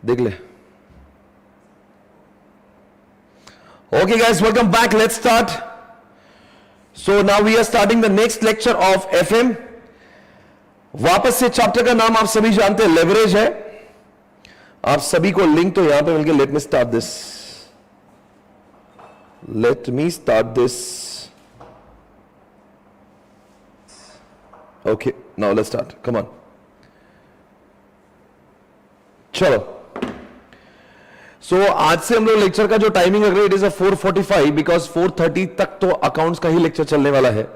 देख ले। Okay guys, welcome back. Let's start. So now we are starting the next lecture of FM. वापस से chapter का नाम आप सभी जानते हैं, लेवरेज है। आप सभी को लिंक तो यहां पे मिल गया। Let me start this. Okay, now let's start. Come on. चलो। So आज से हम लोग लेक्चर का जो टाइमिंग रख रहे हैं, इट इज 4:45 बिकॉज 4:30 तक तो अकाउंट्स का ही लेक्चर चलने वाला है।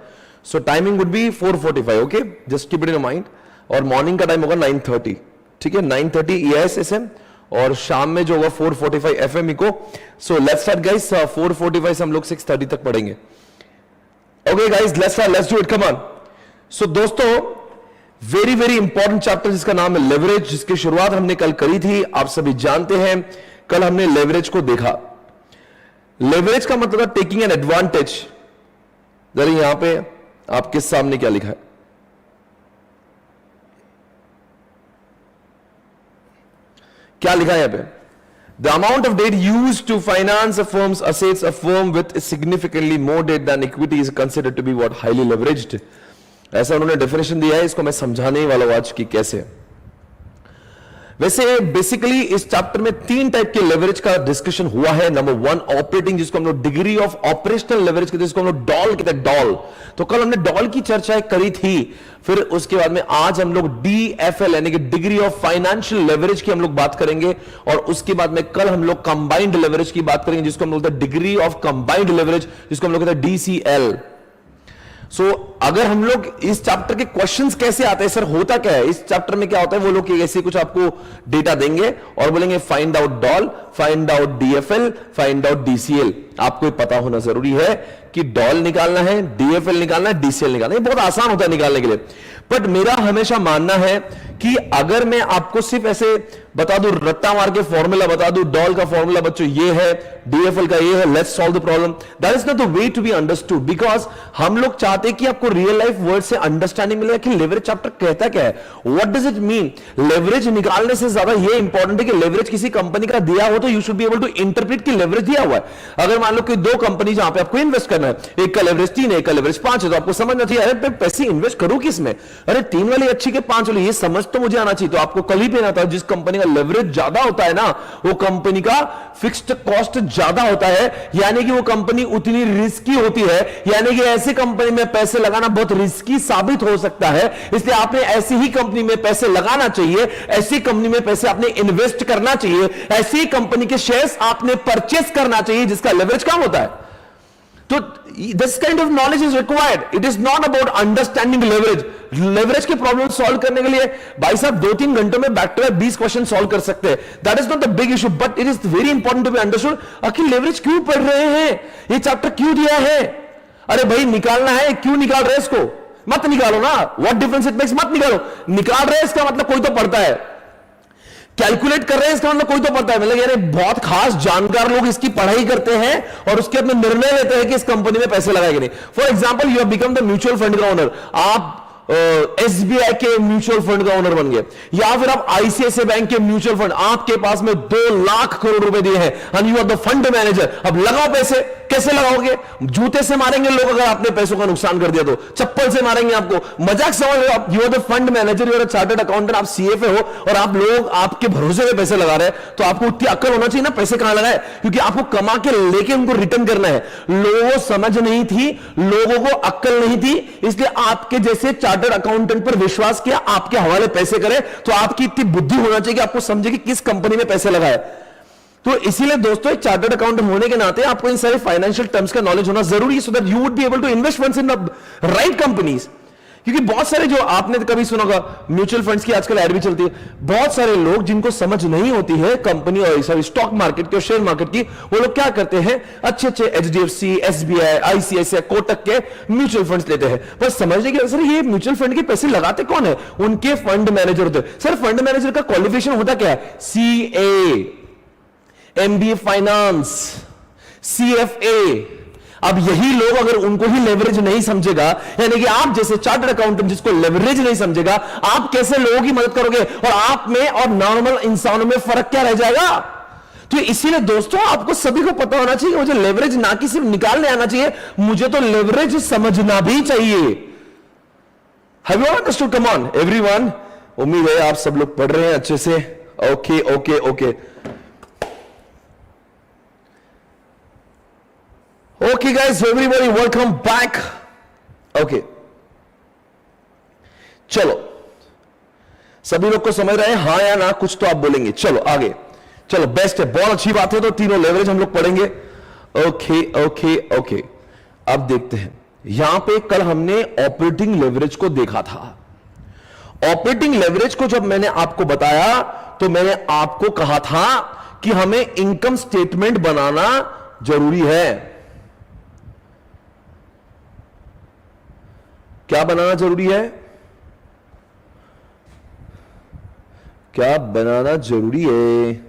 So timing would be 4:45। Okay, just keep it in mind. और मॉर्निंग का टाइम होगा 9:30। ठीक है, 9:30 EISSM और शाम में जो होगा 4:45 FM को। So let's start guys. 4:45 से हम लोग 6:30 तक पढ़ेंगे। Okay guys, let's do it, come on. So दोस्तों, वेरी वेरी इंपॉर्टेंट चैप्टर जिसका नाम है लेवरेज, जिसकी शुरुआत हमने कल करी थी। आप सभी जानते हैं, कल हमने लेवरेज को देखा। लेवरेज का मतलब टेकिंग एन एडवांटेज। जरा यहां पे आपके सामने क्या लिखा है, क्या लिखा है यहां पे? The amount of debt used to finance a firm's assets, a firm with significantly more debt than equity is considered to be what, highly leveraged. ऐसा उन्होंने डेफिनेशन दिया है। इसको मैं समझाने ही वाला हूं आज की कैसे। वैसे बेसिकली इस चैप्टर में 3 टाइप के लेवरेज का डिस्कशन हुआ है। नंबर 1 ऑपरेटिंग, जिसको हम लोग डिग्री ऑफ ऑपरेशनल लेवरेज कहते हैं, जिसको हम लोग डॉल कहते हैं, डॉल। तो कल हमने डॉल की चर्चा करी थी। फिर उसके बाद में आज हम लोग DFL यानी कि डिग्री ऑफ फाइनेंशियल लेवरेज की हम लोग बात करेंगे। और उसके बाद में कल हम लोग कंबाइंड लेवरेज की बात करेंगे, जिसको हम लोग कहते हैं डिग्री ऑफ कंबाइंड लेवरेज, जिसको हम लोग कहते हैं DCL। सो अगर हम लोग इस चैप्टर के क्वेश्चंस कैसे आते हैं, सर होता क्या है इस चैप्टर में, क्या होता है, वो लोग ऐसे कुछ आपको डेटा देंगे और बोलेंगे find out doll, find out DFL, find out DCL। आपको पता होना जरूरी है कि डॉल निकालना है, DFL निकालना है, DCL निकालना है। बहुत आसान होता है निकालने के लिए। बट मेरा हमेशा मानना है कि अगर मैं आपको सिर्फ ऐसे बता दूं, रट्टा मार के फॉर्मूला बता दूं, डॉल का फॉर्मूला बच्चों ये है, DFL का ये है, let's solve the problem, that is not the way to be understood. Because हम लोग चाहते हैं कि आपको रियल लाइफ वर्ड से अंडरस्टैंडिंग मिलेगा कि लेवरेज चैप्टर कहता क्या है, what does it mean. Leverage निकालने से ज्यादा ये इंपॉर्टेंट है कि लेवरेज किसी कंपनी का दिया हो तो you should be able to interpret कि लेवरेज दिया हुआ है। अगर मान लो कि 2 कंपनी जहां पे आपको इन्वेस्ट करना है, एक का लेवरेज 3 है, एक का लेवरेज 5 है, तो आपको समझना चाहिए अरे मैं पैसे इन्वेस्ट करूं किसमें, अरे 3 वाली अच्छी के 5 वाली, ये समझ तो मुझे आना चाहिए। तो आपको कल ही पहना था, जिस कंपनी का लेवरेज ज्यादा होता है ना, वो कंपनी का फिक्स्ड कॉस्ट ज्यादा होता है, यानी कि वो कंपनी उतनी रिस्की होती है, यानी कि ऐसी कंपनी में पैसे लगाना बहुत रिस्की साबित हो सकता है। इसलिए आपने ऐसी ही कंपनी में पैसे लगाना चाहिए, ऐसी कंपनी में पैसे आपने इन्वेस्ट करना चाहिए, ऐसी कंपनी के शेयर्स आपने परचेस करना चाहिए जिसका लेवरेज कम होता है। तो this kind of knowledge is required. It is not about understanding leverage. Leverage के प्रॉब्लम सॉल्व करने के लिए भाई साहब 2-3 घंटों में back to back 20 question solve कर सकते हैं। That is not the big issue, but it is very important to be understood. आखिर लेवरेज क्यों पढ़ रहे हैं, ये चैप्टर क्यों दिया है? अरे भाई निकालना है, क्यों निकाल रहे इसको? मत निकालो ना, व्हाट डिफरेंस इट मेक्स, मत निकालो। निकाल रहे इसका मतलब कोई तो पढ़ता है, कैलकुलेट कर रहे हैं इसका मतलब कोई तो पता है। मतलब यानी बहुत खास जानकार लोग इसकी पढ़ाई करते हैं और उसके अपने निर्णय लेते हैं कि इस कंपनी में पैसे लगाए कि नहीं। For example, you have become the mutual fund का ओनर। आप SBI के म्यूचुअल फंड का ओनर बन गए, या फिर आप ICICI बैंक के म्यूचुअल फंड, आपके पास में 2 लाख करोड़ रुपए दिए हैं and you are the fund manager. अब लगाओ पैसे, कैसे लगाओगे? जूते से मारेंगे लोग अगर आपने पैसों का नुकसान कर दिया तो, चप्पल से मारेंगे आपको। मजाक समझ रहे हो आप? You are the fund manager, you are a chartered accountant, आप CFA हो और आप लोग आपके भरोसे में पैसे लगा रहे हैं, तो आपको उतनी अक्ल होना चाहिए ना पैसे कहां लगाए, क्योंकि आपको कमा के लेके उनको रिटर्न करना है। लोगों को समझ नहीं थी, लोगों को अक्ल नहीं थी, इसलिए आपके जैसे चार्टर्ड अकाउंटेंट पर विश्वास किया, आपके हवाले पैसे करे। तो आपकी इतनी बुद्धि होना चाहिए कि आपको समझे कि किस कंपनी में पैसे लगाए। तो इसीलिए दोस्तों, एक चार्टर्ड अकाउंटेंट होने के नाते आपको इन सारे फाइनेंशियल टर्म्स का नॉलेज होना जरूरी है, so that you would be able to invest funds in the right companies. क्योंकि बहुत सारे, जो आपने कभी सुना होगा म्यूचुअल फंड्स की आजकल ऐड भी चलती है, बहुत सारे लोग जिनको समझ नहीं होती है कंपनी और स्टॉक मार्केट की और शेयर मार्केट की, वो लोग क्या करते हैं, अच्छे अच्छे HDFC, SBI, ICICI, कोटक के म्यूचुअल फंड्स लेते हैं। पर समझने की, सर ये म्यूचुअल फंड के पैसे लगाते कौन है? उनके फंड मैनेजर होते हैं। सर फंड मैनेजर का क्वालिफिकेशन होता क्या है? CA, MBA फाइनेंस, CFA, अब यही लोग अगर उनको ही लेवरेज नहीं समझेगा, यानी कि आप जैसे चार्टर्ड अकाउंटेंट जिसको लेवरेज नहीं समझेगा, आप कैसे लोगों की मदद करोगे? और आप में और नॉर्मल इंसानों में फर्क क्या रह जाएगा? तो इसीलिए दोस्तों आपको सभी को पता होना चाहिए, मुझे लेवरेज ना कि सिर्फ निकालने आना चाहिए, मुझे तो लेवरेज समझना भी चाहिए। Have you understood? Come on everyone, उम्मीद है आप सब लोग पढ़ रहे हैं अच्छे से। Okay okay okay okay guys, everybody welcome back. Okay चलो, सभी लोग को समझ रहे हैं हाँ या ना? कुछ तो आप बोलेंगे। चलो आगे चलो, बेस्ट है, बहुत अच्छी बात है। तो तीनों लेवरेज हम लोग पढ़ेंगे। ओके ओके ओके, अब देखते हैं। यहां पे कल हमने ऑपरेटिंग लेवरेज को देखा था। ऑपरेटिंग लेवरेज को जब मैंने आपको बताया तो मैंने आपको कहा था कि हमें इनकम स्टेटमेंट बनाना जरूरी है। क्या बनाना जरूरी है? क्या बनाना जरूरी है?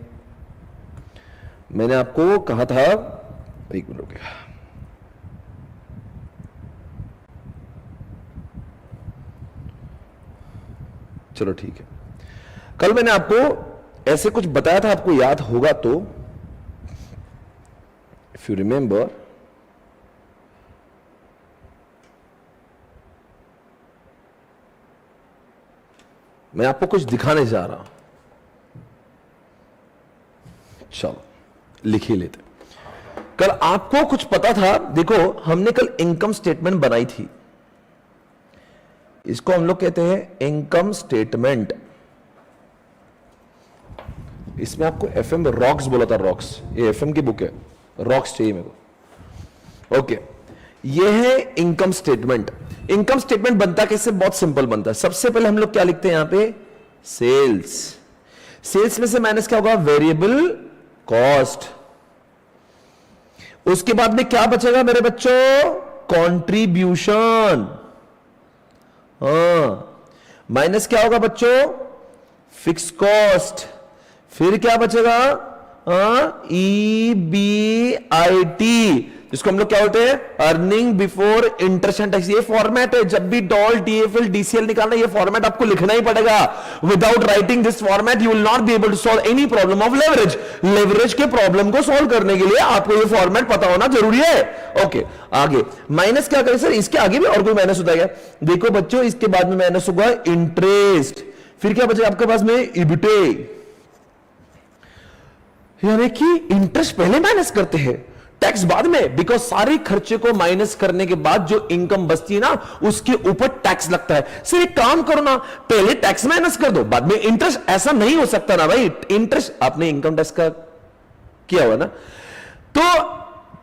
मैंने आपको कहा था, एक मिनट रुकिए, चलो ठीक है। कल मैंने आपको ऐसे कुछ बताया था, आपको याद होगा तो, इफ यू रिमेंबर, मैं आपको कुछ दिखाने जा रहा हूं। चलो लिख ही लेते। कल आपको कुछ पता था, देखो हमने कल इनकम स्टेटमेंट बनाई थी। इसको हम लोग कहते हैं इनकम स्टेटमेंट। इसमें आपको एफएम रॉक्स बोला था, रॉक्स, ये एफएम की बुक है, रॉक्स चाहिए मेरे को। ओके, ये है इनकम स्टेटमेंट। इनकम स्टेटमेंट बनता कैसे? बहुत सिंपल बनता है। सबसे पहले हम लोग क्या लिखते हैं यहां पे? सेल्स। सेल्स में से माइनस क्या होगा? Variable cost. उसके बाद में क्या बचेगा मेरे बच्चों? कंट्रीब्यूशन। माइनस क्या होगा बच्चों? Fix cost. फिर क्या बचेगा? EBIT, जिसको हम लोग क्या बोलते हैं? Earning before interest and tax. ये फॉर्मेट है, जब भी डॉल, TFL, DCL निकालना, ये फॉर्मेट आपको लिखना ही पड़ेगा। Without writing this format you will not be able to solve any problem of leverage. Leverage के प्रॉब्लम को सॉल्व करने के लिए आपको ये फॉर्मेट पता होना जरूरी है। ओके, आगे माइनस क्या करें सर? इसके आगे भी और कोई माइनस होता है क्या? देखो बच्चों, इसके बाद में माइनस होगा इंटरेस्ट। फिर क्या बचेगा आपके पास में? EBIT, यानी कि इंटरेस्ट पहले माइनस करते हैं, टैक्स बाद में, बिकॉज सारे खर्चे को माइनस करने के बाद जो इनकम बचती है ना, उसके ऊपर टैक्स लगता है। सिर्फ एक काम करो ना, पहले टैक्स माइनस कर दो, बाद में इंटरेस्ट। ऐसा नहीं हो सकता ना भाई। इंटरेस्ट आपने इनकम टैक्स का किया हुआ ना, तो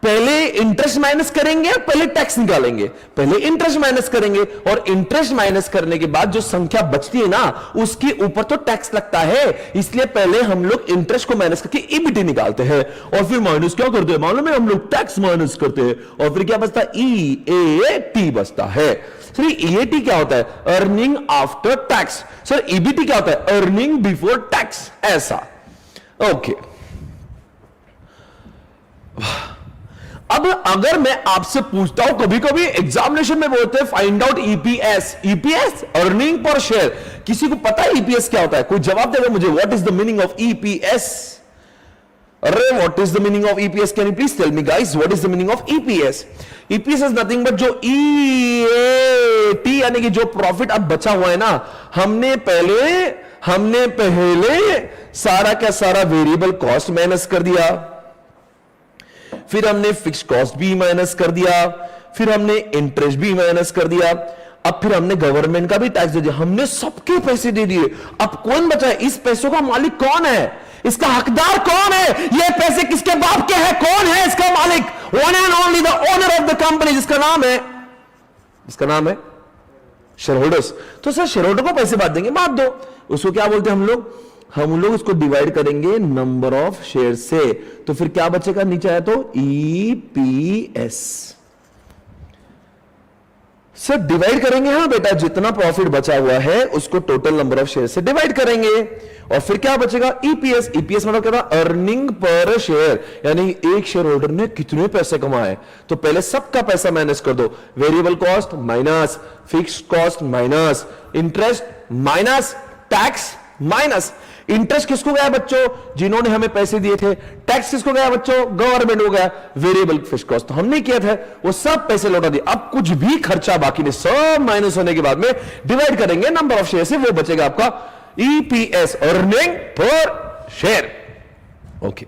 पहले इंटरेस्ट माइनस करेंगे, पहले टैक्स निकालेंगे। पहले इंटरेस्ट माइनस करेंगे, और इंटरेस्ट माइनस करने के बाद जो संख्या बचती है ना, उसके ऊपर तो टैक्स लगता है। इसलिए पहले हम लोग इंटरेस्ट को माइनस करके EBIT निकालते हैं, और फिर माइनस क्या करते हैं मालूम है? हम लोग टैक्स माइनस करते हैं, और फिर क्या बचता है? EAT बचता है। सर EAT क्या होता है? Earning after tax. Sir EBIT क्या होता है? Earning before tax. ऐसा। ओके, अब अगर मैं आपसे पूछता हूं, कभी कभी एग्जामिनेशन में बोलते हैं find out EPS, earning per share. किसी को पता है EPS क्या होता है? कोई जवाब देगा मुझे? What is the meaning of EPS? अरे what is the meaning of EPS? Can you please tell me guys, what is the meaning of EPS? EPS इज नथिंग बट जो EAT, यानी कि जो प्रॉफिट अब बचा हुआ है ना, हमने पहले सारा का सारा वेरिएबल कॉस्ट माइनस कर दिया, फिर हमने फिक्स कॉस्ट भी माइनस कर दिया, फिर हमने इंटरेस्ट भी माइनस कर दिया, अब फिर हमने गवर्नमेंट का भी टैक्स दे दिया, हमने सबके पैसे दे दिए। अब कौन बचा है? इस पैसों का मालिक कौन है? इसका हकदार कौन है? ये पैसे किसके बाप के हैं? कौन है इसका मालिक? One and only the owner of the company, जिसका नाम है शेयर होल्डर्स। तो सर शेयर होल्डर को पैसे बांट देंगे, बांट दो। उसको क्या बोलते हैं हम लोग उसको डिवाइड करेंगे नंबर ऑफ शेयर से, तो फिर क्या बचेगा? नीचे आया तो EPS। सर डिवाइड करेंगे, हाँ बेटा, जितना प्रॉफिट बचा हुआ है उसको टोटल नंबर ऑफ शेयर से डिवाइड करेंगे। और फिर क्या बचेगा, ईपीएस। ईपीएस मतलब क्या था, अर्निंग पर शेयर, यानी एक शेयर होल्डर ने कितने पैसे कमाए। तो पहले सबका पैसा माइनस कर दो, variable cost minus, fixed cost minus, interest minus, tax minus. Interest किसको गया बच्चों, जिन्होंने हमें पैसे दिए थे। टैक्स किसको गया बच्चों, गवर्नमेंट को गया। वेरिएबल फिक्स्ड कॉस्ट तो हमने किया था, वो सब पैसे लौटा दिए। अब कुछ भी खर्चा बाकी नहीं, सब माइनस होने के बाद में डिवाइड करेंगे नंबर ऑफ शेयर से, वो बचेगा आपका EPS, earning per share. Okay,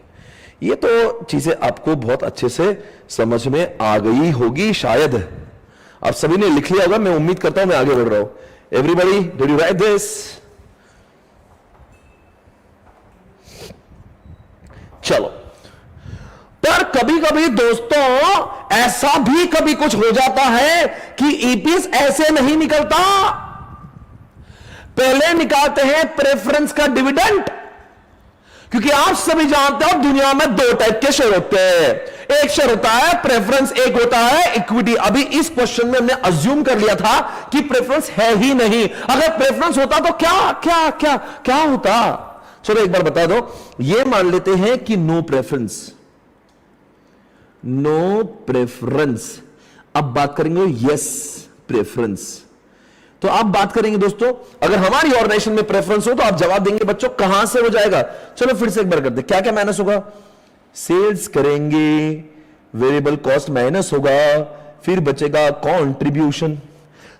ये तो चीजें आपको बहुत अच्छे से समझ में आ गई होगी शायद। आप सभी ने लिख लिया होगा, मैं उम्मीद करता हूं। मैं आगे बढ़ रहा हूं। Everybody did you right this? चलो, पर कभी कभी दोस्तों ऐसा भी कभी कुछ हो जाता है कि ईपीएस ऐसे नहीं निकलता। पहले निकालते हैं प्रेफरेंस का डिविडेंड, क्योंकि आप सभी जानते हो दुनिया में दो टाइप के शेयर होते हैं। एक शेयर होता है प्रेफरेंस, एक होता है इक्विटी। अभी इस क्वेश्चन में हमने अज्यूम कर लिया था कि प्रेफरेंस है ही नहीं। अगर प्रेफरेंस होता तो क्या क्या क्या क्या होता। चलो एक बार बता दो, ये मान लेते हैं कि नो प्रेफरेंस, नो प्रेफरेंस। अब बात करेंगे यस प्रेफरेंस। तो आप बात करेंगे दोस्तों, अगर हमारी ऑर्गेनाइजेशन में प्रेफरेंस हो तो आप जवाब देंगे बच्चों कहां से हो जाएगा। चलो फिर से एक बार करते, क्या क्या माइनस होगा, सेल्स करेंगे, वेरिएबल कॉस्ट माइनस होगा, फिर बचेगा कंट्रीब्यूशन।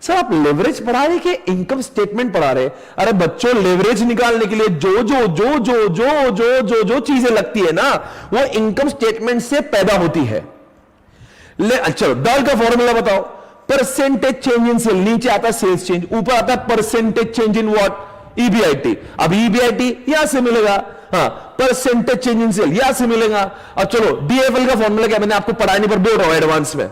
सर आप लेवरेज पढ़ा रहे कि इनकम स्टेटमेंट पढ़ा रहे? अरे बच्चों, लेवरेज निकालने के लिए जो जो जो जो जो जो जो जो चीजें लगती है ना, वो इनकम स्टेटमेंट से पैदा होती है। चलो डॉल का फॉर्मूला बताओ। परसेंटेज चेंज इन सेल, नीचे आता है सेल्स चेंज, ऊपर आता है percentage change in what, EBIT. अब ईबीआईटी यहां से मिलेगा, हाँ, परसेंटेज चेंज इन सेल यहां से मिलेगा। अब चलो डीएफएल का फॉर्मूला क्या, मैंने आपको पढ़ाने पर बोल रहा हूं एडवांस में।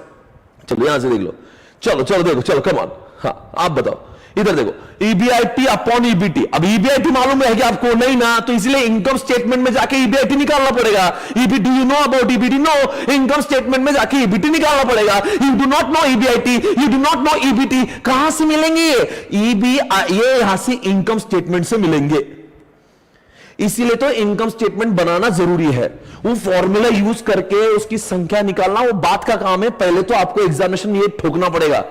चलो यहां से देख लो, चलो चलो देखो, चलो कम ऑन, हाँ आप बताओ, इधर देखो, ईबीआईटी अपॉन ईबीटी। अब ईबीआईटी मालूम है कि आपको नहीं ना, तो इसलिए इनकम स्टेटमेंट में जाके ईबीआईटी निकालना पड़ेगा। EBT you know about EBT? No, income statement में जाके ईबीटी निकालना पड़ेगा। You do not know EBIT, you do not know EBT. कहां से मिलेंगे ये? ये यहां से इनकम स्टेटमेंट से मिलेंगे। इसीलिए तो इनकम स्टेटमेंट बनाना जरूरी है। वो फॉर्मूला यूज करके उसकी संख्या निकालना वो बात का काम है। पहले तो आपको एग्जामिनेशन में ये ठोकना पड़ेगा,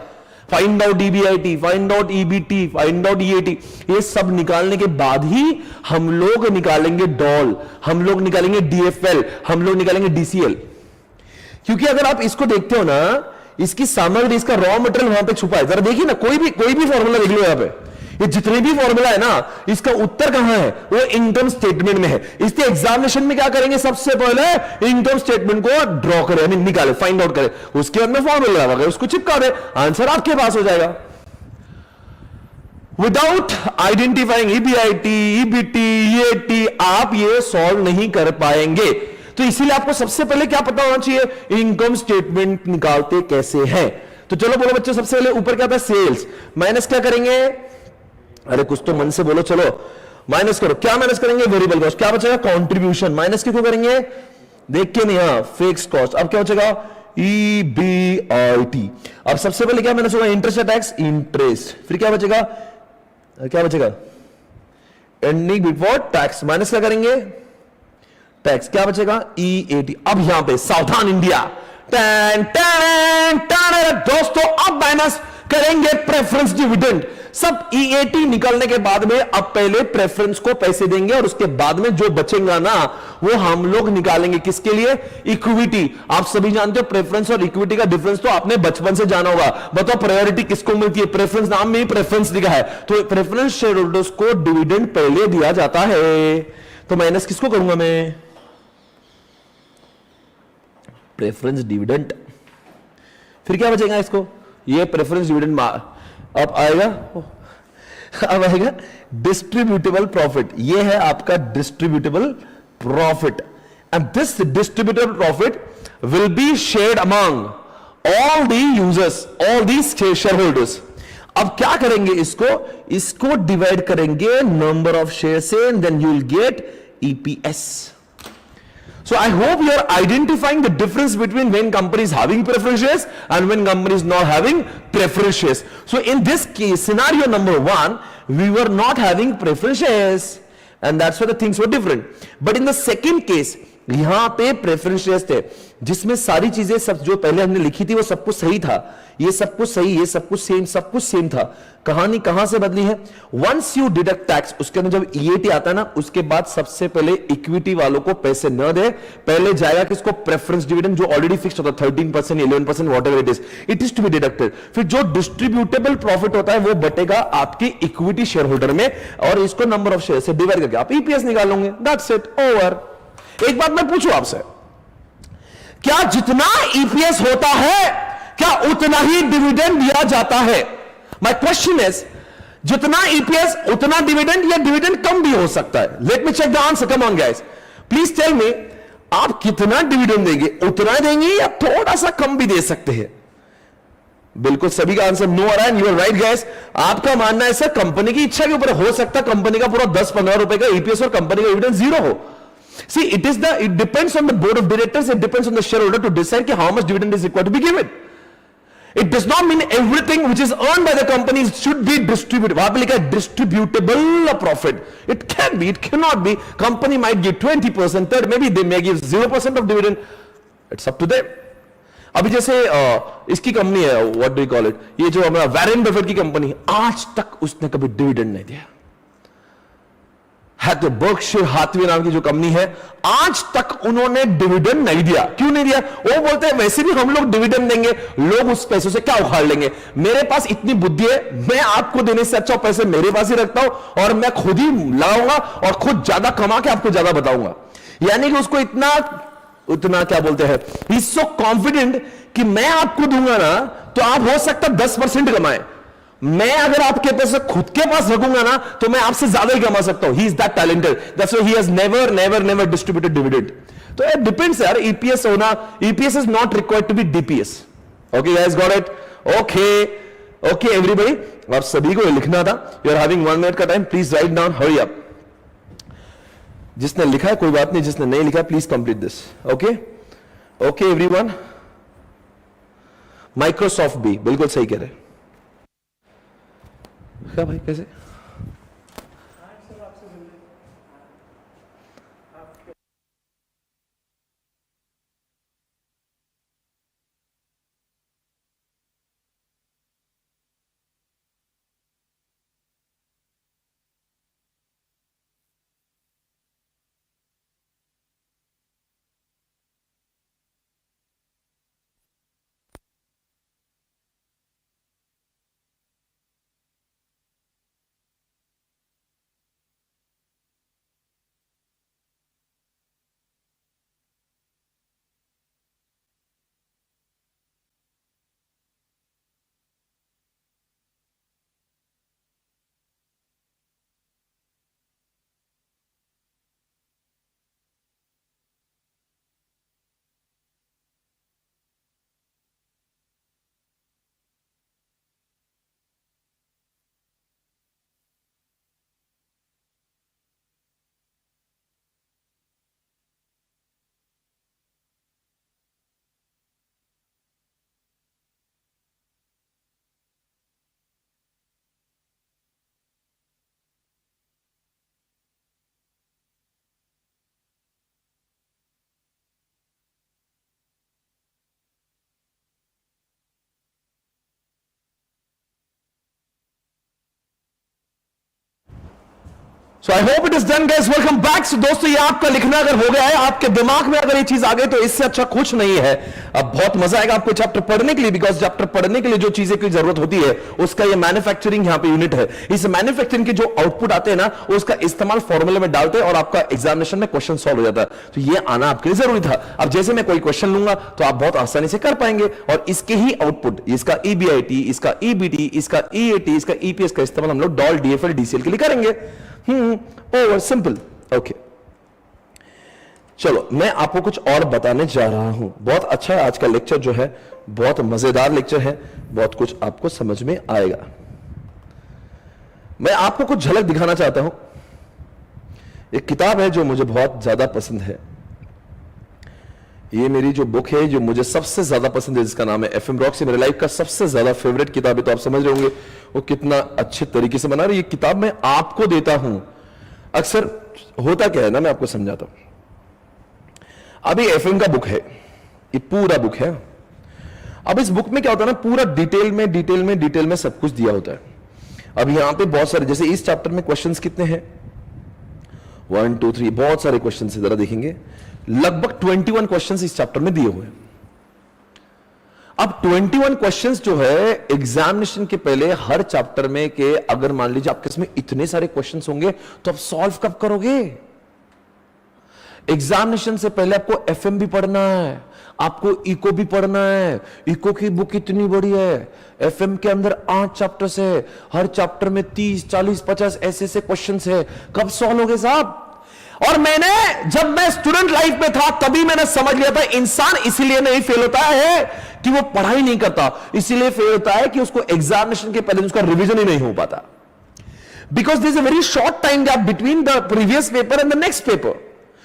find out EBIT, find out EBT, find out EAT. ये सब निकालने के बाद ही हम लोग निकालेंगे डॉल, हम लोग निकालेंगे डीएफएल, हम लोग निकालेंगे डीसीएल। क्योंकि अगर आप इसको देखते हो ना, इसकी सामग्री, इसका रॉ मटेरियल वहां पे छुपा है। जरा देखिए ना, कोई भी फॉर्मूला देख लो यहां पे, ये जितने भी फॉर्मूला है ना, इसका उत्तर कहां है? वो इनकम स्टेटमेंट में है। इसलिए एग्जामिनेशन में क्या करेंगे, सबसे पहले इनकम स्टेटमेंट को ड्रॉ करें, यानी निकाले, फाइंड आउट करें, उसके बाद में फॉर्मूला लगा, उसको चिपका दे, आंसर आपके पास हो जाएगा। Without identifying EBIT, EBT, EAT आप ये सॉल्व नहीं कर पाएंगे। तो इसीलिए आपको सबसे पहले क्या पता होना चाहिए, इनकम स्टेटमेंट निकालते कैसे हैं। तो चलो बोलो बच्चों, सबसे पहले ऊपर क्या था, सेल्स, माइनस क्या करेंगे, अरे कुछ तो मन से बोलो, चलो माइनस करो, क्या माइनस करेंगे, वेरिएबल कॉस्ट, क्या बचेगा, कंट्रीब्यूशन, माइनस क्यों करेंगे, देख के नहीं, हाँ फिक्स्ड कॉस्ट। अब क्या बचेगा, ईबीआईटी। अब सबसे पहले क्या माइनस होगा, इंटरेस्ट या टैक्स, इंटरेस्ट, फिर क्या बचेगा, क्या बचेगा, एंडिंग बिफोर टैक्स, माइनस क्या करेंगे, टैक्स, क्या बचेगा, ईएटी। अब यहां पे सावधान इंडिया, टैन टैन टैन, दोस्तों अब माइनस करेंगे प्रेफरेंस डिविडेंड। सब ईएटी निकलने के बाद में अब पहले प्रेफरेंस को पैसे देंगे और उसके बाद में जो बचेगा ना, वो हम लोग निकालेंगे किसके लिए, इक्विटी। आप सभी जानते हो प्रेफरेंस और इक्विटी का डिफरेंस तो आपने बचपन से जाना होगा। बताओ प्रायोरिटी किसको मिलती है, प्रेफरेंस, नाम में ही प्रेफरेंस लिखा है, तो प्रेफरेंस शेयर होल्डर्स को डिविडेंड पहले दिया जाता है। तो माइनस किसको करूंगा मैं, प्रेफरेंस डिविडेंड, फिर क्या बचेगा इसको, ये प्रेफरेंस डिविडेंड। अब आएगा डिस्ट्रीब्यूटेबल प्रॉफिट, ये है आपका distributable profit, and this distributable profit will be shared among all the users, all the share holders. अब क्या करेंगे, इसको डिवाइड करेंगे नंबर ऑफ शेयर से, and then you will get EPS. So I hope you are identifying the difference between when company is having preference shares and when company is not having preference shares. So in this case, scenario number 1, we were not having preference shares, and that's why the things were different. But in the second case, यहां पे preference shares थे जिसमें सारी चीजें सब जो पहले हमने लिखी थी वो सब कुछ सही था, ये सब कुछ सही, ये सब कुछ सेम था. कहानी कहां से बदली है? वंस यू डिडक्ट टैक्स, उसके अंदर जब ईएटी आता है ना, उसके बाद सबसे पहले इक्विटी वालों को पैसे न दे, पहले जाएगा किसको? प्रेफरेंस डिविडेंड, जो ऑलरेडी फिक्स होता है 13%, 11%, whatever it is to be deducted. फिर जो डिस्ट्रीब्यूटेबल प्रॉफिट होता है वो बटेगा आपके इक्विटी शेयर होल्डर में, और इसको नंबर ऑफ शेयर से डिवाइड करके आप ईपीएस निकालोगे. That's it, over. एक बात मैं पूछूं आपसे, क्या जितना ईपीएस होता है क्या उतना ही डिविडेंड दिया जाता है? माय क्वेश्चन इज, जितना ईपीएस उतना डिविडेंड, या डिविडेंड कम भी हो सकता है? Let me check the answer. Come on guys, please tell me, आप कितना डिविडेंड देंगे? उतना देंगे या थोड़ा सा कम भी दे सकते हैं? बिल्कुल सभी का आंसर नो आ रहा है. You are right guys. आपका मानना है सर कंपनी की इच्छा के ऊपर हो सकता है कंपनी का पूरा 10-15 रुपए का ईपीएस और कंपनी का डिविडेंड जीरो हो. See, it depends on the board of directors, it depends on the shareholder to decide how much dividend is required to be given. It does not mean everything which is earned by the company should be distributed. वहां पे लिखा है distributable profit. It can be, it cannot be. Company might give 20%, third maybe they may give 0% of dividend. It's up to them. अभी जैसे इसकी company है, what do you call it? ये जो हमारा वैरेन बफेट की कंपनी है, आज तक उसने कभी डिविडेंड नहीं दिया. है तो बर्कशायर हाथवे नाम की जो कंपनी है, आज तक उन्होंने डिविडेंड नहीं दिया. क्यों नहीं दिया? वो बोलते हैं वैसे भी हम लोग डिविडेंड देंगे, लोग उस पैसों से क्या उखाड़ लेंगे. मेरे पास इतनी बुद्धि है, मैं आपको देने से अच्छा पैसे मेरे पास ही रखता हूं और मैं खुद ही लगाऊंगा और खुद ज्यादा कमा के आपको ज्यादा बताऊंगा. यानी कि उसको उतना क्या बोलते हैं, ही इज सो कॉन्फिडेंट कि मैं आपको दूंगा ना तो आप हो सकता 10% कमाए, मैं अगर आपके पैसे खुद के पास रखूंगा ना तो मैं आपसे ज्यादा ही कमा सकता हूं. He is that talented, that's why he has never distributed dividend. तो इट डिपेंड्स यार. ईपीएस होना, EPS is not required to be DPS. Okay guys, got it? Okay everybody. और सभी को लिखना था. यू आर हैविंग 1 मिनट का time, please write down, hurry up. जिसने लिखा है कोई बात नहीं, जिसने नहीं लिखा please complete this. Okay everyone. Microsoft भी बिल्कुल सही कह रहे हैं. क्या भाई, कैसे? So I hope it is done guys. Welcome back. So दोस्तों ये आपका लिखना अगर हो गया है, आपके दिमाग में अगर ये चीज आ गई तो इससे अच्छा कुछ नहीं है. अब बहुत मजा आएगा आपको चैप्टर पढ़ने के लिए, बिकॉज चैप्टर पढ़ने के लिए जो चीजें की जरूरत होती है उसका ये मैन्युफैक्चरिंग यहाँ पे यूनिट है. इस मैन्युफैक्चरिंग के जो आउटपुट आते हैं ना उसका इस्तेमाल फॉर्मूले में डालते हैं और आपका एग्जामिनेशन में क्वेश्चन सॉल्व हो जाता है. तो ये आना आपके लिए जरूरी था. अब जैसे मैं कोई क्वेश्चन लूंगा तो आप बहुत आसानी से कर पाएंगे और इसके ही आउटपुट, इसका ईबीआईटी, इसका ईबीटी, इसका ईएटी, इसका ईपीएस का इस्तेमाल हम लोग डॉल डीएफएल डीसीएल के लिए करेंगे. Over simple. ओके चलो मैं आपको कुछ और बताने जा रहा हूं. बहुत अच्छा है आज का लेक्चर जो है, बहुत मजेदार लेक्चर है, बहुत कुछ आपको समझ में आएगा. मैं आपको कुछ झलक दिखाना चाहता हूं. एक किताब है जो मुझे बहुत ज्यादा पसंद है. ये मेरी जो बुक है जो मुझे सबसे ज्यादा पसंद है, जिसका नाम है एफएम रॉक्स. मेरे लाइफ का सबसे ज्यादा फेवरेट किताब है. तो आप समझ रहे होंगे वो कितना अच्छे तरीके से बना रही. ये किताब मैं आपको देता हूं अक्सर होता क्या है ना, मैं आपको समझाता हूं। अभी एफएम का बुक है, ये पूरा बुक है। अब इस बुक में क्या होता है ना, पूरा डिटेल में सब कुछ दिया होता है। अब यहां पे बहुत सारे, जैसे इस चैप्टर में क्वेश्चंस कितने हैं, 1 2 3, बहुत सारे क्वेश्चंस जरा देखेंगे, लगभग 21 क्वेश्चंस इस चैप्टर में दिए हुए हैं। अब 21 क्वेश्चंस जो है एग्जामिनेशन के पहले हर चैप्टर में के, अगर मान लीजिए आपके इसमें इतने सारे क्वेश्चंस होंगे तो आप सॉल्व कब करोगे? एग्जामिनेशन से पहले आपको एफएम भी पढ़ना है, आपको इको भी पढ़ना है। इको की बुक इतनी बड़ी है, एफएम के अंदर 8 चैप्टर्स है, हर चैप्टर में 30 40 50 ऐसे क्वेश्चंस है। कब सॉल्व होगे साहब? और जब मैं स्टूडेंट लाइफ में था तभी मैंने समझ लिया था, इंसान इसीलिए नहीं फेल होता है कि वो पढ़ाई नहीं करता, इसीलिए फेल होता है कि उसको एग्जामिनेशन के पहले उसका रिवीजन ही नहीं हो पाता। Because this a very short time gap between the previous paper and the next paper,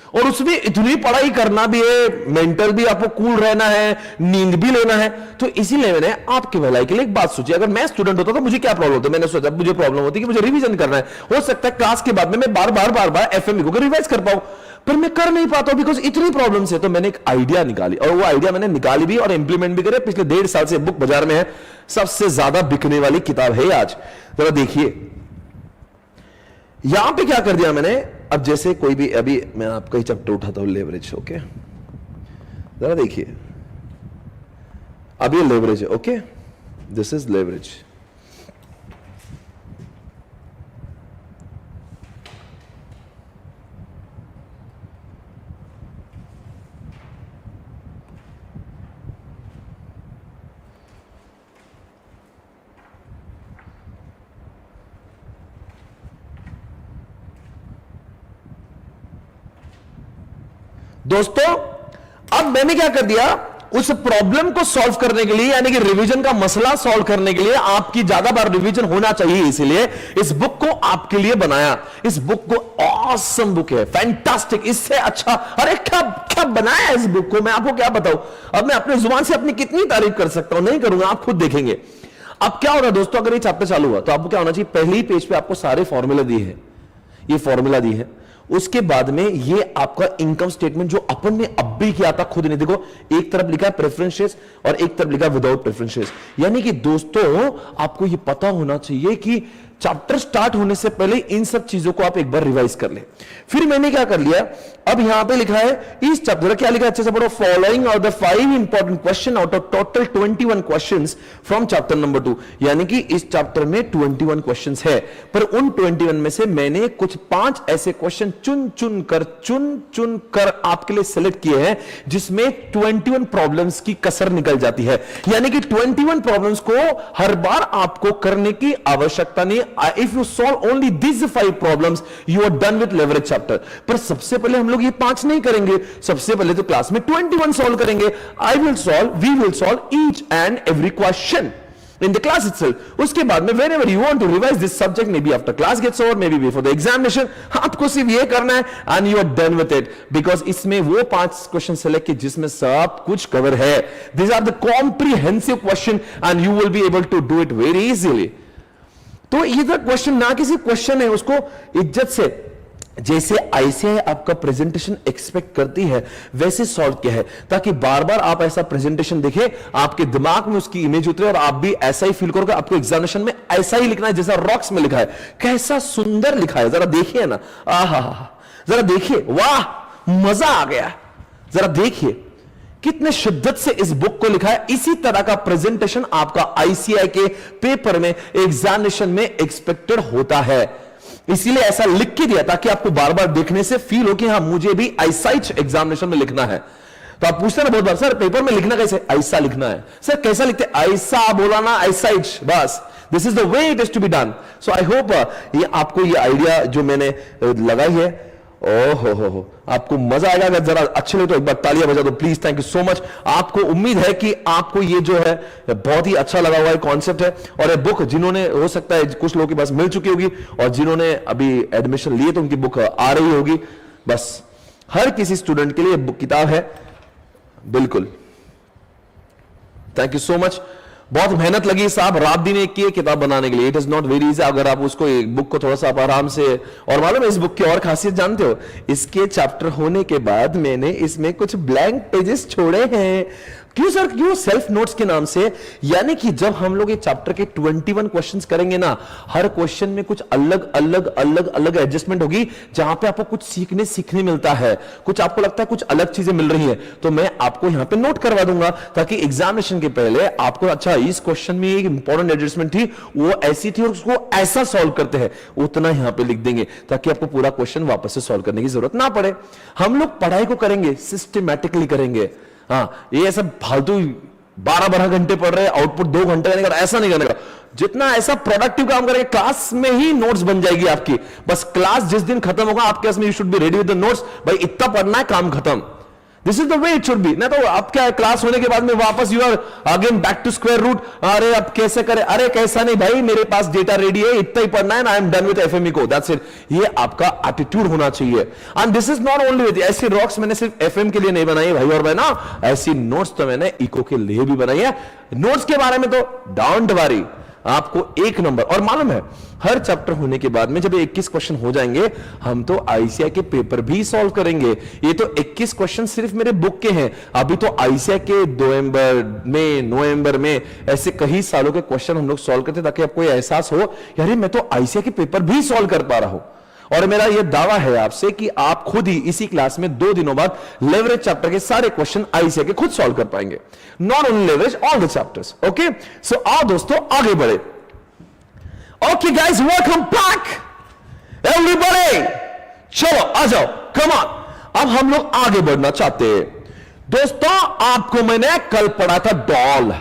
और उसमें इतनी पढ़ाई करना भी है, मेंटल भी आपको कूल रहना है, नींद भी लेना है। तो इसीलिए मैंने आपके भलाई के लिए एक बात सोची, अगर मैं स्टूडेंट होता तो मुझे क्या प्रॉब्लम होती? मैंने सोचा मुझे प्रॉब्लम होती कि मुझे रिवीजन करना है। हो सकता है क्लास के बाद में मैं बार बार एफएम को रिवाइज कर पाऊं, पर मैं कर नहीं पाता बिकॉज इतनी प्रॉब्लम्स है। तो मैंने एक आइडिया निकाली, और वो आइडिया मैंने निकाली भी और इंप्लीमेंट भी करे। पिछले 1.5 साल से बुक बाजार में है, सबसे ज्यादा बिकने वाली किताब है आज। जरा देखिए यहां पे क्या कर दिया मैंने। अब जैसे कोई भी, अभी मैं आपका ही चैप्टर उठाता हूं, लेवरेज। ओके, जरा देखिए, अब ये लेवरेज है। Okay, this is leverage. दोस्तों अब मैंने क्या कर दिया, उस प्रॉब्लम को सॉल्व करने के लिए, यानी कि रिवीजन का मसला सॉल्व करने के लिए, आपकी ज्यादा बार रिवीजन होना चाहिए, इसलिए इस बुक को आपके लिए बनाया। इस बुक को ऑसम बुक है, फैंटास्टिक, इससे अच्छा अरे क्या क्या बनाया इस बुक को, मैं आपको क्या बताऊं। अब मैं अपने जुबान से अपनी कितनी तारीफ कर सकता हूं, नहीं करूंगा, आप खुद देखेंगे। अब क्या हो रहा है दोस्तों, अगर ये चैप्टर चालू हुआ तो आपको क्या होना चाहिए, पहले ही पेज पे आपको सारे फॉर्मूला दिए हैं, ये फॉर्मूला दी है। उसके बाद में ये आपका इनकम स्टेटमेंट जो अपन ने अब भी किया था खुद ने, देखो एक तरफ लिखा है प्रेफरेंसेस और एक तरफ लिखा विदाउट प्रेफरेंसेस। यानी कि दोस्तों आपको ये पता होना चाहिए कि चैप्टर स्टार्ट होने से पहले इन सब चीजों को आप एक बार रिवाइज कर ले। फिर मैंने क्या कर लिया, अब यहां पे लिखा है इस चैप्टर क्या लिखा है, अच्छे से पढ़ो। Following are the 5 important question out of total 21 questions from chapter number 2। यानी कि इस चैप्टर में 21 क्वेश्चंस है, पर उन 21 में से मैंने कुछ 5 ऐसे क्वेश्चन चुन चुन कर आपके लिए सिलेक्ट किए हैं, जिसमें 21 प्रॉब्लम्स की कसर निकल जाती है। यानी कि 21 प्रॉब्लम्स को हर बार आपको करने की आवश्यकता नहीं। If you solve only these 5 problems, you are done with leverage chapter. पर सबसे पहले हम लोग ये 5 नहीं करेंगे, सबसे पहले तो क्लास में 21 सॉल्व करेंगे। we will solve each and every question in the class itself. उसके बाद में whenever you want to revise this subject, maybe after class gets over, maybe before the examination, आपको सिर्फ ये करना है and you are done with it, because इसमें वो 5 क्वेश्चन सेलेक्ट किए जिसमें सब कुछ कवर है। These are the comprehensive question and you will be able to do it very easily. तो ये तो क्वेश्चन ना किसी क्वेश्चन है, उसको इज्जत से, जैसे आईसीआई आपका प्रेजेंटेशन एक्सपेक्ट करती है वैसे सॉल्व किया है, ताकि बार बार आप ऐसा प्रेजेंटेशन देखें, आपके दिमाग में उसकी इमेज उतरे और आप भी ऐसा ही फील करोगे। आपको एग्जामिनेशन में ऐसा ही लिखना है जैसा रॉक्स में लिखा है। कैसा सुंदर लिखा है, जरा देखिए ना, आहा, जरा देखिए, वाह मजा आ गया। जरा देखिए कितने शिद्दत से इस बुक को लिखा है। इसी तरह का प्रेजेंटेशन आपका आईसीआई के पेपर में, एग्जामिनेशन में एक्सपेक्टेड होता है। इसीलिए ऐसा लिख के दिया ताकि आपको बार बार देखने से फील हो कि हाँ मुझे भी आईसाइट एग्जामिनेशन में लिखना है। तो आप पूछते ना बहुत बार, सर पेपर में लिखना कैसे, ऐसा लिखना है। सर कैसा लिखते, ऐसा बोला ना, आईसाइट, बस this is the way it is to be done. So I hope ये आपको ये आइडिया जो मैंने लगाई है, हो आपको मजा आएगा। अगर जरा अच्छे लगे तो एक बार तालियां बजा दो please. Thank you so much. आपको उम्मीद है कि आपको ये जो है बहुत ही अच्छा लगा हुआ कॉन्सेप्ट है। और ये बुक जिन्होंने, हो सकता है कुछ लोगों के पास मिल चुकी होगी, और जिन्होंने अभी एडमिशन लिए तो उनकी बुक आ रही होगी। बस हर किसी स्टूडेंट के लिए बुक किताब है, बिल्कुल। Thank you so much. बहुत मेहनत लगी साहब, रात दिन एक की किताब बनाने के लिए। It is not very easy. अगर आप उसको एक बुक को थोड़ा सा आप आराम से, और मालूम है इस बुक की और खासियत जानते हो, इसके चैप्टर होने के बाद मैंने इसमें कुछ ब्लैंक पेजेस छोड़े हैं। क्यों सर? क्यों? सेल्फ नोट्स के नाम से। यानी कि जब हम लोग ये चैप्टर के 21 क्वेश्चंस करेंगे ना, हर क्वेश्चन में कुछ अलग अलग अलग अलग एडजस्टमेंट होगी, जहां पे आपको कुछ सीखने मिलता है, कुछ आपको लगता है कुछ अलग चीजें मिल रही है, तो मैं आपको यहां पे नोट करवा दूंगा, ताकि एग्जामिनेशन के पहले आपको, अच्छा इस क्वेश्चन में एक इंपॉर्टेंट एडजस्टमेंट थी, वो ऐसी थी और उसको ऐसा सॉल्व करते हैं, उतना यहां पे लिख देंगे, ताकि आपको पूरा क्वेश्चन वापस से सॉल्व करने की जरूरत ना पड़े। हम लोग पढ़ाई को करेंगे, सिस्टमैटिकली करेंगे। हाँ, ये ऐसा फालतू 12-12 घंटे पढ़ रहे, आउटपुट 2 घंटे करने का, ऐसा नहीं करने का। जितना ऐसा प्रोडक्टिव काम करेंगे, क्लास में ही नोट्स बन जाएगी आपकी। बस क्लास जिस दिन खत्म होगा आपके पास में, you should be ready with the notes. भाई इतना पढ़ना है, काम खत्म। This is the way it should be. ना तो आप क्या है, क्लास होने के बाद में वापस you are again back to square root. अरे अब कैसे करें? अरे कैसा नहीं भाई, मेरे पास डेटा रेडी है, इतना ही पढ़ना है ना, I am done with FME को, दैट्स इट। ये आपका एटीट्यूड होना चाहिए। And this is not only with ऐसी रॉक्स मैंने सिर्फ एफएम के लिए नहीं बनाई भाई और बहना, ऐसी नोट्स तो मैंने इको के लिए भी बनाई है। नोट्स के बारे में तो डोंट वरी, आपको 1 नंबर। और मालूम है, हर चैप्टर होने के बाद में जब 21 क्वेश्चन हो जाएंगे, हम तो आईसीआई के पेपर भी सॉल्व करेंगे। ये तो 21 क्वेश्चन सिर्फ मेरे बुक के हैं। अभी तो आईसीआई के नवंबर में ऐसे कई सालों के क्वेश्चन हम लोग सॉल्व करते, ताकि आपको एहसास हो यार मैं तो आईसीआई के पेपर भी सॉल्व कर पा रहा हूं। और मेरा यह दावा है आपसे कि आप खुद ही इसी क्लास में 2 दिनों बाद लेवरेज चैप्टर के सारे क्वेश्चन आईसीआई के खुद सॉल्व कर पाएंगे। Not only leverage, all the chapters. Okay, so आओ दोस्तों आगे बढ़े। Okay guys, welcome back everybody. चलो आ जाओ, कम ऑन। अब हम लोग आगे बढ़ना चाहते हैं। दोस्तों आपको मैंने कल पढ़ा था डॉल।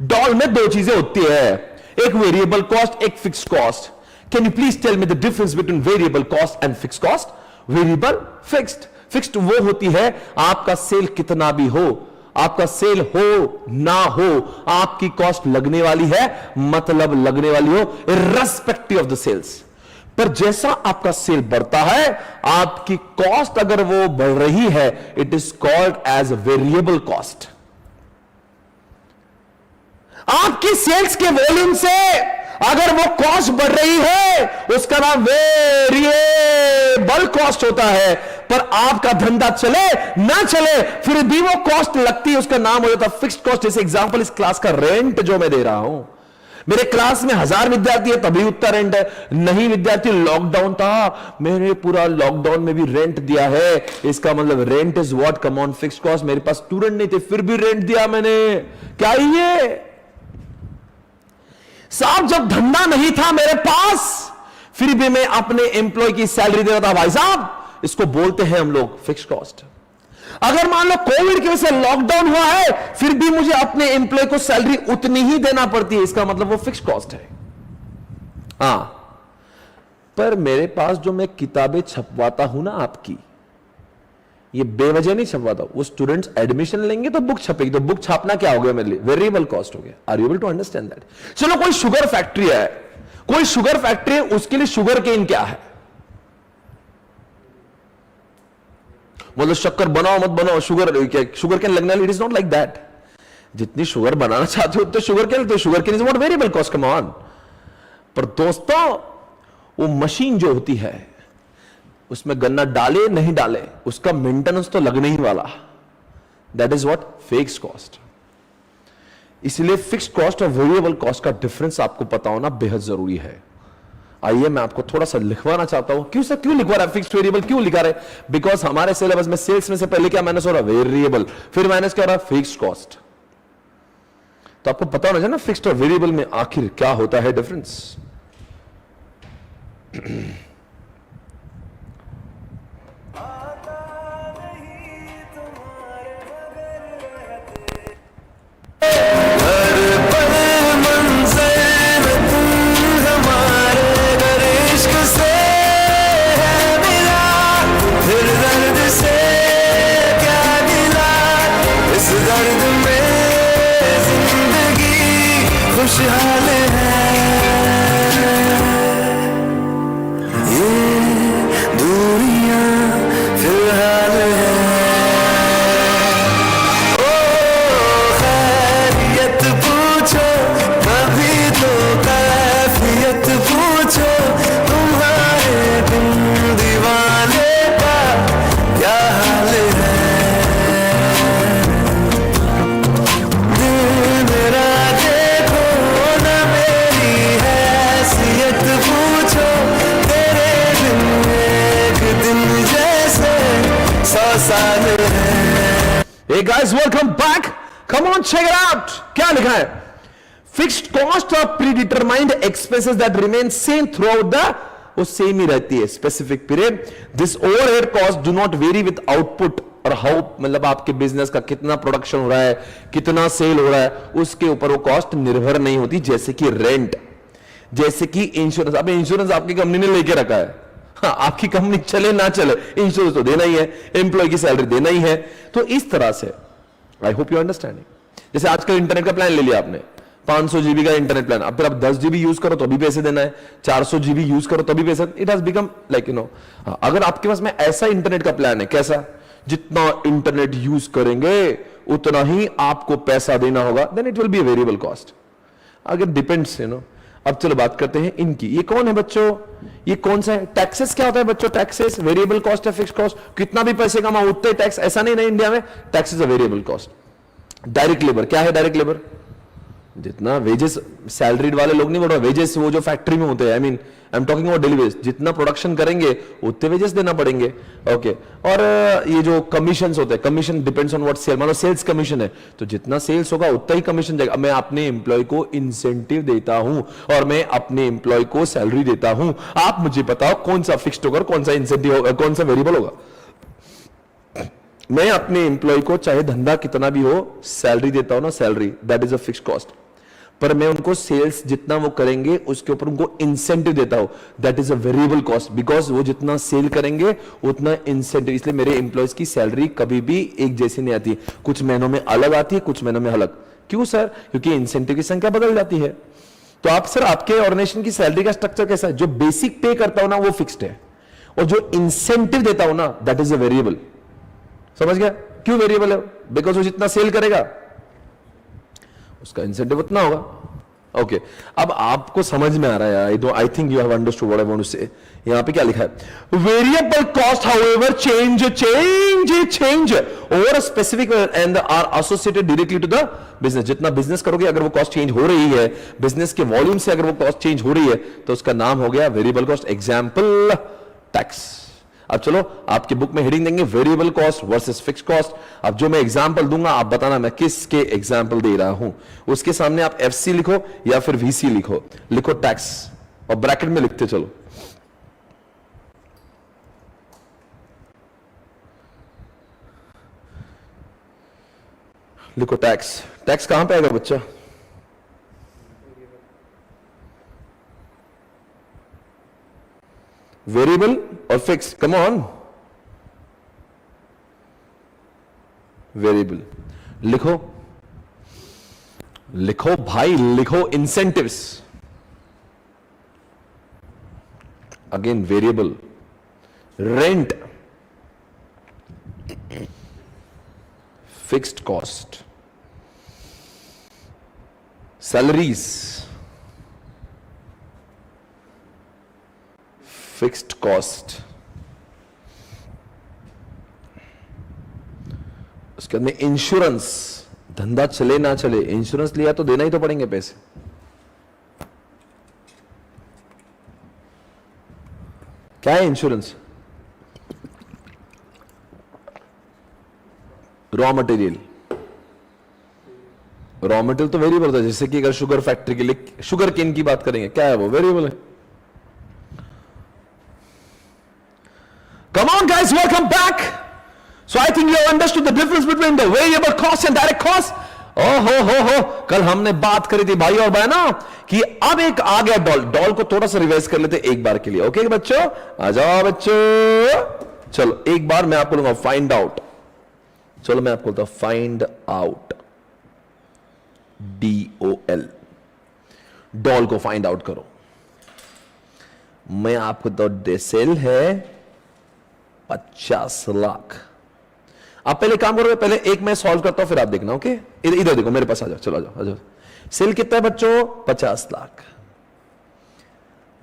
डॉल में 2 चीजें होती है, एक वेरिएबल कॉस्ट, एक fixed cost. Can you please tell me the difference between variable cost and fixed cost? Variable, fixed. Fixed वो होती है आपका सेल कितना भी हो, आपका सेल हो ना हो, आपकी कॉस्ट लगने वाली है, मतलब लगने वाली हो irrespective of the sales। पर जैसा आपका सेल बढ़ता है, आपकी कॉस्ट अगर वो बढ़ रही है, it is called as variable cost। आपकी सेल्स के वॉल्यूम से अगर वो कॉस्ट बढ़ रही है, उसका नाम वेरिएबल कॉस्ट होता है। पर आपका धंधा चले ना चले, फिर भी वो कॉस्ट लगती है, उसका नाम हो जाता है फिक्स्ड कॉस्ट। जैसे एग्जांपल, इस क्लास का रेंट जो मैं दे रहा हूं, मेरे क्लास में 1000 विद्यार्थी है तभी उतना रेंट है। नहीं विद्यार्थी, लॉकडाउन था, मैंने पूरा लॉकडाउन में भी रेंट दिया है, इसका मतलब rent is what come on fixed cost. मेरे पास स्टूडेंट नहीं थे, फिर भी रेंट दिया मैंने। क्या ये साहब, जब धंधा नहीं था मेरे पास, फिर भी मैं अपने एम्प्लॉय की सैलरी दे रहा था। भाई साहब, इसको बोलते हैं हम लोग फिक्स्ड कॉस्ट। अगर मान लो कोविड की वजह से लॉकडाउन हुआ है, फिर भी मुझे अपने एम्प्लॉय को सैलरी उतनी ही देना पड़ती है, इसका मतलब वो फिक्स्ड कॉस्ट है। हां, पर मेरे पास जो मैं किताबें छपवाता हूं ना आपकी, ये बेवजह नहीं छपवाता। वो स्टूडेंट्स एडमिशन लेंगे तो बुक छपेगी, तो बुक छापना क्या हो गया मेरे लिए? वेरिएबल कॉस्ट हो गया। Are you able to understand that? चलो, कोई शुगर फैक्ट्री है, कोई शुगर फैक्ट्री है, उसके लिए शुगर केन क्या है? मतलब शक्कर बनाओ मत बनाओ, शुगर केन लगने वाली। It is not like that. जितनी शुगर बनाना चाहते हो उतने शुगर केन, तो sugar cane is not variable cost, come on. पर दोस्तों, वो मशीन जो होती है, उसमें गन्ना डाले नहीं डाले, उसका मेंटेनेंस तो लगने ही वाला। That is what fixed cost. इसलिए फिक्स्ड कॉस्ट और वेरिएबल कॉस्ट का डिफरेंस आपको पता होना बेहद जरूरी है। आइए मैं आपको थोड़ा सा लिखवाना चाहता हूं। क्यों सर, क्यों लिखवा रहा है फिक्स्ड वेरिएबल, क्यों लिखा रहे? बिकॉज हमारे सिलेबस में सेल्स में से पहले क्या माइनस हो रहा है? वेरिएबल, फिर माइनस क्या हो रहा है? Fixed cost. तो आपको पता होना चाहिए ना फिक्स्ड और वेरिएबल में आखिर क्या होता है डिफरेंस। आसान है। Hey guys, welcome back. Come on, check it out. क्या लिखा है? Fixed cost of predetermined expenses that remain same throughout the, वो सेम ही रहती है specific period. This overhead cost do not very with output और how, मतलब आपके business का कितना प्रोडक्शन हो रहा है, कितना सेल हो रहा है, उसके ऊपर वो कॉस्ट निर्भर नहीं होती. जैसे कि रेंट, जैसे कि इंश्योरेंस. अब इंश्योरेंस आपकी कंपनी ने लेके रखा है, हाँ, आपकी कंपनी चले ना चले इंश्योरेंस तो देना ही है, एम्प्लॉय की सैलरी देना ही है. तो इस तरह से आई होप यू अंडरस्टैंडिंग. जैसे आजकल इंटरनेट का प्लान ले लिया आपने, 500 जीबी का इंटरनेट प्लान, अब फिर आप 10 जीबी यूज करो तो भी पैसे देना है, 400 जीबी यूज करो तो भी पैसे. It has become like you know, अगर आपके पास में ऐसा इंटरनेट का प्लान है, कैसा, जितना इंटरनेट यूज करेंगे उतना ही आपको पैसा देना होगा, then it will be a variable cost. अगर डिपेंड्स यू नो. अब चलो बात करते हैं इनकी. ये कौन है बच्चों, ये कौन सा है? टैक्सेस क्या होता है बच्चों? टैक्सेस वेरिएबल कॉस्ट है, फिक्स्ड कॉस्ट. कितना भी पैसे कमाओ उतने टैक्स, ऐसा नहीं. इंडिया में टैक्सेस अ वेरिएबल कॉस्ट. डायरेक्ट लेबर क्या है? डायरेक्ट लेबर जितना वेजेस, सैलरीड वाले लोग नहीं बोल रहा, वेजेस वो जो फैक्ट्री में होते हैं, I mean I am talking about daily veg, जितना प्रोडक्शन करेंगे उतने वेजेस देना पड़ेंगे. ओके. और ये जो कमीशंस होते हैं, commission depends on what sale, मानो सेल्स कमीशन है तो जितना सेल्स होगा उतना ही कमीशन जाएगा. मैं अपने एम्प्लॉय को इंसेंटिव देता हूं और मैं अपने एम्प्लॉय को सैलरी देता हूं. आप मुझे बताओ कौन सा फिक्स्ड होगा, कौन सा इंसेंटिव होगा, कौन सा वेरिएबल होगा? मैं अपने एम्प्लॉय को चाहे धंधा कितना भी हो सैलरी देता हूं ना, salary, that is a fixed cost. पर मैं उनको सेल्स जितना वो करेंगे उसके ऊपर उनको इंसेंटिव देता हूं, that is a variable cost. Because वो जितना सेल करेंगे उतना इंसेंटिव. इसलिए मेरे एम्प्लॉयज की सैलरी कभी भी एक जैसी नहीं आती, कुछ महीनों में अलग आती है, कुछ महीनों में अलग. क्यों सर? क्योंकि इंसेंटिव की संख्या बदल जाती है. तो आप सर, आपके ऑर्गेनाइजेशन की सैलरी का स्ट्रक्चर कैसा है? जो बेसिक पे करता हूं ना वो फिक्स्ड है, और जो इंसेंटिव देता हूं ना दैट इज अ वेरिएबल. समझ गया? क्यों वेरिएबल है? बिकॉज वो जितना सेल करेगा उसका इंसेंटिव उतना होगा. ओके. अब आपको समझ में आ रहा है, I think you have understood what I want to say. यहां पे क्या लिखा है? Variable cost however change over a specific and are associated directly to the business. जितना बिजनेस करोगे, अगर वो कॉस्ट चेंज हो रही है, बिजनेस के वॉल्यूम से अगर वो कॉस्ट चेंज हो रही है तो उसका नाम हो गया वेरिएबल कॉस्ट. Example tax. अब चलो आपकी बुक में हेडिंग देंगे variable cost versus fixed cost. अब जो मैं एग्जांपल दूंगा आप बताना मैं किसके एग्जांपल दे रहा हूं. उसके सामने आप एफसी लिखो या फिर वीसी लिखो. लिखो टैक्स और ब्रैकेट में लिखते चलो. लिखो टैक्स. टैक्स कहां पे आएगा बच्चा? वेरिएबल और फिक्स. Come on. वेरिएबल लिखो, लिखो भाई, लिखो. Incentives, again variable. Rent, fixed cost. Salaries, fixed cost. उसके बाद में इंश्योरेंस. धंधा चले ना चले, इंश्योरेंस लिया तो देना ही तो पड़ेंगे पैसे. क्या है insurance? Raw material. Raw material तो वेरिएबल होता है. जैसे कि अगर शुगर फैक्ट्री के लिए शुगर केन की बात करेंगे, क्या है वो? वेरिएबल है. Come on guys, welcome back. So I think you have understood the difference between the variable cost and direct cost. हो कल हमने बात करी थी भाई और बहना कि अब एक आ गया डॉल. डॉल को थोड़ा सा रिवाइज कर लेते एक बार के लिए. ओके बच्चों, आ जाओ बच्चों. चलो एक बार मैं आपको लूंगा फाइंड आउट. चलो मैं आपको बोलता हूं फाइंड आउट. DOL. डॉल को फाइंड आउट करो. मैं आपको तो डेसेल है 50 लाख. आप पहले काम करोगे, पहले एक मैं सॉल्व करता हूं फिर आप देखना. ओके, इधर देखो मेरे पास आ जाओ. चलो आ जाओ. सेल कितना है बच्चों? 50 लाख.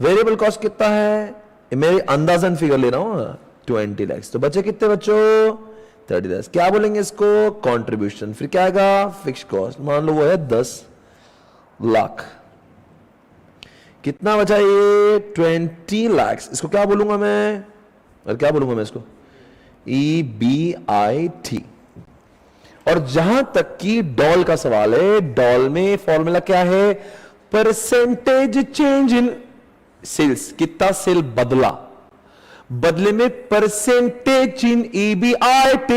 वेरिएबल कॉस्ट कितना है? मेरे अंदाजन फिगर ले रहा हूं, 20 लाख. तो बचे कितने बच्चों? 30 लाख. क्या बोलेंगे इसको? कंट्रीब्यूशन. फिर क्या आएगा? Fix cost. मान लो वो है 10 लाख. कितना बचा ये? 20 लाख. इसको क्या बोलूंगा मैं? और क्या बोलूंगा मैं इसको? EBIT। और जहां तक कि डॉल का सवाल है, डॉल में फॉर्मूला क्या है? परसेंटेज चेंज इन सेल्स, कितना सेल बदला, बदले में परसेंटेज इन EBIT।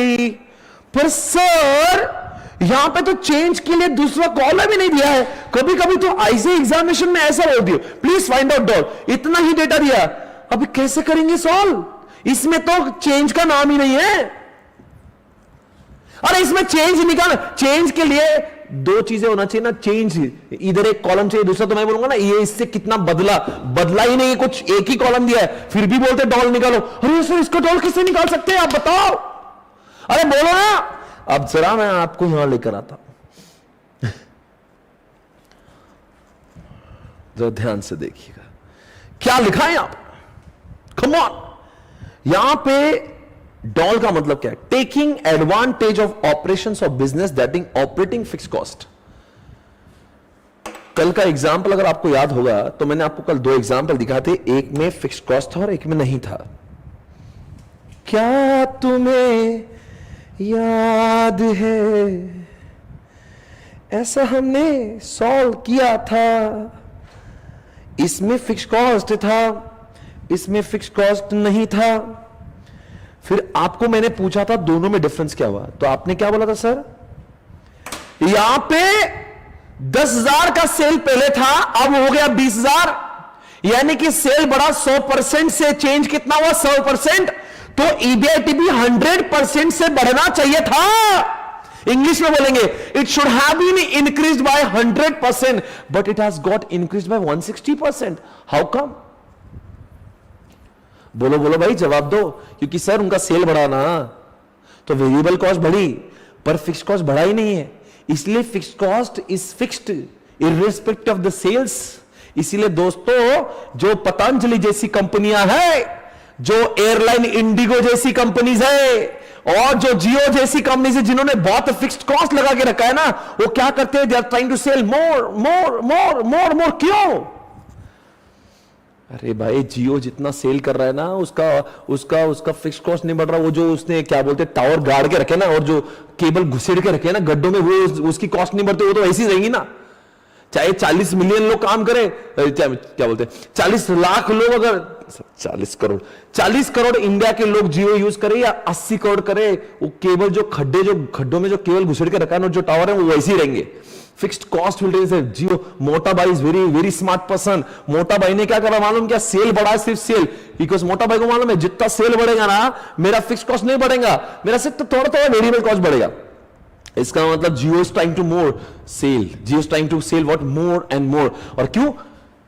पर सर यहां पे तो चेंज के लिए दूसरा कॉलम ही नहीं दिया है। कभी कभी तो ऐसे एग्जामिनेशन में ऐसा होती है, प्लीज फाइंड आउट डॉल, इतना ही डेटा दिया, अभी कैसे करेंगे सॉल्व? इसमें तो चेंज का नाम ही नहीं है। अरे इसमें चेंज निकाल, चेंज के लिए दो चीजें होना चाहिए ना, चेंज इधर एक कॉलम चाहिए, दूसरा तो मैं बोलूंगा ना ये इससे कितना बदला, बदला ही नहीं, कुछ एक ही कॉलम दिया है, फिर भी बोलते डॉल निकालो। अरे सर इसका डॉल कैसे निकाल सकते हैं आप बताओ? अरे बोलो ना। अब जरा मैं आपको यहां लेकर आता हूं, जो ध्यान से देखिएगा क्या लिखा है यहां पर। कम ऑन, यहां पे डॉल का मतलब क्या है? Taking advantage of operations of business that is operating fix cost. कल का एग्जाम्पल अगर आपको याद होगा तो मैंने आपको कल दो एग्जाम्पल दिखाए थे, एक में फिक्स कॉस्ट था और एक में नहीं था। क्या तुम्हें याद है ऐसा हमने सॉल्व किया था? इसमें फिक्स कॉस्ट था, इसमें फिक्स कॉस्ट नहीं था। फिर आपको मैंने पूछा था दोनों में डिफरेंस क्या हुआ, तो आपने क्या बोला था? सर यहां पे 10,000 का सेल पहले था, अब हो गया 20,000, यानी कि सेल बढ़ा 100% से, चेंज कितना हुआ? 100%। तो EBIT भी 100% से बढ़ना चाहिए था। इंग्लिश में बोलेंगे it should have been increased by 100%, but it has got increased by 160%। How come? बोलो बोलो भाई, जवाब दो। क्योंकि सर उनका सेल बढ़ा ना, तो वेरिएबल कॉस्ट बढ़ी पर फिक्स कॉस्ट बढ़ा ही नहीं है, इसलिए fix cost is fixed irrespective of the sales. इसीलिए दोस्तों जो पतंजलि जैसी कंपनियां हैं, जो एयरलाइन इंडिगो जैसी कंपनीज है, और जो जियो जैसी कंपनीज है जिन्होंने बहुत फिक्स्ड कॉस्ट लगा के रखा है ना, वो क्या करते हैं? They are trying to sell more more more more more. क्यों? अरे भाई जियो जितना सेल कर रहा है ना, उसका फिक्स कॉस्ट नहीं बढ़ रहा। वो जो उसने क्या बोलते हैं टावर गाड़ के रखे ना, और जो केबल घुसेड़ के रखे ना गड्ढों में, वो उसकी कॉस्ट नहीं बढ़ती, वो तो ऐसी रहेंगी ना। चाहे 40 मिलियन लोग काम करें, क्या बोलते हैं 40 लाख लोग, अगर 40 करोड़ इंडिया के लोग जियो यूज करें या 80 करोड़ करें, वो केबल जो खड्डों में जो केबल घुसेड़ के रखा है ना, जो टावर है वो वैसे ही रहेंगे। फिक्स्ड कॉस्ट विल से जियो। मोटा भाई is very very smart person. मोटा भाई ने क्या करा मालूम? क्या सेल बढ़ा, सिर्फ सेल, बिकॉज मोटा भाई को मालूम है जितना सेल बढ़ेगा ना, मेरा फिक्स कॉस्ट नहीं बढ़ेगा, मेरा सिर्फ तो थोड़ा थोड़ा वेरिएबल कॉस्ट बढ़ेगा। इसका मतलब Jio is trying to more sell, Jio is trying to sell what? More and more. और क्यों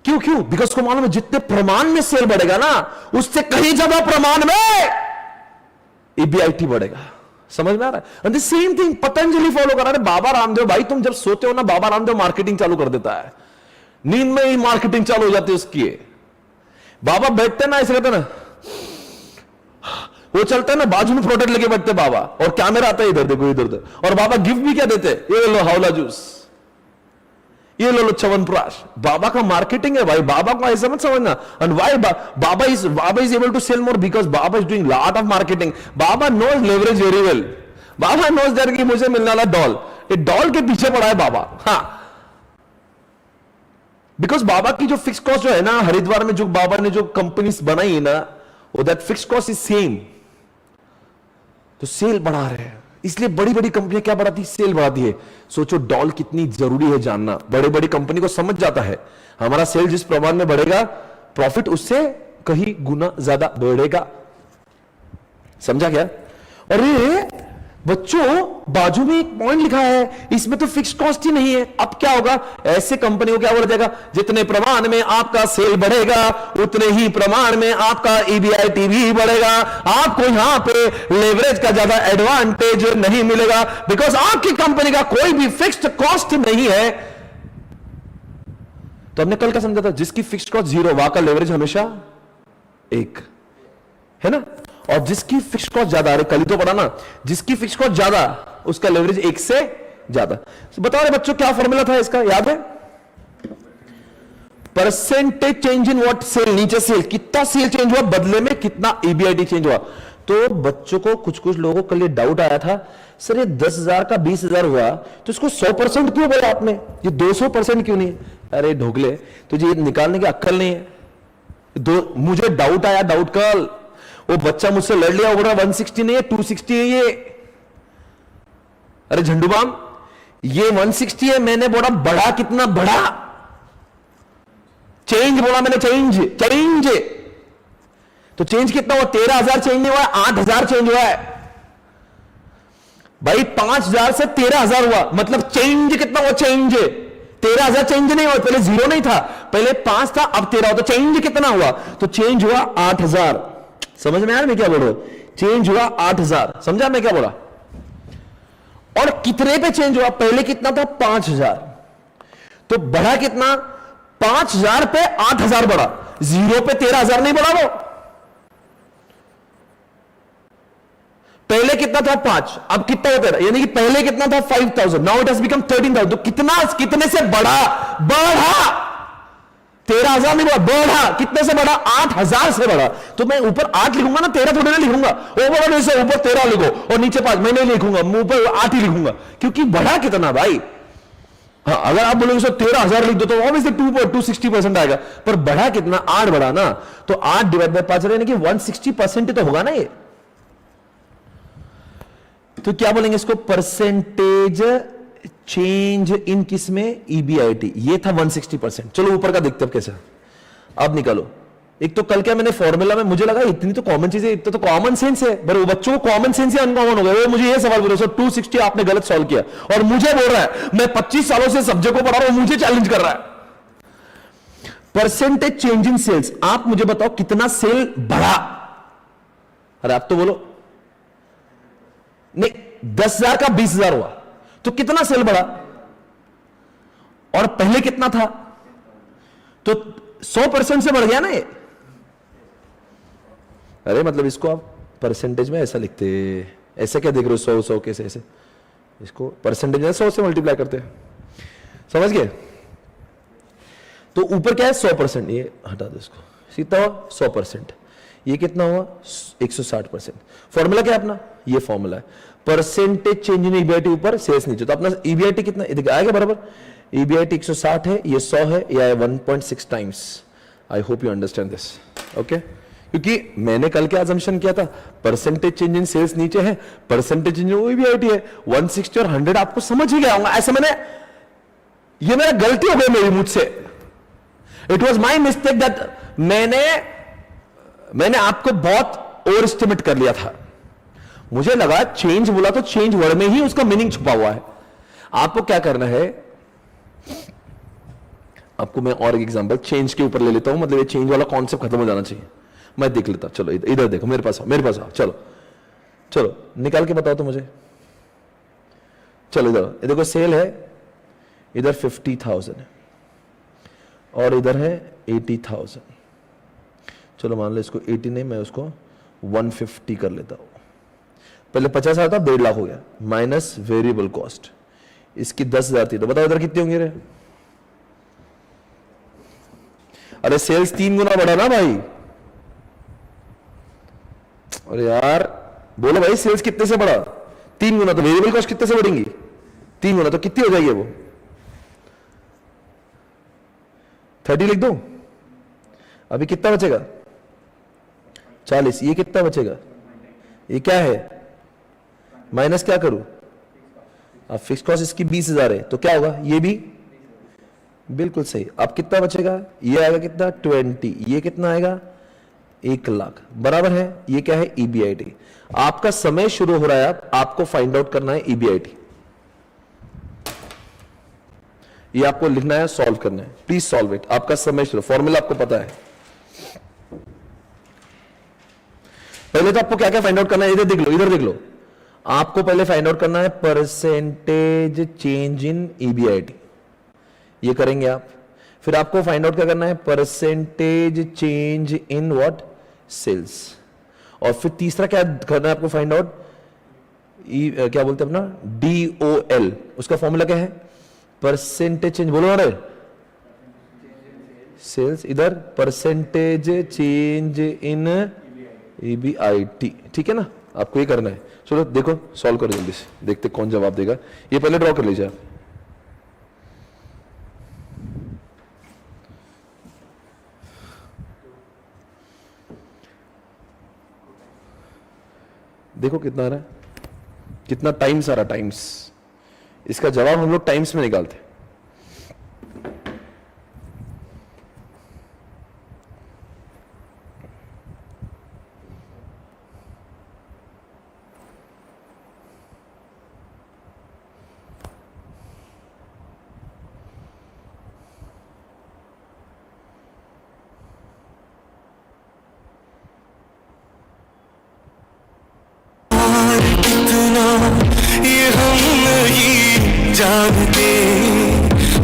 क्यों क्यों? बिकॉज उसको मालूम है जितने प्रमाण में सेल बढ़ेगा ना, उससे कहीं ज्यादा प्रमाण में EBIT बढ़ेगा। समझ में आ रहा है? And the same thing Patanjali follow कर रहा है। बाबा रामदेव भाई, तुम जब सोते हो ना, बाबा रामदेव मार्केटिंग चालू कर देता है, नींद में ही मार्केटिंग चालू हो जाती है उसकी। बाबा बैठते ना ऐसे कहते ना, वो चलते हैं ना, बाजू में प्रोडक्ट लेके बैठते बाबा, और कैमरा आता है इधर देखो इधर उधर, और बाबा गिफ्ट भी क्या देते? ये लो हावला जूस, ये लो च्यवनप्राश। बाबा का मार्केटिंग है भाई, बाबा को ऐसा मत समझना। एंड व्हाई बाबा is able to sell more? Because बाबा is doing lot of marketing. बाबा नोज लेवरेज वेरी वेल। बाबा नोज दैट कि मुझे मिलने वाला डॉल, ये डॉल के पीछे पड़ा है बाबा। हाँ, बिकॉज बाबा की जो फिक्स कॉस्ट जो है ना, हरिद्वार में जो बाबा ने जो कंपनीज बनाई है ना, वो that fix cost is same, तो सेल बढ़ा रहे हैं। इसलिए बड़ी बड़ी कंपनियां क्या बढ़ाती है? सेल बढ़ाती है। सोचो डॉल कितनी जरूरी है जानना। बड़े बड़ी कंपनी को समझ जाता है हमारा सेल जिस प्रमाण में बढ़ेगा, प्रॉफिट उससे कहीं गुना ज्यादा बढ़ेगा। समझा क्या? अरे बच्चों बाजू में एक पॉइंट लिखा है, इसमें तो फिक्स कॉस्ट ही नहीं है। अब क्या होगा? ऐसे कंपनी को क्या बोला जाएगा? जितने प्रमाण में आपका सेल बढ़ेगा, उतने ही प्रमाण में आपका EBIT भी बढ़ेगा। आपको यहां पे लेवरेज का ज्यादा एडवांटेज नहीं मिलेगा, बिकॉज आपकी कंपनी का कोई भी फिक्स्ड कॉस्ट नहीं है। तो हमने कल का समझा था, जिसकी फिक्स्ड कॉस्ट 0 वहां का लेवरेज हमेशा 1 है ना, और जिसकी फिक्स कॉस्ट ज्यादा, अरे कल ही तो पढ़ा ना, जिसकी फिक्स कॉस्ट ज्यादा उसका लेवरेज 1 से ज्यादा। बताओ रहे बच्चों क्या फॉर्मूला था इसका, याद है? Percentage change in what? Sale. नीचे सेल, कितना सेल चेंज हुआ, बदले में कितना EBIT चेंज हुआ। तो बच्चों को कुछ लोगों को कल ये डाउट आया था, सर ये 10,000 का 20,000 हुआ तो इसको 100% क्यों बोला आपने, ये 200% क्यों नहीं? अरे ढोकले, तुझे ये निकालने की अक्ल नहीं है। मुझे डाउट आया, डाउट कल, वो बच्चा मुझसे लड़ लिया, बोल रहा 160 नहीं है 260 है ये। अरे झंडूबाम, ये 160 है, मैंने बोला बढ़ा कितना, बढ़ा चेंज बोला मैंने, चेंज तो चेंज कितना हुआ? 13,000 चेंज नहीं हुआ, 8,000 चेंज हुआ है भाई। 5,000 से 13,000 हुआ, मतलब चेंज कितना हुआ? चेंज 13,000 चेंज नहीं हुआ, पहले 0 नहीं था, पहले 5 था, अब 13 हो, तो चेंज कितना हुआ? तो चेंज हुआ 8,000। समझ में आया मैं क्या बोल रहा हूं? चेंज हुआ 8,000, समझा मैं क्या बोला? और कितने पे चेंज हुआ? पहले कितना था? 5,000, तो बढ़ा कितना? 5,000 पे 8,000 बढ़ा, 0 पे 13,000 नहीं बढ़ा वो। पहले कितना था? 5, अब कितना होता है? यानी कि पहले कितना था? 5,000, नाउ इट हैज बिकम 13,000। तो कितने से बढ़ा? 13,000 नहीं बढ़ा, बढ़ा कितने से बढ़ा? 8,000 से बढ़ा। तो मैं ऊपर 8 लिखूंगा ना, 13 थोड़ी ना लिखूंगा। ऊपर से ऊपर 13 लिखो और नीचे 5, मैं नहीं लिखूंगा, ऊपर 8 ही लिखूंगा, क्योंकि बढ़ा कितना भाई। हाँ, अगर आप बोलोगे 13,000 लिख दो तो ऑब्वियसली 260% आएगा, पर बढ़ा कितना? 8 बढ़ा ना, तो 8 डिवाइड बाय 5 यानी कि 160% तो होगा ना ये। तो क्या बोलेंगे इसको? परसेंटेज चेंज इन किस में? EBIT। ये था 160%। चलो ऊपर का देखते हैं कैसे। अब निकालो। एक तो कल क्या मैंने फॉर्मूला में, मुझे लगा इतनी तो कॉमन चीज है, इतना तो कॉमन सेंस है, पर वो बच्चों को कॉमन सेंस ही अनकॉमन हो गया। वो मुझे ये सवाल बोल रहे 260 आपने गलत सॉल्व किया, और मुझे बोल रहा है, मैं 25 सालों से सब्जेक्ट को पढ़ा रहा हूं, मुझे चैलेंज कर रहा है। परसेंटेज चेंज इन सेल्स, आप मुझे बताओ कितना सेल बढ़ा? अरे आप तो बोलो नहीं, 10,000 का 20,000 हुआ, तो कितना सेल बढ़ा? और पहले कितना था? तो 100% से बढ़ गया ना ये। अरे मतलब इसको आप परसेंटेज में ऐसा लिखते, ऐसे क्या देख रहे हो? 100 कैसे? ऐसे इसको परसेंटेज में 100 से मल्टीप्लाई करते हैं, समझ गए? तो ऊपर क्या है? 100%, ये हटा दो इसको। कितना हुआ? 100%। ये कितना हुआ? 160%। फॉर्मूला क्या है अपना? ये फॉर्मूला है, परसेंटेज चेंज इन EBIT ऊपर, सेल्स नीचे। तो अपना EBIT कितना आएगा? बराबर EBIT 160 है, ये 100 है, ये 1.6 times. I hope you understand this, okay? क्योंकि मैंने कल क्या अजम्पशन किया था? परसेंटेज चेंज इन सेल्स नीचे है, परसेंटेज चेंज इन EBIT है, 160 और 100 आपको समझ ही गया होगा। ऐसे ये मेरा गलती हो गई मेरी, मुझसे। It was my mistake that मैंने आपको बहुत ओवर एस्टिमेट कर लिया था। मुझे लगा चेंज बोला तो चेंज वर्ड में ही उसका मीनिंग छुपा हुआ है। आपको क्या करना है, आपको मैं और एक एग्जांपल चेंज के ऊपर ले लेता हूं, मतलब ये चेंज वाला कॉन्सेप्ट खत्म हो जाना चाहिए। मैं देख लेता, चलो इधर देखो, मेरे पास आओ, चलो निकाल के बताओ तो मुझे। चलो इधर देखो, सेल है इधर 50,000 है और इधर है 80,000। चलो मान लो इसको 80 नहीं, मैं उसको 150 कर लेता हूं। पहले 50,000 था, 1.5 लाख हो गया, माइनस वेरिएबल कॉस्ट। इसकी 10,000 थी, तो बताओ इधर कितनी होंगी रे? अरे सेल्स 3 गुना बढ़ा ना भाई। अरे यार बोलो भाई, सेल्स कितने से बढ़ा? 3 गुना। तो वेरिएबल कॉस्ट कितने से बढ़ेंगी? 3 गुना। तो कितनी हो जाएगी वो? 30 लिख दो। अभी कितना बचेगा? 40। ये कितना बचेगा? ये क्या है? माइनस क्या करूं? अब फिक्स कॉस्ट इसकी 20,000 है, तो क्या होगा? ये भी बिल्कुल सही। अब कितना बचेगा? ये आएगा कितना? 20। ये कितना आएगा? 1 लाख। बराबर है। ये क्या है? EBIT। आपका समय शुरू हो रहा है, आपको फाइंड आउट करना है EBIT। ये आपको लिखना है, सॉल्व करना है। Please solve it. आपका समय शुरू, फॉर्मूला आपको पता है। पहले तो आपको क्या क्या फाइंड आउट करना है, इधर देख लो। आपको पहले फाइंड आउट करना है परसेंटेज चेंज इन EBIT, ये करेंगे आप। फिर आपको फाइंड आउट क्या करना है? Percentage change in what? Sales. और फिर तीसरा क्या करना है आपको फाइंड आउट? क्या बोलते हैं अपना? DOL। उसका फॉर्मूला क्या है? परसेंटेज चेंज, बोलो ना रे, सेल्स। इधर परसेंटेज चेंज इन EBIT, ठीक है ना, आपको ये करना है। चलो देखो सॉल्व करो जल्दी से, देखते कौन जवाब देगा। ये पहले ड्रॉ कर लीजिए आप। देखो कितना आ रहा है, कितना टाइम्स आ रहा, टाइम्स। इसका जवाब हम लोग टाइम्स में निकालते हैं। ये हम नहीं जानते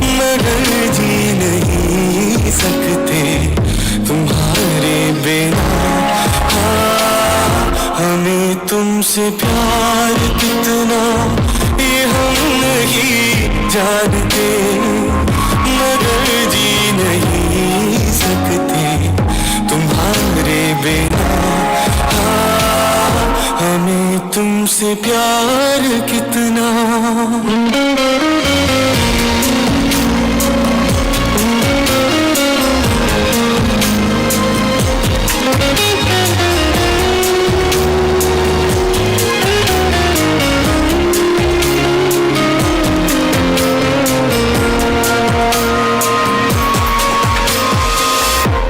मगर जी नहीं सकते तुम्हारे बिना। हमें तुमसे प्यार कितना ये हम नहीं जानते मगर जी नहीं सकते तुम्हारे बिना। हमें तुमसे प्यार कितना।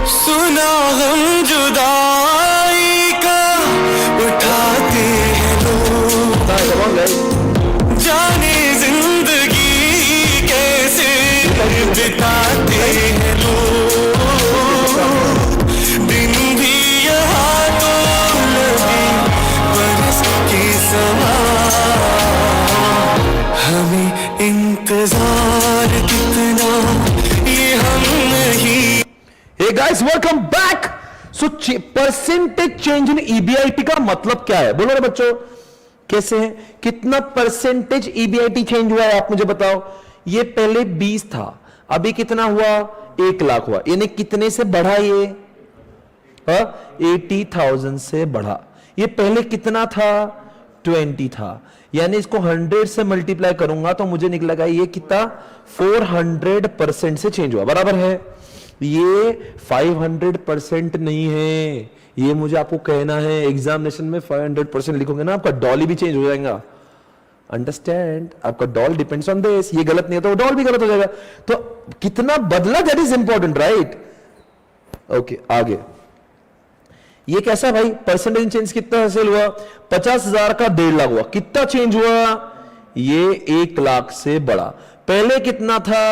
सुना हम जुदाई का उठाते हैं लोग, जाने जिंदगी कैसे बिताते हैं लोग। दिन भी यहाँ तो लगे बरस के समान। हमें इंतजार कितना ये हम नहीं। Hey guys, welcome back. So percentage change इन EBIT का मतलब क्या है, बोलो ना बच्चों, कैसे है, कितना परसेंटेज EBIT चेंज हुआ है आप मुझे बताओ। ये पहले 20 था, अभी कितना हुआ, 1 लाख हुआ, यानी कितने से बढ़ा ये, 80,000 से बढ़ा। ये पहले कितना था, 20 था, यानी इसको 100 से मल्टीप्लाई करूंगा तो मुझे निकलेगा ये कितना, 400% से चेंज हुआ, बराबर है। ये 500% नहीं है, ये मुझे आपको कहना है। एग्जामिनेशन में 500% लिखोगे ना, आपका डॉल भी चेंज हो जाएगा। अंडरस्टैंड, आपका डॉल डिपेंड्स ऑन दिस। ये गलत नहीं है तो डॉल भी गलत हो जाएगा। तो कितना बदला, that is important, right. Okay आगे, ये कैसा भाई, परसेंटेज चेंज कितना हासिल हुआ, 50,000 का 1.5 लाख हुआ, कितना चेंज हुआ, ये 1 लाख से बढ़ा। पहले कितना था,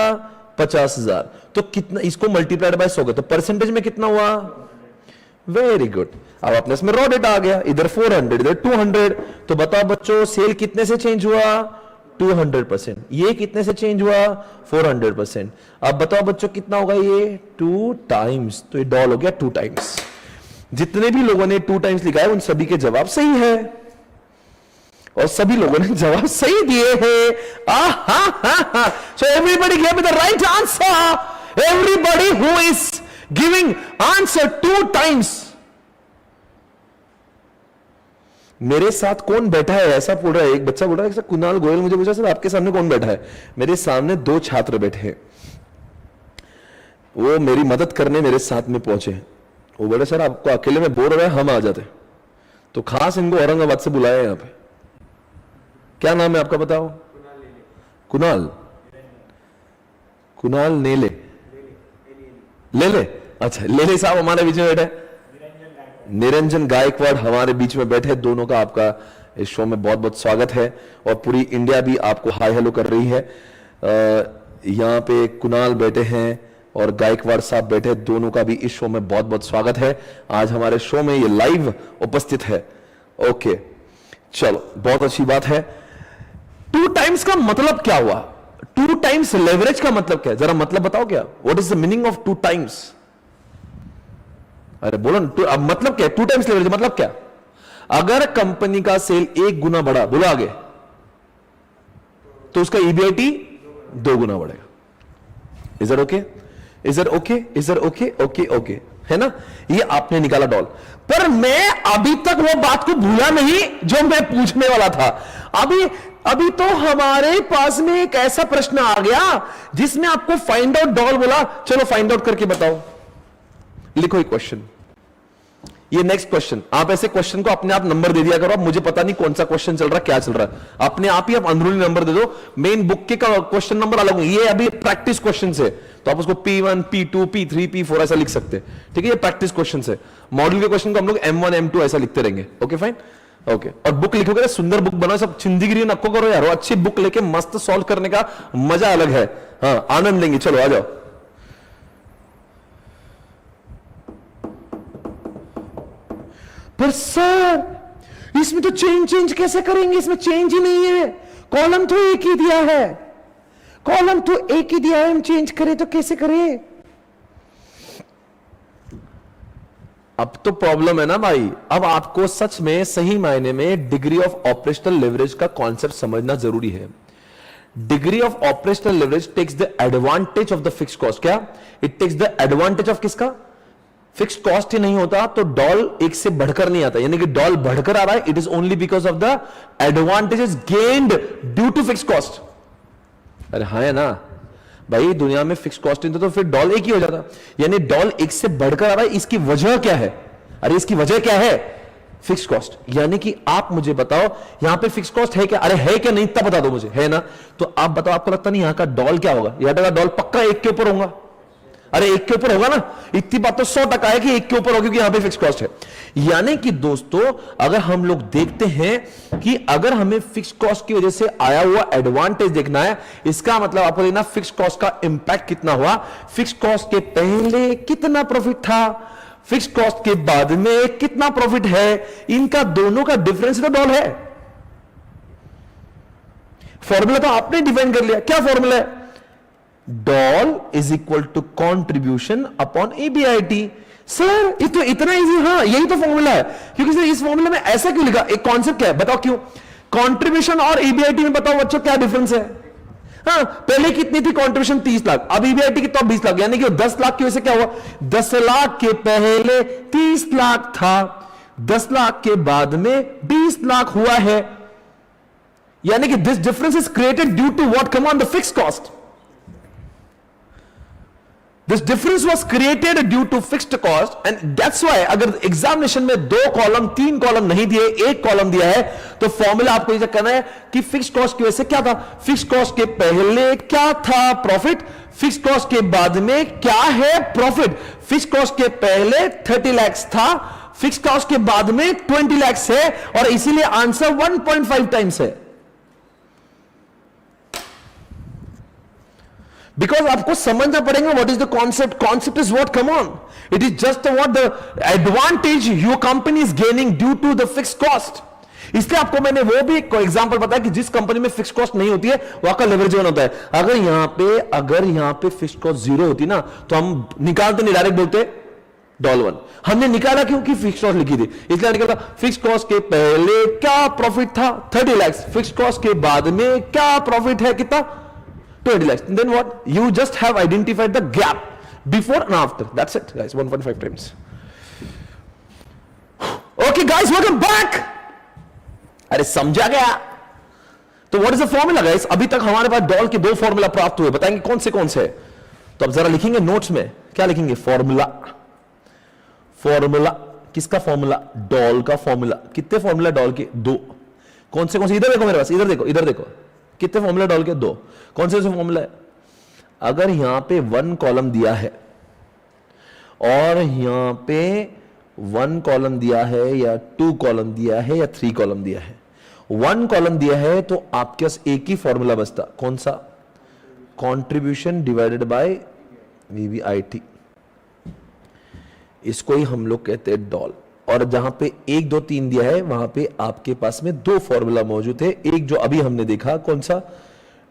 50,000, तो कितना, इसको मल्टीप्लाइड बाय 100 तो परसेंटेज में कितना हुआ, वेरी गुड। अब अपने इसमें रॉ डेटा आ गया, इधर 400 इधर 200, तो बताओ बच्चों सेल कितने से चेंज हुआ, 200%। ये कितने से चेंज हुआ, 400%। अब बताओ बच्चों कितना होगा, ये 2 टाइम्स, तो ये डॉल हो गया 2 टाइम्स। जितने भी लोगों ने 2 टाइम्स लिखा है उन सभी के जवाब सही है, और सभी लोगों ने जवाब सही दिए हैं। So everybody give me the right answer. Everybody who is giving answer 2 times. मेरे साथ कौन बैठा है, ऐसा बोल रहा है एक बच्चा, बोल रहा है कुणाल गोयल। मुझे पूछा सर आपके सामने कौन बैठा है, मेरे सामने 2 छात्र बैठे हैं, वो मेरी मदद करने मेरे साथ में पहुंचे। वो बोले सर आपको अकेले में बोर हो रहा है, हम आ जाते। तो खास इनको औरंगाबाद से बुलाया यहाँ पे। क्या नाम है आपका बताओ, कुणाल, कुणाल नेले, ले अच्छा लेले साहब हमारे बीच में बैठे, निरंजन गायकवाड़ हमारे बीच में बैठे। दोनों का आपका इस शो में बहुत बहुत स्वागत है, और पूरी इंडिया भी आपको हाय हेलो कर रही है। यहाँ पे कुणाल बैठे हैं और गायकवाड़ साहब बैठे, दोनों का भी इस शो में बहुत बहुत स्वागत है। आज हमारे शो में ये लाइव उपस्थित है। ओके चलो बहुत अच्छी बात है। 2 टाइम्स का मतलब क्या हुआ, 2 टाइम्स लेवरेज का मतलब क्या है, जरा मतलब बताओ क्या, what is the meaning of 2 times. अरे बोलो ना, अब मतलब क्या है 2 टाइम्स लेवरेज मतलब क्या। अगर कंपनी का सेल 1 गुना बढ़ा, बोलो आगे, तो उसका EBIT 2 गुना बढ़ेगा। Is that okay, is that okay, is that okay, okay okay है ना। ये आपने निकाला डॉल। पर मैं अभी तक वो बात को भूला नहीं जो मैं पूछने वाला था। अभी तो हमारे पास में एक ऐसा प्रश्न आ गया जिसमें आपको फाइंड आउट डॉल बोला, चलो फाइंड आउट करके बताओ, लिखो एक क्वेश्चन। ये नेक्स्ट क्वेश्चन, आप ऐसे क्वेश्चन को अपने आप नंबर दे दिया करो। अब मुझे पता नहीं कौन सा क्वेश्चन चल रहा है, क्या चल रहा है, अपने आप ही आप अंदरूनी नंबर दे दो। मेन बुक के क्वेश्चन नंबर अलग होंगे, ये अभी प्रैक्टिस क्वेश्चन है, तो आप उसको P1, P2, P3, P4 ऐसा लिख सकते हैं, ठीक है। ये प्रैक्टिस क्वेश्चन है। मॉडल के क्वेश्चन को हम लोग M1, M2 ऐसा लिखते रहेंगे। Okay fine, okay. और बुक लिखोगे ना, सुंदर बुक बनाओ, सब चिंदीगिरी नको करो यार, अच्छी बुक लेके मस्त सॉल्व करने का मजा अलग है। हाँ, आनंद लेंगे। चलो आ जाओ। पर सर इसमें तो चेंज कैसे करेंगे, इसमें चेंज ही नहीं है, कॉलम तो एक ही दिया है, कॉलम तो एक ही दिया है, हम चेंज करें तो कैसे करें? अब तो प्रॉब्लम है ना भाई। अब आपको सच में सही मायने में डिग्री ऑफ ऑपरेशनल लेवरेज का कॉन्सेप्ट समझना जरूरी है। Degree of operational leverage takes the advantage of the fix cost. क्या? It takes the advantage of किसका? फिक्स कॉस्ट ही नहीं होता तो डॉल एक से बढ़कर नहीं आता, यानी कि डॉल बढ़कर आ रहा है, it is only because of the advantages gained due to fix cost. अरे हाँ है ना भाई, दुनिया में फिक्स कॉस्ट नहीं तो फिर डॉल एक ही हो जाता, यानी डॉल एक से बढ़कर आ रहा है, इसकी वजह क्या है? अरे इसकी वजह क्या है? Fix cost. यानी कि आप मुझे बताओ यहां पे फिक्स कॉस्ट है क्या? अरे है क्या? नहीं तब बता दो मुझे, है ना? तो आप बताओ, आपको लगता नहीं यहां का डॉल क्या होगा? यहां का डॉल पक्का एक के ऊपर होगा। अरे एक के ऊपर होगा ना, इतनी बात तो 100% है कि एक के ऊपर होगा, क्योंकि यहां पे फिक्स कॉस्ट है। यानी कि दोस्तों अगर हम लोग देखते हैं कि अगर हमें फिक्स कॉस्ट की वजह से आया हुआ एडवांटेज देखना है, इसका मतलब आपको देखना फिक्स कॉस्ट का इंपैक्ट कितना हुआ, फिक्स कॉस्ट के पहले कितना प्रॉफिट था, फिक्स कॉस्ट के बाद में कितना प्रॉफिट है, इनका दोनों का डिफरेंस तो डॉल है। फॉर्मूला तो आपने डिफाइन कर लिया, क्या फॉर्मूला है? DOL is equal to contribution upon EBIT। Sir ये तो इतना इजी, हाँ यही तो फॉर्मूला है। क्योंकि सर इस फॉर्मूला में ऐसा क्यों लिखा? एक कॉन्सेप्ट क्या है बताओ, क्यों? कॉन्ट्रीब्यूशन और EBIT में बताओ बच्चों क्या डिफरेंस है? हाँ, पहले कितनी थी कॉन्ट्रीब्यूशन? 30 लाख, अब EBIT कितना? 20 लाख। यानी कि 10 लाख की वजह से क्या हुआ? 10 लाख के पहले 30 लाख था, 10 लाख के बाद में 20 लाख हुआ है। यानी कि this difference is created due to what? Come on, the fix cost. This difference was created due to fixed cost, and that's why अगर एग्जामिनेशन में 2 कॉलम 3 कॉलम नहीं दिए, एक कॉलम दिया है, तो फॉर्मूला आपको ये करना है कि फिक्स कॉस्ट की वजह से क्या था, फिक्स कॉस्ट के पहले क्या था? प्रॉफिट। फिक्स कॉस्ट के बाद में क्या है? प्रॉफिट। फिक्स कॉस्ट के पहले 30 लाख था, फिक्स कॉस्ट के बाद में 20 लाख है, और इसीलिए आंसर 1.5 टाइम्स है। बिकॉज आपको समझना पड़ेगा what is the concept. Concept is what? Come on, it is just what the advantage your company is gaining due to the fix cost. इसलिए आपको मैंने वो भी एक एग्जांपल बताया कि जिस कंपनी में फिक्स कॉस्ट नहीं होती है वहां का लेवरेज वन होता है। अगर यहां पे फिक्स कॉस्ट 0 होती ना तो हम निकालते नहीं, डायरेक्ट बोलते $1। हमने निकाला क्योंकि फिक्स कॉस्ट लिखी थी, इसलिए निकाला फिक्स कॉस्ट के पहले क्या प्रॉफिट था? 30 लाख। फिक्स कॉस्ट के बाद में क्या प्रॉफिट है? कितना? 20 lakhs. Then what? You just have identified the gap before and after. That's it, guys. 1.5 times. Okay, guys, welcome back. अरे समझा गया? तो what is the formula, guys? अभी तक हमारे पास डॉल के 2 फॉर्मूला प्राप्त हुए, बताएंगे कौन से? तो अब जरा लिखेंगे नोट्स में, क्या लिखेंगे? फॉर्मूला किसका फॉर्मूला? डॉल का फॉर्मूला। कितने फॉर्मूला डॉल के? 2। कौन से? इधर देखो मेरे पास, इधर देखो कितने फॉर्मूला डॉल के? 2। कौन से फॉर्मूला है? अगर यहां पे 1 कॉलम दिया है और यहां पे 1 कॉलम दिया है या 2 कॉलम दिया है या 3 कॉलम दिया है, 1 कॉलम दिया है तो आपके पास एक ही फॉर्मूला बचता, कौन सा? Contribution divided by EBIT। इसको ही हम लोग कहते हैं डॉल। और जहां पे 1 2 3 दिया है वहां पे आपके पास में 2 फॉर्मूला मौजूद है। एक जो अभी हमने देखा, कौन सा?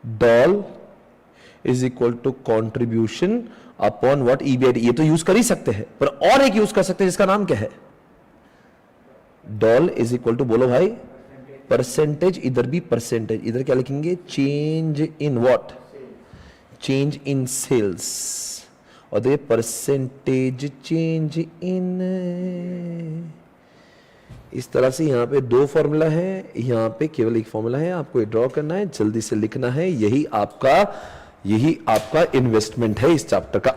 DOL is equal to contribution upon what? EBIT। ये तो यूज कर ही सकते हैं, पर और एक यूज कर सकते हैं जिसका नाम क्या है? डॉल इज इक्वल टू, बोलो भाई, परसेंटेज। इधर भी परसेंटेज, इधर क्या लिखेंगे? Change in what? Change in sales. और देखिए परसेंटेज चेंज इन इस तरह से यहाँ पे दो फॉर्मूला है, यहाँ पे केवल एक फॉर्मूला है, आपको ये ड्रॉ करना है, जल्दी से लिखना है। यही आपका इन्वेस्टमेंट है इस चैप्टर का।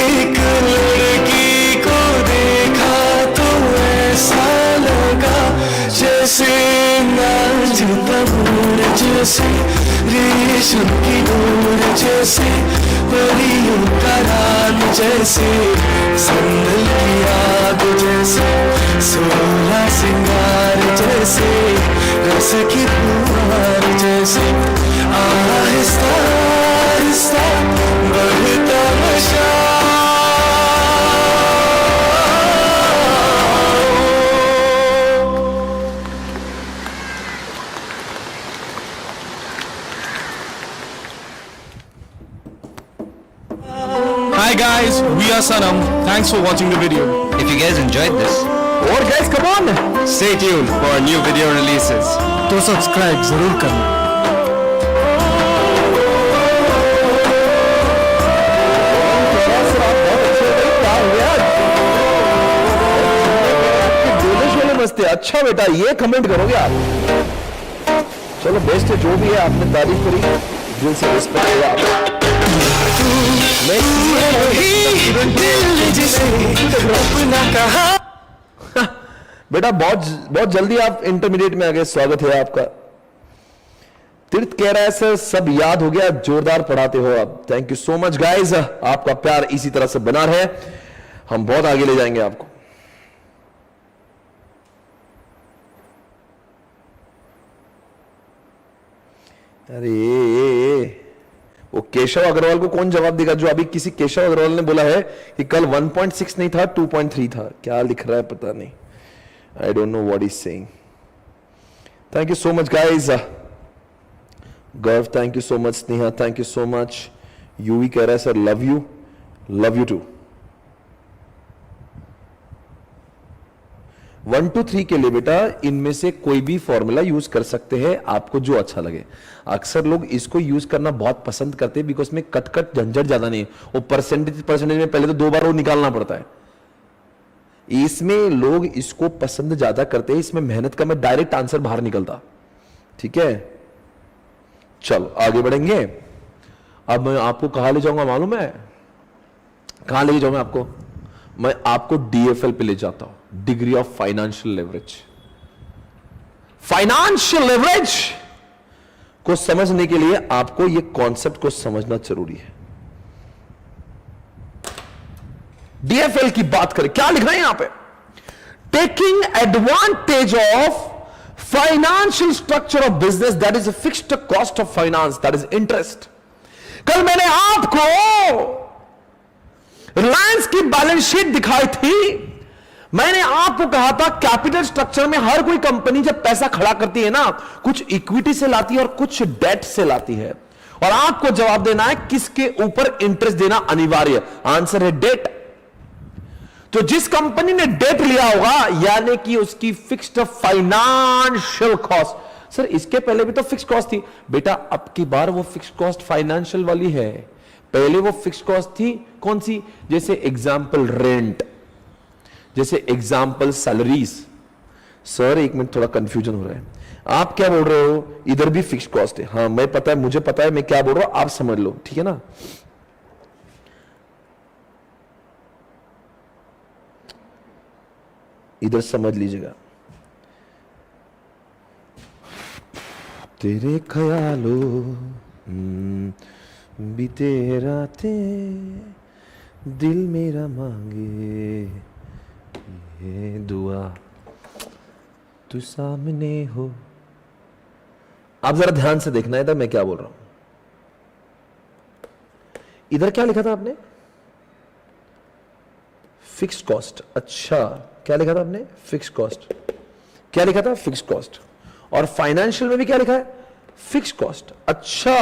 एक लड़की को देखा तो ऐसा लगा जैसे नाचता मोर, जैसे रेशम की डोर, जैसे परियों का राग, जैसे संदल की आग, जैसे सोलह सिंगार, जैसे रस की फुहार, जैसे आहिस्ता आहिस्ता बढ़ता नशा। Hi guys, we are Sanam. Thanks for watching the video. If you guys enjoyed this, और guys, come on! stay tuned for new video releases. तो सब्सक्राइब जरूर करना। मस्त है, अच्छा बेटा, ये कमेंट करोगे आप? चलो बेस्ट है, जो भी है आपने तारीफ करी, दिल से रिस्पेक्ट है आप। दिल जिसे अपना कहा। बेटा बहुत बहुत जल्दी आप इंटरमीडिएट में आ गए, स्वागत है आपका। तीर्थ कह रहा है सर सब याद हो गया, जोरदार पढ़ाते हो आप। Thank you so much guys, आपका प्यार इसी तरह से बना रहे, हम बहुत आगे ले जाएंगे आपको। अरे वो केशव अग्रवाल को कौन जवाब देगा, जो अभी किसी केशव अग्रवाल ने बोला है कि कल 1.6 नहीं था 2.3 था। क्या लिख रहा है पता नहीं, I don't know what is saying. Thank you so much guys. Garv thank you so much. Sneha thank you so much. Yuvi कह रहा है sir love you too. 1 to 3 के लिए बेटा इनमें से कोई भी फॉर्मूला यूज कर सकते हैं, आपको जो अच्छा लगे। अक्सर लोग इसको यूज करना बहुत पसंद करते हैं बिकॉज में कट झंझट ज्यादा नहीं है। वो परसेंटेज में पहले तो 2 बार वो निकालना पड़ता है। इसमें लोग इसको पसंद ज्यादा करते हैं, इसमें मेहनत का में डायरेक्ट आंसर बाहर निकलता। ठीक है, चलो आगे बढ़ेंगे। अब मैं आपको कहां ले जाऊंगा मालूम है? कहां ले जाऊंगा आपको? मैं आपको डीएफएल पे ले जाता हूं, degree of financial leverage. Financial leverage को समझने के लिए आपको यह कॉन्सेप्ट को समझना जरूरी है। डीएफएल की बात करें, क्या लिख रहे हैं यहां पे? Taking advantage of financial structure of business that is a fixed cost of finance that is interest. कल मैंने आपको रिलायंस की बैलेंस शीट दिखाई थी। मैंने आपको कहा था कैपिटल स्ट्रक्चर में हर कोई कंपनी जब पैसा खड़ा करती है ना, कुछ इक्विटी से लाती है और कुछ डेट से लाती है, और आपको जवाब देना है किसके ऊपर इंटरेस्ट देना अनिवार्य। आंसर है डेट। तो जिस कंपनी ने डेट लिया होगा यानी कि उसकी फिक्स्ड फाइनेंशियल कॉस्ट। सर इसके पहले भी तो फिक्स कॉस्ट थी बेटा, अब की बार वो फिक्स कॉस्ट फाइनेंशियल वाली है। पहले वो फिक्स कॉस्ट थी कौन सी? जैसे एग्जाम्पल रेंट, जैसे एग्जाम्पल सैलरीज। सर एक मिनट, थोड़ा कंफ्यूजन हो रहा है। आप क्या बोल रहे हो? इधर भी फिक्स कॉस्ट है। हाँ मैं पता है, मुझे पता है मैं क्या बोल रहा हूं, आप समझ लो, ठीक है ना? इधर समझ लीजिएगा। तेरे ख्यालों बीते रातें दिल मेरा मांगे ये दुआ तू सामने हो। आप जरा ध्यान से देखना इधर मैं क्या बोल रहा हूं। इधर क्या लिखा था आपने? फिक्स्ड कॉस्ट, अच्छा क्या लिखा था आपने? फिक्स्ड कॉस्ट, क्या लिखा था? Fixed cost. और फाइनेंशियल में भी क्या लिखा है? Fixed cost. अच्छा,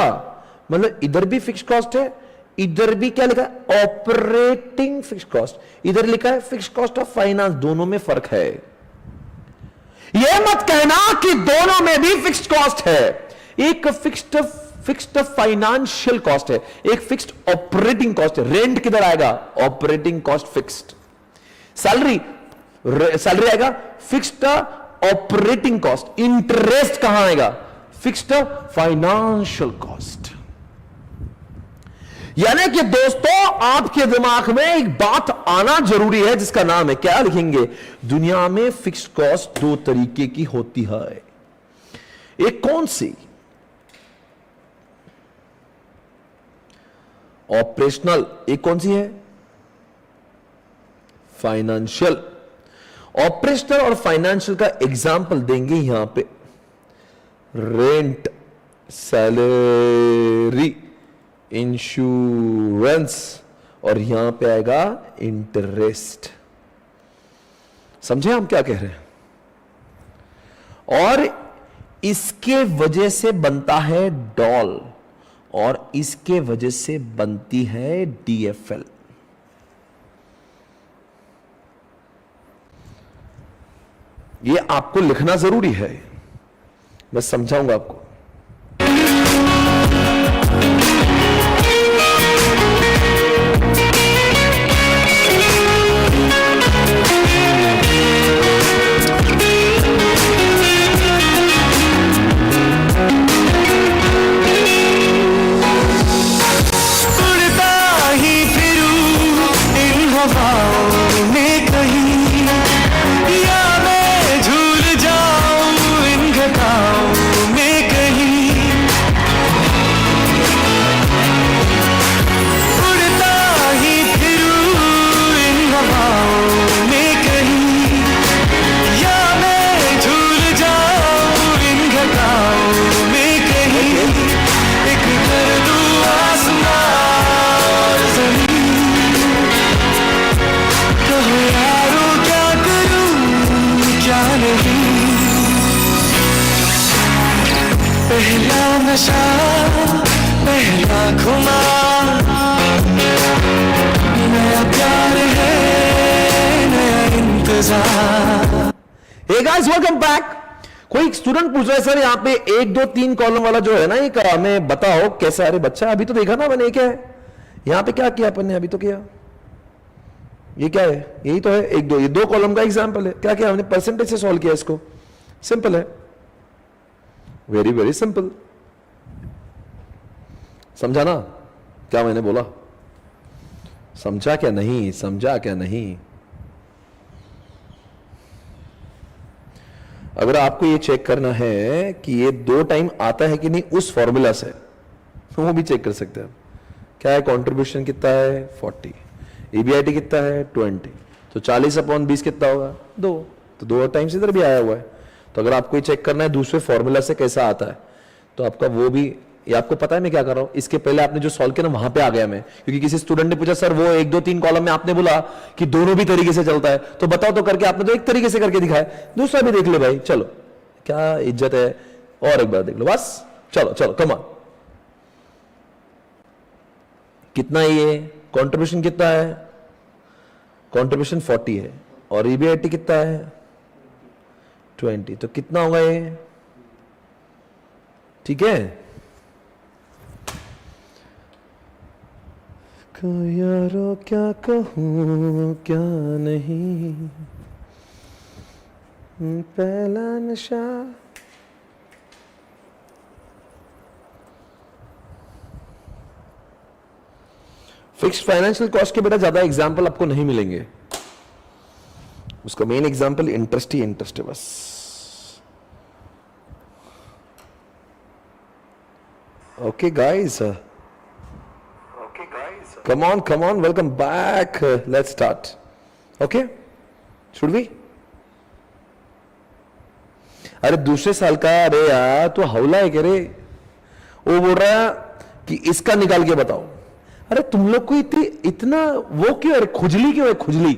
मतलब इधर भी फिक्स्ड कॉस्ट है, इधर भी क्या लिखा है? Operating fixed cost. इधर लिखा है फिक्स्ड कॉस्ट ऑफ फाइनेंस, दोनों में फर्क है। यह मत कहना कि दोनों में भी फिक्स्ड कॉस्ट है। एक फिक्स्ड फाइनेंशियल कॉस्ट है, एक फिक्स्ड ऑपरेटिंग कॉस्ट है। रेंट किधर आएगा? Operating cost fixed. सैलरी आएगा फिक्स्ड ऑपरेटिंग कॉस्ट। इंटरेस्ट कहां आएगा? Fixed financial cost. यानी कि दोस्तों आपके दिमाग में एक बात आना जरूरी है जिसका नाम है, क्या लिखेंगे? दुनिया में फिक्स्ड कॉस्ट दो तरीके की होती है। एक कौन सी? ऑपरेशनल। एक कौन सी है? फाइनेंशियल। ऑपरेशनल और फाइनेंशियल का एग्जाम्पल देंगे यहां पे। रेंट, सैलरी, इंश्योरेंस, और यहां पे आएगा इंटरेस्ट। समझे हम क्या कह रहे हैं? और इसके वजह से बनता है डॉल, और इसके वजह से बनती है डीएफएल। ये आपको लिखना जरूरी है, मैं समझाऊंगा आपको। पहला नशा, पहला खुमार, नया प्यार है, नया इंतजार। Hey guys, welcome back. कोई स्टूडेंट पूछ रहा है सर यहाँ पे 1 2 3 कॉलम वाला जो है ना, ये हमें बताओ कैसा? अरे बच्चा अभी तो देखा ना मैंने, क्या है यहाँ पे? क्या किया अपन ने? अभी तो किया। ये क्या है? यही तो है 1 2, ये 2 कॉलम का एग्जाम्पल है। क्या किया हमने? परसेंटेज से सॉल्व किया इसको। सिंपल है, वेरी वेरी सिंपल। समझा ना क्या मैंने बोला? समझा क्या नहीं? समझा क्या नहीं? अगर आपको ये चेक करना है कि ये 2 टाइम आता है कि नहीं उस फॉर्मूला से, तो वो भी चेक कर सकते हैं। क्या है? कंट्रीब्यूशन कितना है? 40। ईबीआईटी कितना है? 20। तो 40/20 कितना होगा? 2। तो 2 टाइम्स इधर भी आया हुआ है। तो अगर आपको ये चेक करना है दूसरे फॉर्मूला से कैसा आता है, तो आपका वो भी, ये आपको पता है मैं क्या कर रहा हूं? इसके पहले आपने जो सॉल्व किया ना, वहां पे आ गया मैं, क्योंकि किसी स्टूडेंट ने पूछा सर वो 1 2 3 कॉलम में आपने बोला कि दोनों भी तरीके से चलता है, तो बताओ तो करके। आपने तो एक तरीके से करके दिखाया, दूसरा भी देख ले भाई। चलो, क्या इज्जत है, और एक बार देख लो बस। चलो चलो, कम ऑन। कितना ये कंट्रीब्यूशन कितना है? कंट्रीब्यूशन 40 है, और ईबीआईटी कितना है? 20। तो कितना होगा ये? ठीक है। यारो क्या कहूं क्या नहीं, पहला नशा। फिक्स्ड फाइनेंशियल कॉस्ट के बेटा ज्यादा एग्जाम्पल आपको नहीं मिलेंगे। उसका मेन एग्जाम्पल इंटरेस्ट ही इंटरेस्ट है बस। Okay guys, come on, welcome back. Let's start. Okay, should we? अरे दूसरे साल का, अरे यार तो हौला है क्या रे? वो बोल रहा है कि इसका निकाल के बताओ। अरे तुम लोग को इतना वो क्यों है? खुजली क्यों है? खुजली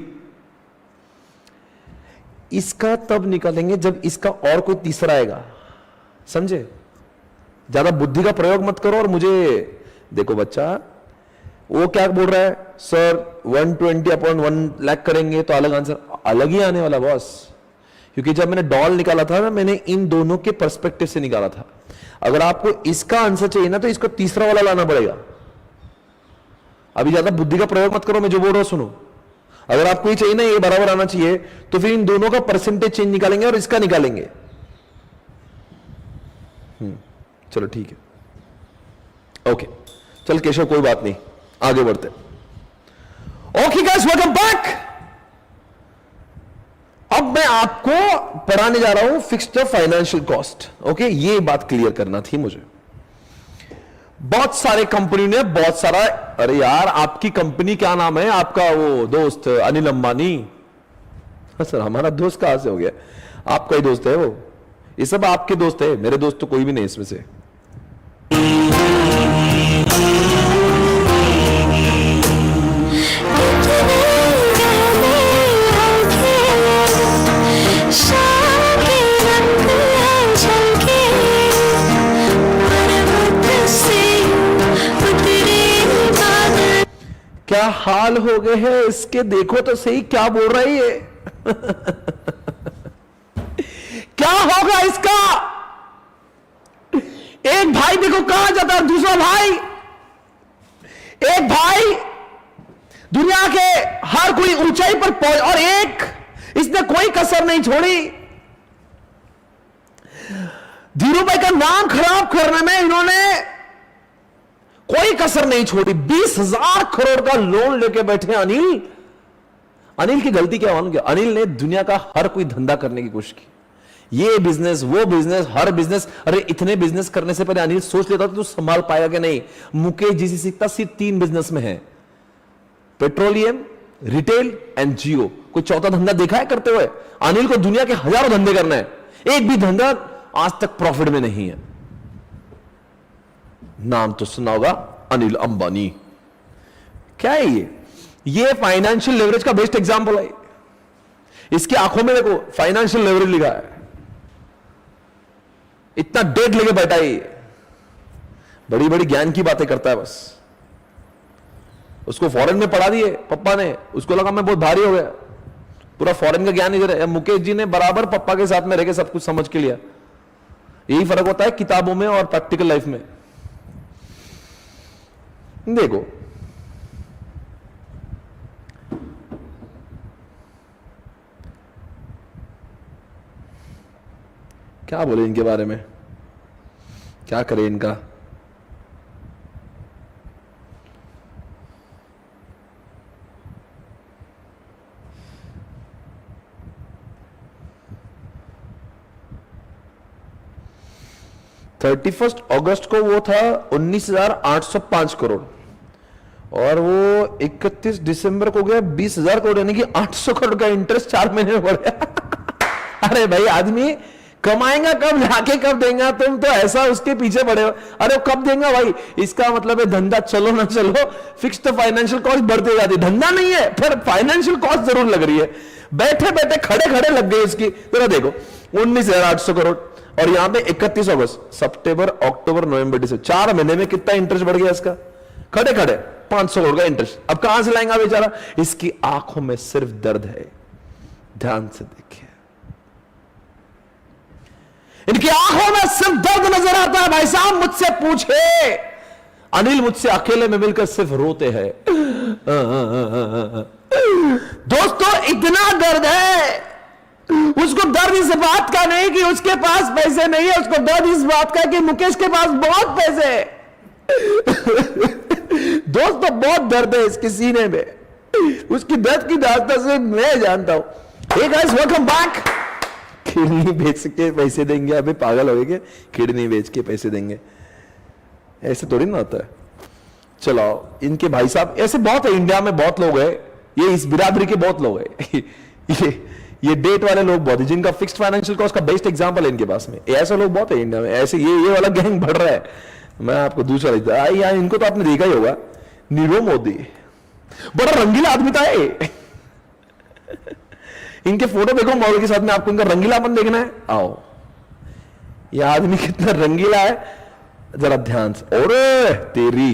इसका तब निकालेंगे जब इसका और कोई तीसरा आएगा, समझे? ज्यादा बुद्धि का प्रयोग मत करो। और मुझे देखो बच्चा, वो क्या बोल रहा है, सर 120/1 लाख करेंगे तो अलग आंसर, अलग ही आने वाला बॉस। क्योंकि जब मैंने डॉल निकाला था ना, मैंने इन दोनों के पर्सपेक्टिव से निकाला था। अगर आपको इसका आंसर चाहिए ना तो इसको तीसरा वाला लाना पड़ेगा। अभी ज्यादा बुद्धि का प्रयोग मत करो, मैं जो बोल रहा हूं सुनो। अगर आपको ये चाहिए ना, ये बराबर आना चाहिए, तो फिर इन दोनों का परसेंटेज चेंज निकालेंगे और इसका निकालेंगे। चलो ठीक है, ओके। चल केशव, कोई बात नहीं, आगे बढ़ते। Okay guys, welcome back. अब मैं आपको पढ़ाने जा रहा हूं फिक्स्ड फाइनेंशियल कॉस्ट। ओके, ये बात क्लियर करना थी मुझे। बहुत सारे कंपनी ने बहुत सारा, अरे यार आपकी कंपनी क्या नाम है आपका, वो दोस्त अनिल अंबानी? सर हमारा दोस्त कहां से हो गया? आपका ही दोस्त है वो, ये सब आपके दोस्त है, मेरे दोस्त तो कोई भी नहीं इसमें से। क्या हाल हो गए हैं इसके, देखो तो सही क्या बोल रही है। क्या होगा इसका? एक भाई देखो कहां जाता है, दूसरा भाई, एक भाई दुनिया के हर कोई ऊंचाई पर पहुंच, और एक इसने कोई कसर नहीं छोड़ी। धीरू भाई का नाम खराब करने में इन्होंने कोई कसर नहीं छोड़ी। 20,000 करोड़ का लोन लेके बैठे अनिल। अनिल की गलती क्या मालूम? अनिल ने दुनिया का हर कोई धंधा करने की कोशिश की, ये बिजनेस वो बिजनेस, हर बिजनेस। अरे इतने बिजनेस करने से पहले अनिल सोच लेता तू संभाल पाएगा कि नहीं। मुकेश जी से सीखता, सिर्फ 3 बिजनेस में है, पेट्रोलियम, रिटेल एंड जियो। कोई चौथा धंधा देखा है करते हुए? अनिल को दुनिया के हजारों धंधे करना है, एक भी धंधा आज तक प्रॉफिट में नहीं है। नाम तो सुना होगा, अनिल अंबानी। क्या है ये फाइनेंशियल लेवरेज का बेस्ट एग्जांपल है। इसकी आंखों में देखो फाइनेंशियल लेवरेज लिखा है, इतना डेट लेके बैठा है, बड़ी बड़ी ज्ञान की बातें करता है बस। उसको फॉरेन में पढ़ा दिए पप्पा ने, उसको लगा मैं बहुत भारी हो गया, पूरा फॉरेन का ज्ञान इधर है। मुकेश जी ने बराबर पप्पा के साथ में रह के सब कुछ समझ के लिया। यही फर्क होता है किताबों में और प्रैक्टिकल लाइफ में। देखो क्या बोले इनके बारे में, क्या करें इनका। अगस्त को वो था 19,805 करोड़, और वो 31 दिसंबर को गया 20,000 करोड़, यानी कि 800 करोड़ का इंटरेस्ट 4 महीने में बढ़ गया। अरे भाई आदमी कमाएगा कब, लाके कब देगा? तुम तो ऐसा उसके पीछे पड़े हो। अरे कब देगा भाई? इसका मतलब है धंधा चलो ना चलो, फिक्स्ड फाइनेंशियल कॉस्ट बढ़ते जाती। धंधा नहीं है फिर फाइनेंशियल कॉस्ट जरूर लग रही है, बैठे बैठे खड़े खड़े लग गए इसकी। तो देखो 19,800 करोड़, और यहां पे 31 अगस्त, सितंबर, अक्टूबर, नवंबर, दिसंबर, 4 महीने में कितना इंटरेस्ट बढ़ गया इसका? खड़े खड़े 500 करोड़ का इंटरेस्ट। अब कहां से लाएंगा बेचारा? इसकी आंखों में सिर्फ दर्द है, ध्यान से देखिए, इनकी आंखों में सिर्फ दर्द नजर आता है। भाई साहब मुझसे पूछे, अनिल मुझसे अकेले में मिलकर सिर्फ रोते हैं। दोस्तों इतना दर्द है, उसको दर्द इस बात का नहीं कि उसके पास पैसे नहीं है, उसको दर्द इस बात का कि मुकेश के पास बहुत पैसे है। दोस्तों बहुत दर्द है इसके सीने में, उसकी दर्द की दास्तां से मैं जानता हूं। Hey guys welcome back. Kidney बेच के पैसे देंगे? अबे पागल हो गए, किडनी बेच के पैसे देंगे? ऐसे थोड़ी ना होता है। चलो इनके भाई साहब ऐसे बहुत है, इंडिया में बहुत लोग हैं, ये इस बिरादरी के बहुत लोग हैं। ये डेट वाले लोग बहुत है, जिनका फिक्स्ड फाइनेंशियल कॉस्ट का बेस्ट एग्जांपल है इनके पास में। ऐसे लोग बहुत है इंडिया में, ऐसे ये वाला गैंग बढ़ रहा है। मैं आपको दूसरा लिखता है यार, इनको तो आपने देखा ही होगा, नीरव मोदी बड़ा रंगीला आदमी था। इनके फोटो देखो मॉडल के साथ में, आपको इनका रंगीलापन देखना है, आओ ये आदमी कितना रंगीला है जरा ध्यान से। और तेरी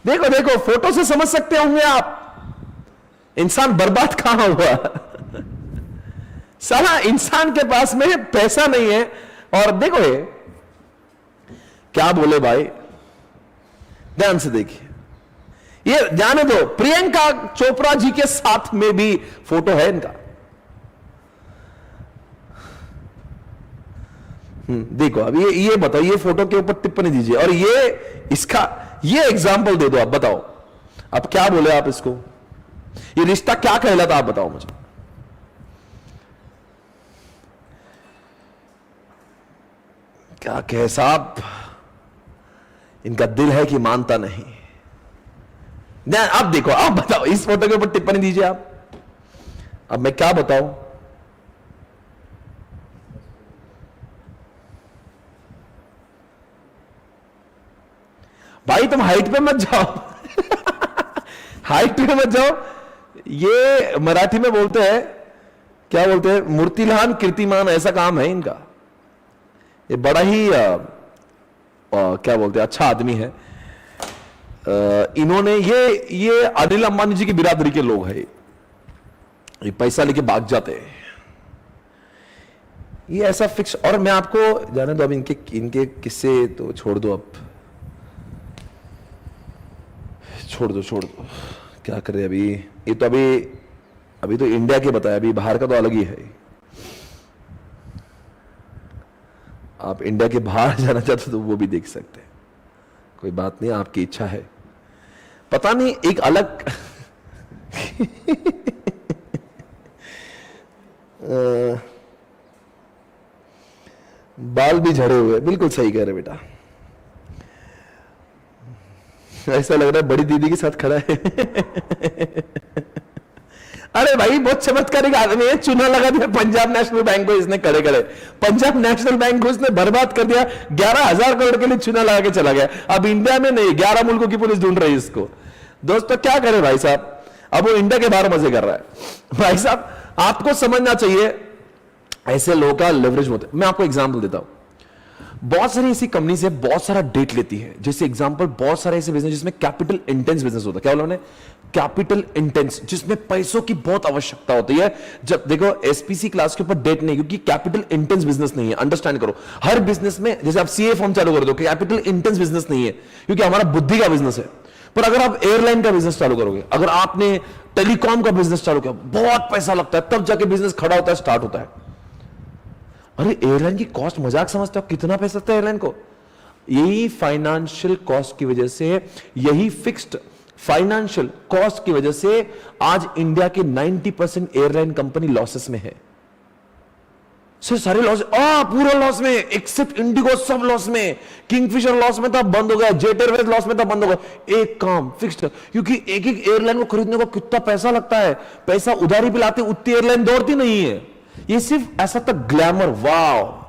देखो देखो, फोटो से समझ सकते होंगे आप इंसान बर्बाद कहां हुआ। साला इंसान के पास में पैसा नहीं है, और देखो ये क्या बोले भाई, ध्यान से देखिए, ये जाने दो, प्रियंका चोपड़ा जी के साथ में भी फोटो है इनका। देखो अब ये बताओ, ये फोटो के ऊपर टिप्पणी दीजिए, और ये इसका ये एग्जाम्पल दे दो, आप बताओ अब क्या बोले आप इसको, ये रिश्ता क्या कहलाता, आप बताओ मुझे। क्या कहे साहब, इनका दिल है कि मानता नहीं। अब देखो, आप बताओ, इस फोटो के ऊपर टिप्पणी दीजिए आप। अब मैं क्या बताऊं, भाई तुम हाइट पे मत जाओ। हाइट पे मत जाओ, ये मराठी में बोलते हैं, क्या बोलते हैं, मूर्तिलान कीर्तिमान, ऐसा काम है इनका। ये बड़ा ही क्या बोलते हैं, अच्छा आदमी है। इन्होंने ये अनिल अंबानी जी की बिरादरी के लोग हैं, ये पैसा लेके भाग जाते हैं, ये ऐसा फिक्स। और मैं आपको जाने दो, अब इनके किस्से तो छोड़ दो, अब छोड़ दो, क्या करे अभी। ये तो अभी तो इंडिया के बताया, अभी बाहर का तो अलग ही है। आप इंडिया के बाहर जाना चाहते तो वो भी देख सकते हैं, कोई बात नहीं, आपकी इच्छा है। पता नहीं एक अलग बाल भी झड़े हुए, बिल्कुल सही कह रहे बेटा, ऐसा लग रहा है बड़ी दीदी के साथ खड़ा है। अरे भाई बहुत चमत्कारिक आदमी है, चूना लगा दिया पंजाब नेशनल बैंक को इसने, खड़े खड़े पंजाब नेशनल बैंक को इसने बर्बाद कर दिया। 11,000 करोड़ के लिए चूना लगा के चला गया। अब इंडिया में नहीं, 11 मुल्कों की पुलिस ढूंढ रही है इसको। दोस्तों क्या करे भाई साहब, अब वो इंडिया के बाहर मजे कर रहा है। भाई साहब आपको समझना चाहिए ऐसे लोगों का लेवरेज होता है। मैं आपको एग्जाम्पल देता हूं, बहुत सारी ऐसी कंपनी से बहुत सारा डेट लेती है। जैसे एग्जांपल, बहुत सारे ऐसे बिजनेस जिसमें कैपिटल इंटेंस बिजनेस होता है। क्या बोला मैंने, कैपिटल इंटेंस, जिसमें पैसों की बहुत आवश्यकता होती है। जब देखो एसपीसी क्लास के ऊपर डेट नहीं, क्योंकि कैपिटल इंटेंस बिजनेस नहीं है। अंडरस्टैंड करो, हर बिजनेस में, जैसे आप सीए फॉर्म चालू कर दो, कैपिटल इंटेंस बिजनेस नहीं है, क्योंकि हमारा बुद्धि का बिजनेस है। पर अगर आप एयरलाइन का बिजनेस चालू करोगे, अगर आपने टेलीकॉम का बिजनेस चालू किया, बहुत पैसा लगता है, तब जाके बिजनेस खड़ा होता है, स्टार्ट होता है। अरे एयरलाइन की कॉस्ट मजाक समझते हो, कितना पैसा लगता है एयरलाइन को। यही फाइनेंशियल कॉस्ट की वजह से, यही फिक्स्ड फाइनेंशियल कॉस्ट की वजह से आज इंडिया के 90% एयरलाइन कंपनी लॉसेस में है। सर सारे लॉस, पूरा लॉस में, एक्सेप्ट इंडिगो सब लॉस में। किंगफिशर लॉस में था, बंद हो गया। जेट एयरवेज लॉस में था, बंद हो गया। एक काम फिक्स्ड, क्योंकि एक एक एयरलाइन को खरीदने को कितना पैसा लगता है, पैसा उधारी पे लाते उतनी एयरलाइन दौड़ती नहीं है। ये सिर्फ ऐसा तक ग्लैमर, वाव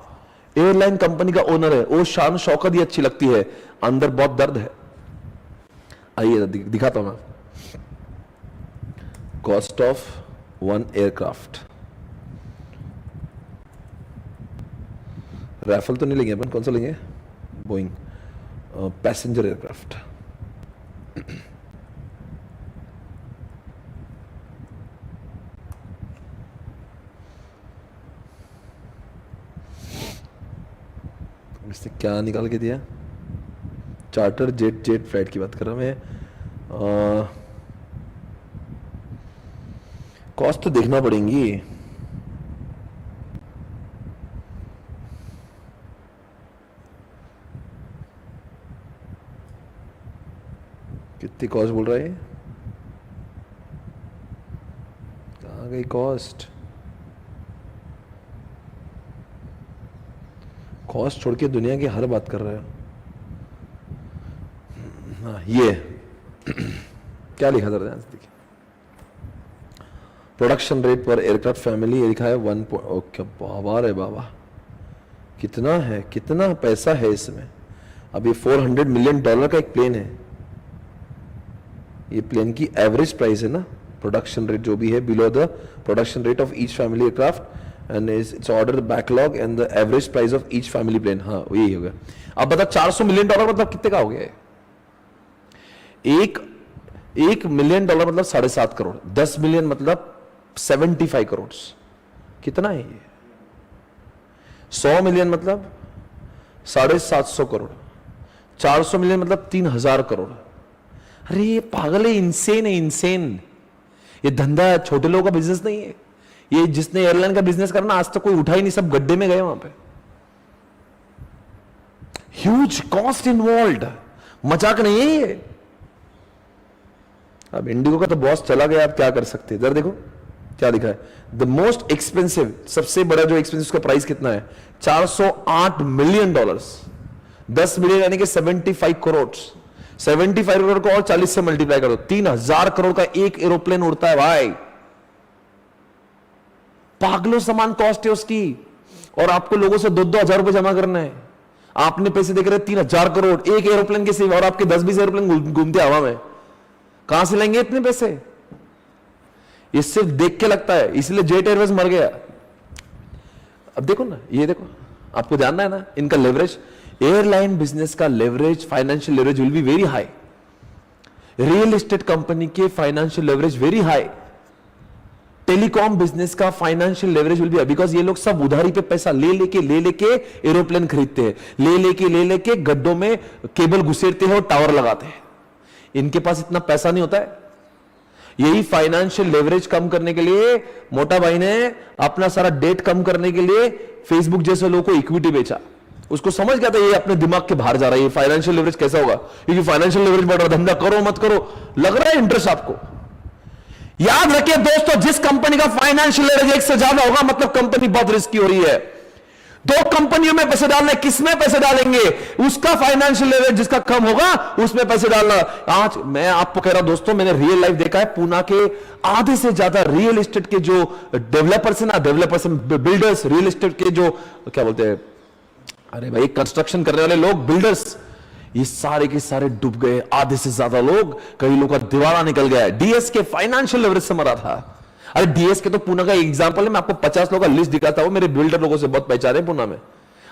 एयरलाइन कंपनी का ओनर है, वो शान शौकत ही अच्छी लगती है, अंदर बहुत दर्द है। आइए दिखाता हूं मैं, cost of one aircraft. Rifle तो नहीं लेंगे अपन, कौन सा लेंगे, बोइंग पैसेंजर एयरक्राफ्ट। इसने क्या निकाल के दिया, चार्टर जेट फ्लाइट की बात कर रहा हूं मैं। कॉस्ट तो देखना पड़ेगी, कितनी कॉस्ट बोल रहा है, कहाँ गई कॉस्ट। कॉस्ट छोड़ के दुनिया की हर बात कर रहे हो। हाँ, ये क्या लिखा था ध्यान से देखिए, प्रोडक्शन रेट पर एयरक्राफ्ट फैमिली, ये लिखा है 1. ओके बाबा रे बाबा, कितना है, कितना पैसा है इसमें। अब ये $400 मिलियन का एक प्लेन है, ये प्लेन की एवरेज प्राइस है ना, प्रोडक्शन रेट जो भी है below the production rate of each family aircraft and its order the backlog and the average price of each family plane. हाँ यही हो गया. अब बता $400 मिलियन मतलब कितने का हो गया है? एक मिलियन डॉलर मतलब 7.5 करोड़. 10 मिलियन मतलब 75 करोड़. कितना है ये? 100 मिलियन मतलब 750 करोड़. 400 मिलियन मतलब 3000 करोड़. अरे ये पागल है, इंसेन है, इंसेन. ये धंधा छोटे लोगों का बिजनेस नहीं है. ये जिसने एयरलाइन का बिजनेस करना आज तक कोई उठा ही नहीं, सब गड्ढे में गए वहां पे. Huge cost involve. मजाक नहीं है ये. अब इंडिगो का तो बॉस चला गया, आप क्या कर सकते हैं. इधर देखो क्या लिखा है. द मोस्ट एक्सपेंसिव, सबसे बड़ा जो एक्सपेंसिव का प्राइस कितना है? $408 मिलियन. 10 मिलियन यानी कि 75 करोड़. 75 करोड़ को और 40 से मल्टीप्लाई कर दो, 3000 करोड़ का एक एरोप्लेन उड़ता है भाई. पागलों समान कॉस्ट है उसकी. और आपको लोगों से 2-2 हजार रुपए जमा करना है. आपने पैसे देख रहे 3000 करोड़ एक एरोप्लेन के सिर्फ, और आपके 10-20 एरोप्लेन घूमते हवा में. कहां से लेंगे इतने पैसे? ये सिर्फ देख के लगता है, इसलिए जेट एयरवेज मर गया. अब देखो ना, ये देखो, आपको जानना है ना इनका लेवरेज. एयरलाइन बिजनेस का leverage, financial leverage will be very high. Real estate company के financial leverage very high. Telecom business का financial leverage will be, because ये लोग सब उधारी पे पैसा ले लेके एरोप्लेन खरीदते हैं, ले लेके गड्ढों में केबल घुसेरते हैं और टावर लगाते हैं. इनके पास इतना पैसा नहीं होता है. यही फाइनेंशियल लेवरेज कम करने के लिए मोटा भाई ने अपना सारा डेट कम करने के लिए फेसबुक जैसे लोगों को इक्विटी बेचा. उसको समझ गया था ये अपने दिमाग के बाहर जा रहा है, ये फाइनेंशियल लेवरेज कैसा होगा, क्योंकि फाइनेंशियल लेवरेज बढ़ रहा, धंधा करो मत करो, लग रहा है इंटरेस्ट आपको. याद रखिए दोस्तों, जिस कंपनी का फाइनेंशियल लेवरेज 1 से ज्यादा होगा मतलब कंपनी बहुत रिस्की हो रही है. 2 कंपनियों में पैसे डालना, किसमें पैसे डालेंगे? उसका फाइनेंशियल लेवरेज जिसका कम होगा उसमें पैसे डालना. आज मैं आपको कह रहा हूं दोस्तों, मैंने रियल लाइफ देखा है. पूना के आधे से ज्यादा रियल एस्टेट के जो डेवलपर्स है ना, डेवलपर्स बिल्डर्स, रियल एस्टेट के जो क्या बोलते हैं, अरे भाई कंस्ट्रक्शन करने वाले लोग, बिल्डर्स, ये सारे के सारे डूब गए. आधे से ज्यादा लोग, कई लोगों का दिवाला निकल गया है. डीएस के फाइनेंशियल लेवरेज से मरा था. अरे डीएस के तो पुणे का एग्जांपल है, मैं आपको 50 लोगों का लिस्ट दिखाता हूं, मेरे बिल्डर लोगों से बहुत पहचाने पुणे में.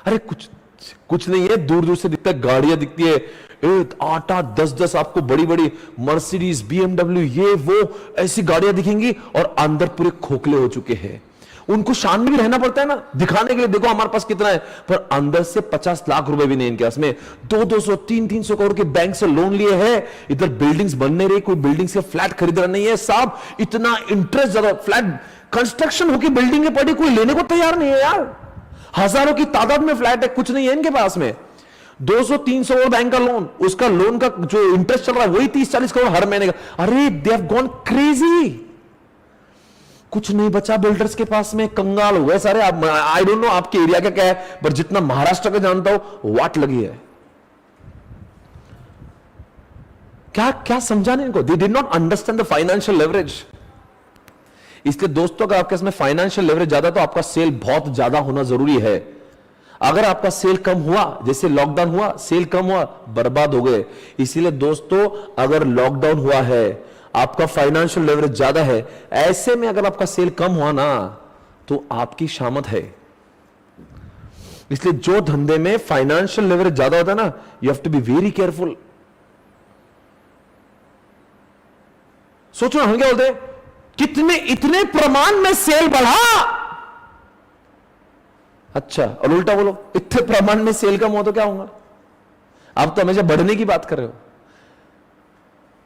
अरे कुछ नहीं है, दूर दूर से दिखता है, गाड़ियां दिखती है 8-8, 10-10 आपको बड़ी बड़ी मर्सिडीज, बीएमडब्ल्यू, ये वो ऐसी गाड़ियां दिखेंगी, और अंदर पूरे खोखले हो चुके हैं. उनको शान में भी रहना पड़ता है ना, दिखाने के लिए देखो हमारे पास कितना है, पर अंदर से 50 लाख रुपए भी नहीं इनके पास में. 200, 300 करोड़ के बैंक से लोन लिए हैं. इधर बिल्डिंग्स बन नहीं रही, कोई बिल्डिंग्स के फ्लैट खरीद रहा नहीं है साहब. इतना इंटरेस्ट ज्यादा, फ्लैट कंस्ट्रक्शन होकर बिल्डिंगें पड़ी, कोई लेने को तैयार नहीं है यार. हजारों की तादाद में फ्लैट है, कुछ नहीं है इनके पास में. 200-300 करोड़ बैंक का लोन, उसका लोन का जो इंटरेस्ट चल रहा है वही 30-40 करोड़ हर महीने का. अरे दे हैव गॉन क्रेजी. कुछ नहीं बचा बिल्डर्स के पास में, कंगाल हुए सारे. आई डोंट नो आपके एरिया का क्या है, पर जितना महाराष्ट्र का जानता हूं वाट लगी है. क्या क्या समझाने इनको, they did not understand the financial leverage. इसलिए दोस्तों, अगर आपके इसमें फाइनेंशियल लेवरेज ज्यादा तो आपका सेल बहुत ज्यादा होना जरूरी है. अगर आपका सेल कम हुआ, जैसे लॉकडाउन हुआ, सेल कम हुआ, बर्बाद हो गए. इसीलिए दोस्तों, अगर लॉकडाउन हुआ है, आपका फाइनेंशियल लेवरेज ज्यादा है, ऐसे में अगर आपका सेल कम हुआ ना, तो आपकी शामत है. इसलिए जो धंधे में फाइनेंशियल लेवरेज ज्यादा होता है ना, you have to be very careful. सोचो हम क्या बोलते हैं, कितने इतने प्रमाण में सेल बढ़ा. अच्छा, और उल्टा बोलो, इतने प्रमाण में सेल कम हो तो क्या होगा? आप तो हमेशा बढ़ने की बात कर रहे हो.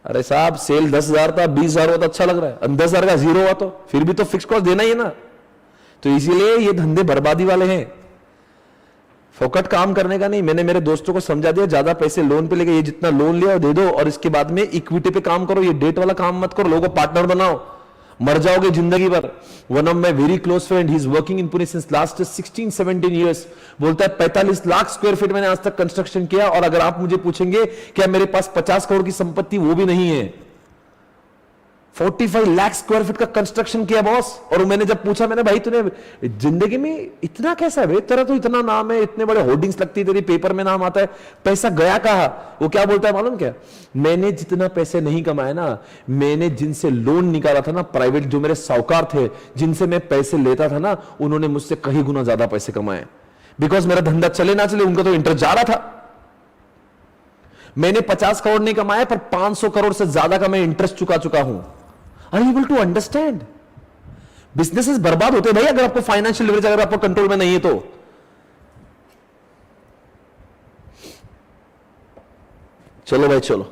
अरे साहब, सेल 10,000 था, 20,000 हुआ तो अच्छा लग रहा है. 10,000 का 0 हुआ तो फिर भी तो फिक्स कॉस्ट देना ही है ना. तो इसीलिए ये धंधे बर्बादी वाले हैं, फोकट काम करने का नहीं. मैंने मेरे दोस्तों को समझा दिया, ज्यादा पैसे लोन पे लेके, ये जितना लोन लिया दे दो, और इसके बाद में इक्विटी पे काम करो. ये डेट वाला काम मत करो, लोगों को पार्टनर बनाओ, मर जाओगे जिंदगी भर. One of my very close friend, he is working in Pune since last 16-17 years. बोलता है 45 लाख स्क्वायर फीट मैंने आज तक कंस्ट्रक्शन किया, और अगर आप मुझे पूछेंगे क्या मेरे पास 50 करोड़ की संपत्ति, वो भी नहीं है. 45 लाख स्क्वायर फीट का कंस्ट्रक्शन किया बॉस। और मैंने जब पूछा, मैंने भाई तूने जिंदगी में इतना कैसा है, तेरा तो इतना नाम है, इतने बड़े होर्डिंग्स लगती है तेरी, पेपर में नाम आता है, पैसा गया कहां? वो क्या बोलता है मालूम क्या? मैंने जितना पैसे नहीं कमाए ना, मैंने जिनसे लोन निकाला था ना, प्राइवेट जो मेरे साहूकार थे, जिनसे मैं पैसे लेता था ना, उन्होंने मुझसे कहीं गुना ज्यादा पैसे कमाए। बिकॉज मेरा धंधा चले ना चले, उनका तो इंटरेस्ट जा रहा था। मैंने 50 करोड़ नहीं कमाया, पर 500 करोड़ से ज्यादा का मैं इंटरेस्ट चुका हूं। Are you able to understand? Businesses बर्बाद होते हैं भाई अगर आपको फाइनेंशियल लिवरेज अगर आपको कंट्रोल में नहीं है तो। चलो भाई चलो,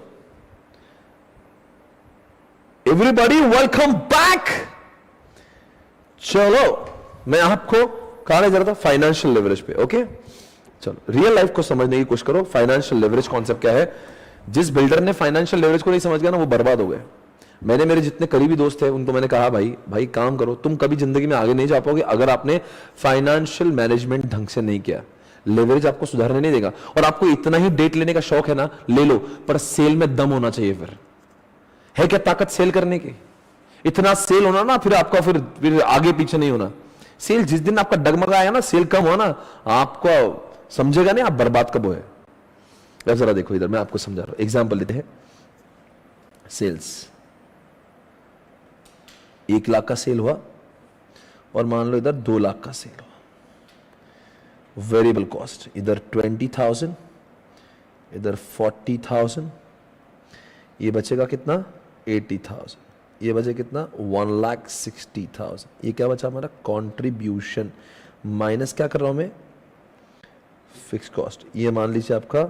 एवरीबॉडी वेलकम बैक। चलो मैं आपको कहा ले जा रहा था, फाइनेंशियल लेवरेज पे। ओके चलो, रियल लाइफ को समझने की कोशिश करो। फाइनेंशियल लेवरेज कॉन्सेप्ट क्या है? जिस बिल्डर ने फाइनेंशियल लेवरेज को नहीं समझ गया ना, वो बर्बाद हो गए। मैंने मेरे जितने करीबी दोस्त थे उनको मैंने कहा, भाई काम करो, तुम कभी जिंदगी में आगे नहीं जा पाओगे अगर आपने फाइनेंशियल मैनेजमेंट ढंग से नहीं किया। लेवरेज आपको सुधारने नहीं देगा। और आपको इतना ही डेट लेने का शौक है ना, ले लो, पर सेल में दम होना चाहिए। फिर है क्या ताकत सेल करने की? इतना सेल होना ना, फिर आपका फिर आगे पीछे नहीं होना। सेल जिस दिन आपका डगमगाएगा ना, सेल कम होना, आपको समझेगा नहीं आप बर्बाद कब हुए। अब जरा देखो इधर, मैं आपको समझा रहा हूं। एग्जाम्पल लेते हैं, सेल्स 1 लाख का सेल हुआ और मान लो इधर 2 लाख का सेल हुआ। वेरिएबल कॉस्ट इधर 20,000, इधर 40,000, ये बचेगा कितना? 80,000। ये बचे कितना? 1,60,000। ये क्या बचा हमारा? कंट्रीब्यूशन माइनस क्या कर रहा हूं मैं? Fix cost. ये मान लीजिए आपका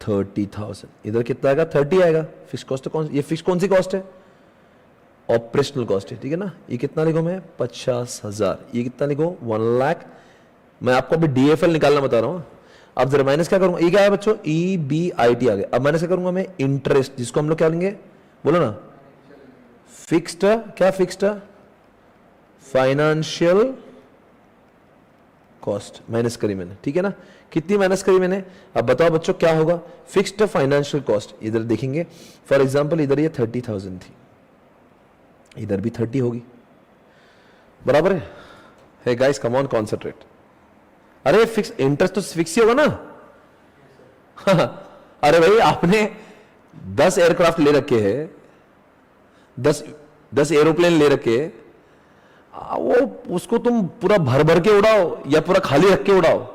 30,000। इधर कितना आएगा? 30 आएगा। फिक्स कॉस्ट तो कौन, ये फिक्स कौन सी कॉस्ट है? ऑपरेशनल कॉस्ट है, ठीक है ना। ये कितना लिखो मैं? 50,000। ये कितना लिखो? 1 लाख। मैं आपको अभी डीएफएल निकालना बता रहा हूं। अब जरा माइनस क्या करूंगा? ये क्या है बच्चों? EBIT आ गया। अब माइनस क्या करूंगा मैं? इंटरेस्ट, जिसको हम लोग क्या लेंगे? बोलो ना, फिक्स्ड। क्या फिक्स्ड? फाइनेंशियल कॉस्ट माइनस करी मैंने, ठीक है ना। कितनी माइनस करी मैंने? अब बताओ बच्चों क्या होगा? Fixed financial cost. इधर देखेंगे फॉर एग्जांपल, इधर ये 30,000 थी, इधर भी 30 होगी, बराबर है? Hey guys come on concentrate. अरे फिक्स इंटरेस्ट तो फिक्स ही होगा ना। अरे भाई आपने 10 एयरक्राफ्ट ले रखे हैं, 10 एरोप्लेन ले रखे हैं, वो उसको तुम पूरा भर भर के उड़ाओ या पूरा खाली रख के उड़ाओ,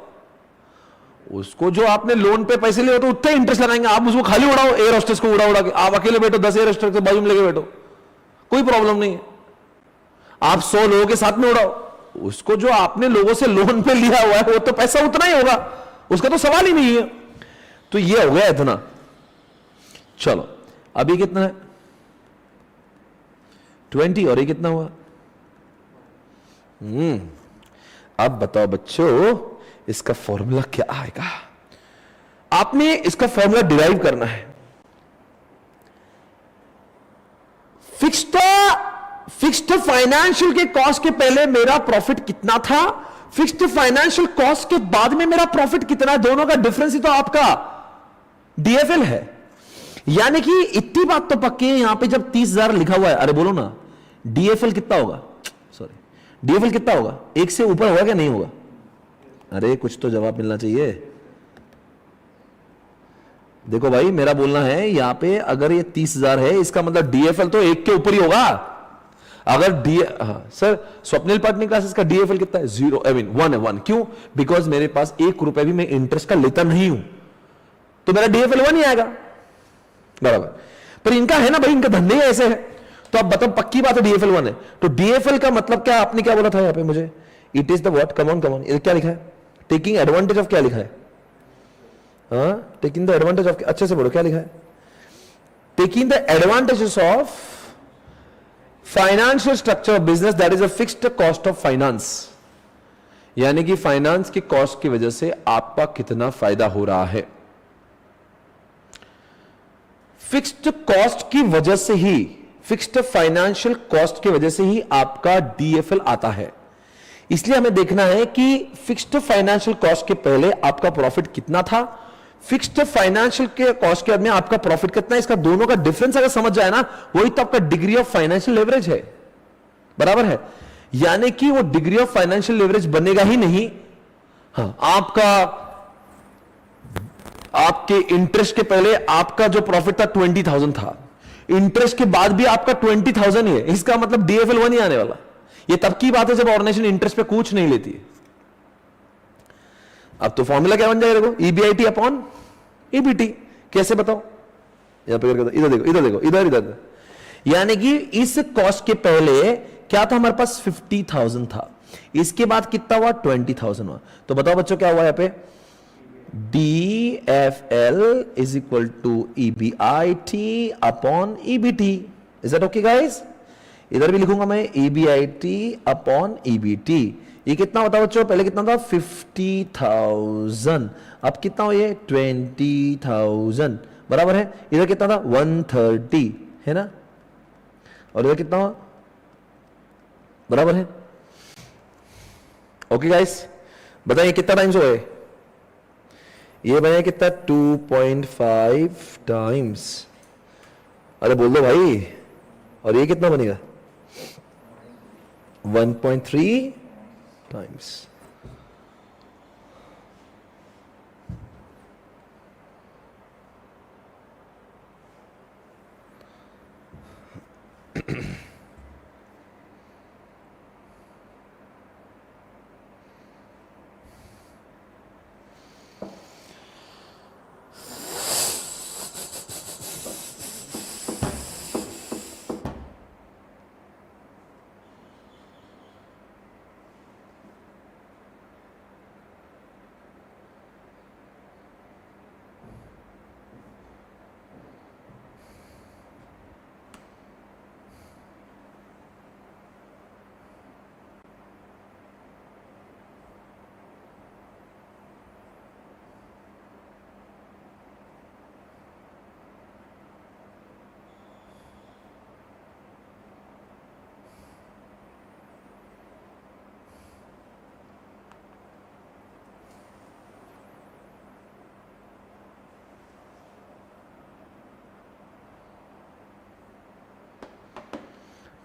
उसको जो आपने लोन पे पैसे लिए हो तो उतना इंटरेस्ट लगाएंगे। आप उसको खाली उड़ाओ, एयर होस्टेस को उड़ा के, आप अकेले बैठो, 10 एयर होस्टेस के बाजू में लेके बैठो, कोई प्रॉब्लम नहीं है। आप 100 लोगों के साथ में उड़ाओ, उसको जो आपने लोगों से लोन पे लिया हुआ है वो तो पैसा उतना ही होगा, उसका तो सवाल ही नहीं है। तो ये हो गया इतना। चलो अभी कितना है? 20। और ये कितना हुआ? अब बताओ बच्चों इसका फॉर्मूला क्या आएगा? आपने इसका फॉर्मूला डिराइव करना है। फिक्स्ड फाइनेंशियल के कॉस्ट के पहले मेरा प्रॉफिट कितना था, फिक्स्ड फाइनेंशियल कॉस्ट के बाद में मेरा प्रॉफिट कितना है, दोनों का डिफरेंस ही तो आपका डीएफएल है। यानी कि इतनी बात तो पक्की है, यहां पे जब 30,000 लिखा हुआ है, अरे बोलो ना डीएफएल कितना होगा? सॉरी, डीएफएल कितना होगा? 1 से ऊपर होगा क्या नहीं होगा? अरे कुछ तो जवाब मिलना चाहिए। देखो भाई मेरा बोलना है यहां पे अगर ये 30,000 है, इसका मतलब डीएफएल तो 1 के ऊपर ही होगा। अगर सर स्वप्निल पाटनी क्लासेस का डीएफएल कितना है? 0, आई मीन 1 है। 1 क्यों? बिकॉज मेरे पास 1 रुपए भी मैं इंटरेस्ट का लेता नहीं हूं, तो मेरा डीएफएल 1 ही आएगा, बराबर। पर इनका है ना भाई, इनका धंधे ही ऐसे है। तो अब बताओ पक्की बात है डीएफएल 1 है, तो डीएफएल का मतलब क्या? आपने क्या बोला था यहां पे मुझे? It is the what? Come on इधर क्या लिखा है? टेकिंग एडवांटेज ऑफ क्या लिखा है? टेकिंग द एडवांटेज ऑफ, अच्छे से बोलो क्या लिखा है? Taking the advantages of financial structure of business that is a fixed cost of finance. यानी कि फाइनेंस की कॉस्ट की वजह से आपका कितना फायदा हो रहा है। फिक्स्ड कॉस्ट की वजह से ही, फिक्स्ड फाइनेंशियल कॉस्ट की वजह से ही आपका डीएफएल आता है। इसलिए हमें देखना है कि फिक्स्ड फाइनेंशियल कॉस्ट के पहले आपका प्रॉफिट कितना था, फिक्स्ड फाइनेंशियल के कॉस्ट के बाद में आपका प्रॉफिट कितना है, इसका दोनों का डिफरेंस अगर समझ जाए ना, वही तो आपका डिग्री ऑफ फाइनेंशियल लेवरेज है, बराबर है। यानी कि वो डिग्री ऑफ फाइनेंशियल लेवरेज बनेगा ही नहीं। हाँ, आपके इंटरेस्ट के पहले आपका जो प्रॉफिट था 20,000 था, इंटरेस्ट के बाद भी आपका 20,000 ही है, इसका मतलब DFL 1 ही आने वाला। ये तब की बात है जब ऑर्गेनाइजेशन इंटरेस्ट पे कुछ नहीं लेती है। अब तो फॉर्मूला क्या बन जाएगा देखो, EBIT अपॉन EBT। कैसे बताओ, यहां पे करके इधर देखो, इधर देखो, इधर इधर। यानी कि इस कॉस्ट के पहले क्या था हमारे पास 50,000 था, इसके बाद कितना हुआ 20,000 हुआ। तो बताओ बच्चों क्या हुआ यहां पे, DFL is equal to EBIT upon EBT। Is that okay guys? इधर भी लिखूंगा मैं EBIT अपॉन EBT। ये कितना होता है बच्चों, पहले कितना था 50,000, अब कितना हो ये 20,000, बराबर है। इधर कितना था 130 है ना, और इधर कितना हुआ, बराबर है। ओके गाइस, बताइए कितना टाइम्स हुआ ये बने कितना 2.5 टाइम्स। अरे बोल दो भाई, और ये कितना बनेगा 1.3 टाइम्स।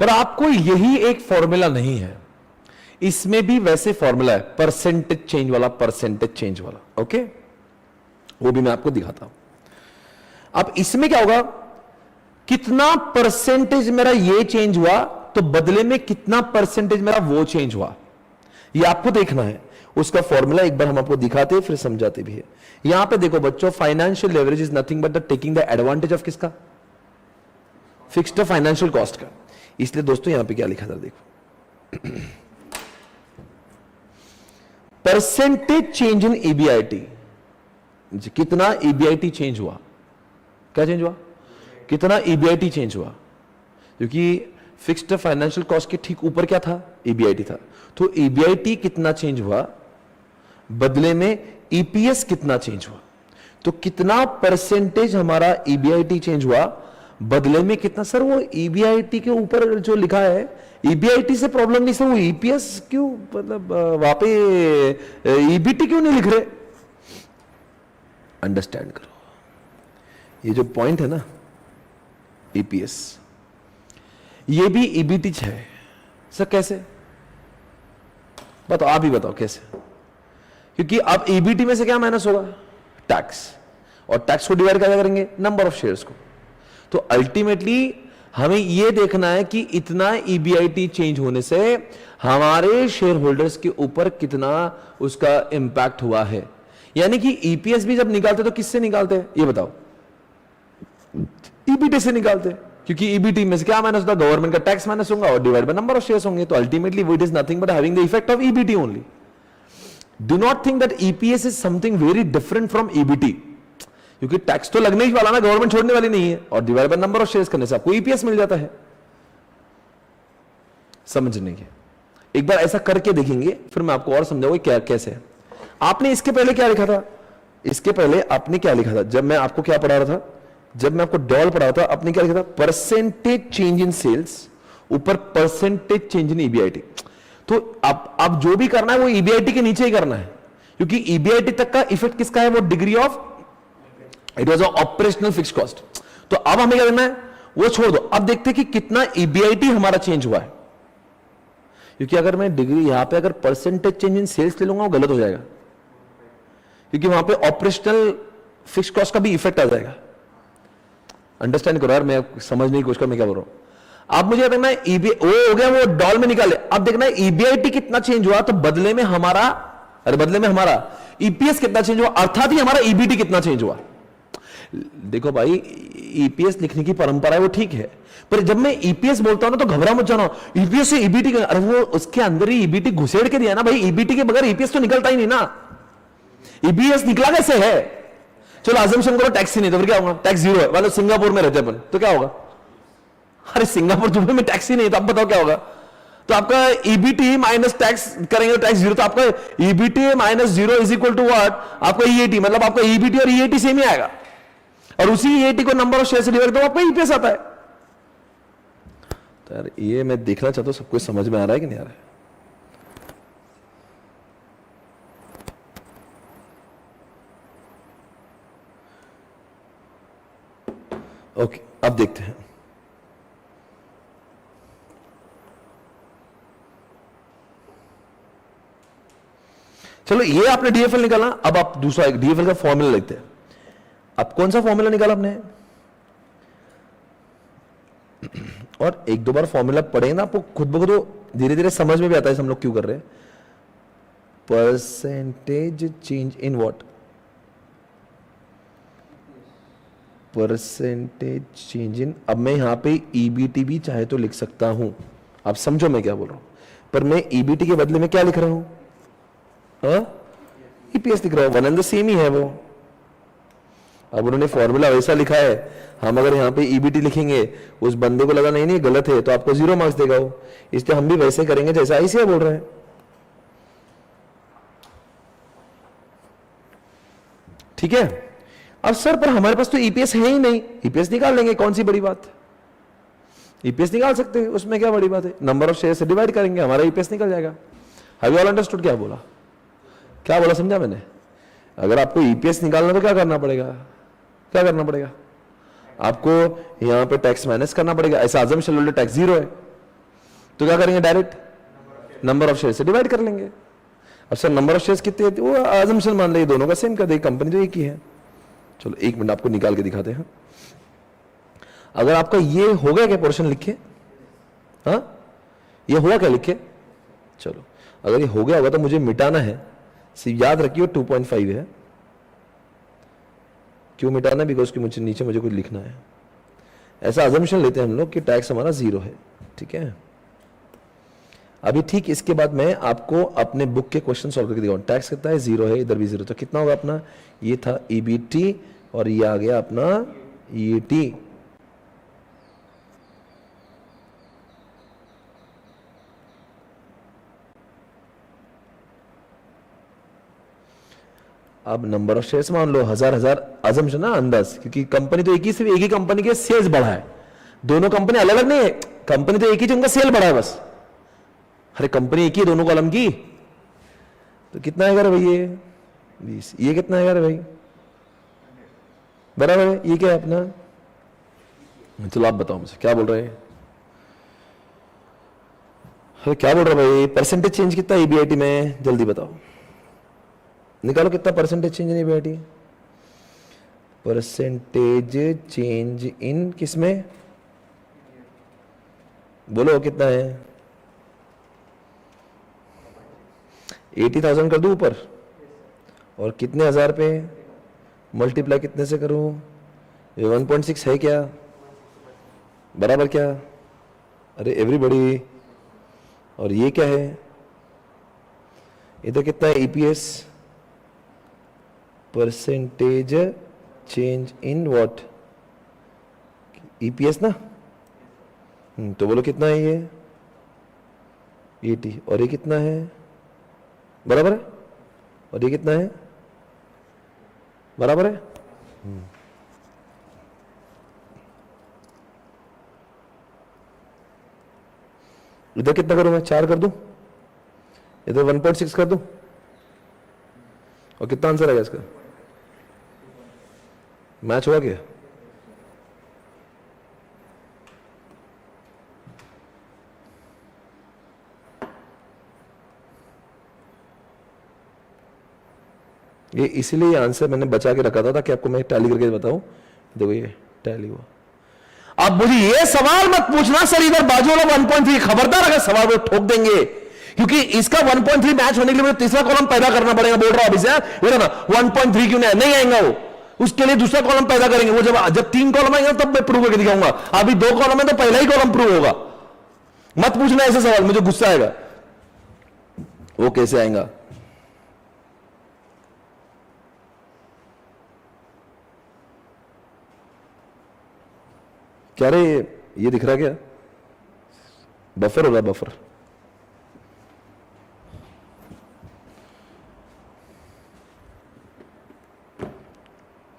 पर आपको यही एक फॉर्मूला नहीं है, इसमें भी वैसे फॉर्मूला है परसेंटेज चेंज वाला, परसेंटेज चेंज वाला। ओके, वो भी मैं आपको दिखाता हूं। अब इसमें क्या होगा, कितना परसेंटेज मेरा ये चेंज हुआ तो बदले में कितना परसेंटेज मेरा वो चेंज हुआ, ये आपको देखना है। उसका फॉर्मूला एक बार हम आपको दिखाते हैं फिर समझाते भी है। यहां पे देखो बच्चों, financial leverage is nothing but the taking the advantage of किसका, फिक्स्ड फाइनेंशियल कॉस्ट का। इसलिए दोस्तों यहां पे क्या लिखा था देखो, परसेंटेज चेंज इन EBIT, कितना EBIT चेंज हुआ, क्या चेंज हुआ, कितना EBIT चेंज हुआ, क्योंकि फिक्स्ड फाइनेंशियल कॉस्ट के ठीक ऊपर क्या था, EBIT था। तो EBIT कितना चेंज हुआ, बदले में EPS कितना चेंज हुआ। तो कितना परसेंटेज हमारा EBIT चेंज हुआ, बदले में कितना। सर वो EBIT के ऊपर जो लिखा है, EBIT से प्रॉब्लम नहीं सर, वो EPS क्यों, मतलब वहां पे EBT क्यों नहीं लिख रहे। अंडरस्टैंड करो, ये जो पॉइंट है ना EPS, ये भी EBT है। सर कैसे, बताओ, आप ही बताओ कैसे। क्योंकि अब EBT में से क्या माइनस होगा, टैक्स, और टैक्स को डिवाइड क्या करेंगे, नंबर ऑफ शेयर्स को। तो अल्टीमेटली हमें यह देखना है कि इतना EBIT चेंज होने से हमारे शेयर होल्डर्स के ऊपर कितना उसका इंपैक्ट हुआ है। यानी कि EPS भी जब निकालते तो किससे निकालते हैं, ये बताओ, EBT से निकालते हैं, क्योंकि EBT में से क्या माइनस होता है, गवर्नमेंट का टैक्स माइनस होगा और divide by number of shares होंगे। तो ultimately it is nothing but having the effect of EBT only. Do not think that EPS is something very different from EBT, क्योंकि tax तो लगने ही वाला ना, गवर्नमेंट छोड़ने वाली नहीं है, और divide by number of shares करने से आपको EPS मिल जाता है। समझने के एक बार ऐसा करके देखेंगे, फिर मैं आपको और समझाऊंगा क्या कैसे है। आपने इसके पहले क्या लिखा था, इसके पहले आपने क्या लिखा था, जब मैं आपको क्या पढ़ा रहा था, जब मैं आपको डॉल पढ़ा था, आपने क्या लिखा था, परसेंटेज चेंज इन सेल्स ऊपर परसेंटेज चेंज इन EBIT। तो अब जो भी करना है वो EBIT के नीचे ही करना है, क्योंकि EBIT तक का इफेक्ट किसका है, वो degree of it was operational fix cost. तो अब हमें क्या करना है, वो छोड़ दो, अब देखते हैं कि कितना ईबीआईटी हमारा चेंज हुआ है। क्योंकि अगर मैं डिग्री यहां पे अगर परसेंटेज चेंज इन सेल्स ले लूंगा वो गलत हो जाएगा, क्योंकि वहां पे ऑपरेशनल फिक्स कॉस्ट का भी इफेक्ट आ जाएगा। अंडरस्टैंड करो यार, मैं समझने की कोशिश कर मैं क्या बोल रहा हूं। अब मुझे देखना है वो हो गया, वो डॉल में निकाले। अब देखना है ईबीआईटी कितना चेंज हुआ, तो बदले में हमारा ईपीएस कितना चेंज हुआ, अर्थात ही हमारा ईबीटी कितना चेंज हुआ। देखो भाई, ईपीएस लिखने की परंपरा है वो ठीक है, पर जब मैं ईपीएस बोलता हूं ना तो घबरा मत जाना, ईपीएस से ईबीटी, अरे वो उसके अंदर ही ईबीटी घुसेड़ के दिया ना भाई। ईबीटी के बगैर ईपीएस तो निकलता ही नहीं ना। ईपीएस निकला कैसे है? चलो अजम्पशन करो टैक्स ही नहीं, तो फिर क्या होगा? टैक्स जीरो है, वाले सिंगापुर में रहते अपन, तो क्या होगा? अरे सिंगापुर दुबई में टैक्स ही नहीं, तो आप बताओ क्या होगा? तो आपका ईबीटी माइनस टैक्स करेंगे, टैक्स जीरो, तो आपका EBT minus zero is equal to what? आपका ईएटी, मतलब आपका ईबीटी और ईएटी सेम ही आएगा, और उसी ईएटी को नंबर ऑफ शेयर से डिवाइड करो, आपका ईपीएस आता है। तो यार ये मैं देखना चाहता हूं सब कुछ समझ में आ रहा है कि नहीं आ रहा है? ओके, अब देखते हैं। चलो ये आपने डीएफएल निकाला, अब आप दूसरा एक डीएफएल का फॉर्मूला लिखते हैं। अब कौन सा फॉर्मूला निकाला आपने? और एक दो बार फॉर्मूला पढ़ेंगे ना, आपको खुद ब खुद धीरे धीरे समझ में भी आता है हम लोग क्यों कर रहे हैं। Percentage change in what? Percentage change इन, अब मैं यहां पे ईबीटी भी चाहे तो लिख सकता हूं, आप समझो मैं क्या बोल रहा हूं, पर मैं ईबीटी के बदले में क्या लिख रहा हूं? ईपीएस लिख रहा हूं, वन एंड द सेम ही है वो। अब उन्होंने फॉर्मूला वैसा लिखा है, हम अगर यहां पे ईबीटी लिखेंगे, उस बंदे को लगा नहीं नहीं गलत है, तो आपको 0 मार्क्स देगा वो, इसलिए हम भी वैसे करेंगे जैसा आईसीआई बोल रहे हैं। ठीक है। अब सर पर हमारे पास तो ईपीएस है ही नहीं, ईपीएस निकाल लेंगे, कौन सी बड़ी बात? ईपीएस निकाल सकते हैं, उसमें क्या बड़ी बात है? नंबर ऑफ शेयर से डिवाइड करेंगे, हमारा ईपीएस निकल जाएगा। हैव यू ऑल अंडरस्टूड क्या बोला? क्या बोला समझा मैंने? अगर आपको ईपीएस निकालना तो क्या करना पड़ेगा? क्या करना पड़ेगा आपको? यहां पे टैक्स माइनस करना पड़ेगा। ऐसा अजम्पशन लो टैक्स जीरो है, तो क्या करेंगे? डायरेक्ट नंबर ऑफ शेयर से डिवाइड कर लेंगे। अब सर नंबर ऑफ शेयर्स कितने हैं? वो अजम्पशन मान लेंगे, दोनों का सेम कर देंगे, कंपनी तो एक ही है। चलो एक मिनट आपको निकाल के दिखाते हैं। अगर आपका ये हो गया क्या पोर्शन लिखे? हाँ, ये हुआ क्या लिखे? चलो अगर ये हो गया होगा तो मुझे मिटाना है, सिर्फ याद रखिए 2.5 है। क्यों मिटाना? बिकॉज कि मुझे नीचे मुझे कुछ लिखना है। ऐसा अजम्पशन लेते हैं हम लोग कि टैक्स हमारा 0 है। ठीक है, अभी ठीक इसके बाद मैं आपको अपने बुक के क्वेश्चन सॉल्व करके दिखाऊं। टैक्स कितना है? 0 है, इधर भी 0, तो कितना होगा अपना? ये था ईबीटी और ये आ गया अपना ईटी। अब नंबर ऑफ शेयर्स मान लो 1000 अजम्पशन ना, अंदाज, क्योंकि कंपनी तो सिर्फ एक ही कंपनी के सेल्स बढ़ा है, दोनों कंपनी अलग अलग नहीं है। कंपनी तो एक ही, उनका सेल बढ़ा है बस। अरे कंपनी एक ही, दोनों कॉलम की, तो कितना आएगा भाई? ये 20। ये कितना आएगा भाई? बराबर है। ये क्या है अपना? चलो आप बताओ मुझे क्या बोल रहे हैं? अरे क्या बोल रहे भाई? परसेंटेज चेंज कितना ईबीआईटी में? जल्दी बताओ, निकालो कितना percentage change in EBIT? Percentage change इन किसमें? बोलो कितना है? 80,000 कर दूं ऊपर, और कितने हजार पे मल्टीप्लाई कितने से करूं? ये 1.6 है क्या? बराबर क्या? अरे एवरीबॉडी, और ये क्या है? इधर कितना है? EPS, percentage change in what? EPS ना। तो बोलो कितना है ये? 80, और ये कितना है? बराबर है। और ये कितना है? बराबर है। इधर कितना करूं मैं? 4 कर दूं, इधर 1.6 कर दूं, और कितना आंसर आएगा इसका? मैच हुआ क्या? ये इसीलिए ये आंसर मैंने बचा के रखा था कि आपको मैं टैली करके बताऊं। देखो ये टैली हुआ। अब मुझे ये सवाल मत पूछना सर इधर बाजू वाला 1.3, खबरदार अगर सवाल वो ठोक देंगे, क्योंकि इसका 1.3 मैच होने के लिए मुझे तीसरा कॉलम पैदा करना पड़ेगा। बोल रहा हूं अभी से, ये ना 1.3 क्यों नहीं आएगा वो, उसके लिए दूसरा कॉलम पैदा करेंगे। वो जब 3 कॉलम आएंगे तब मैं प्रूव करके दिखाऊंगा। अभी 2 कॉलम है तो पहला ही कॉलम प्रूव होगा। मत पूछना ऐसे सवाल, मुझे गुस्सा आएगा। वो कैसे आएगा? क्या रे ये दिख रहा क्या? बफर होगा, बफर।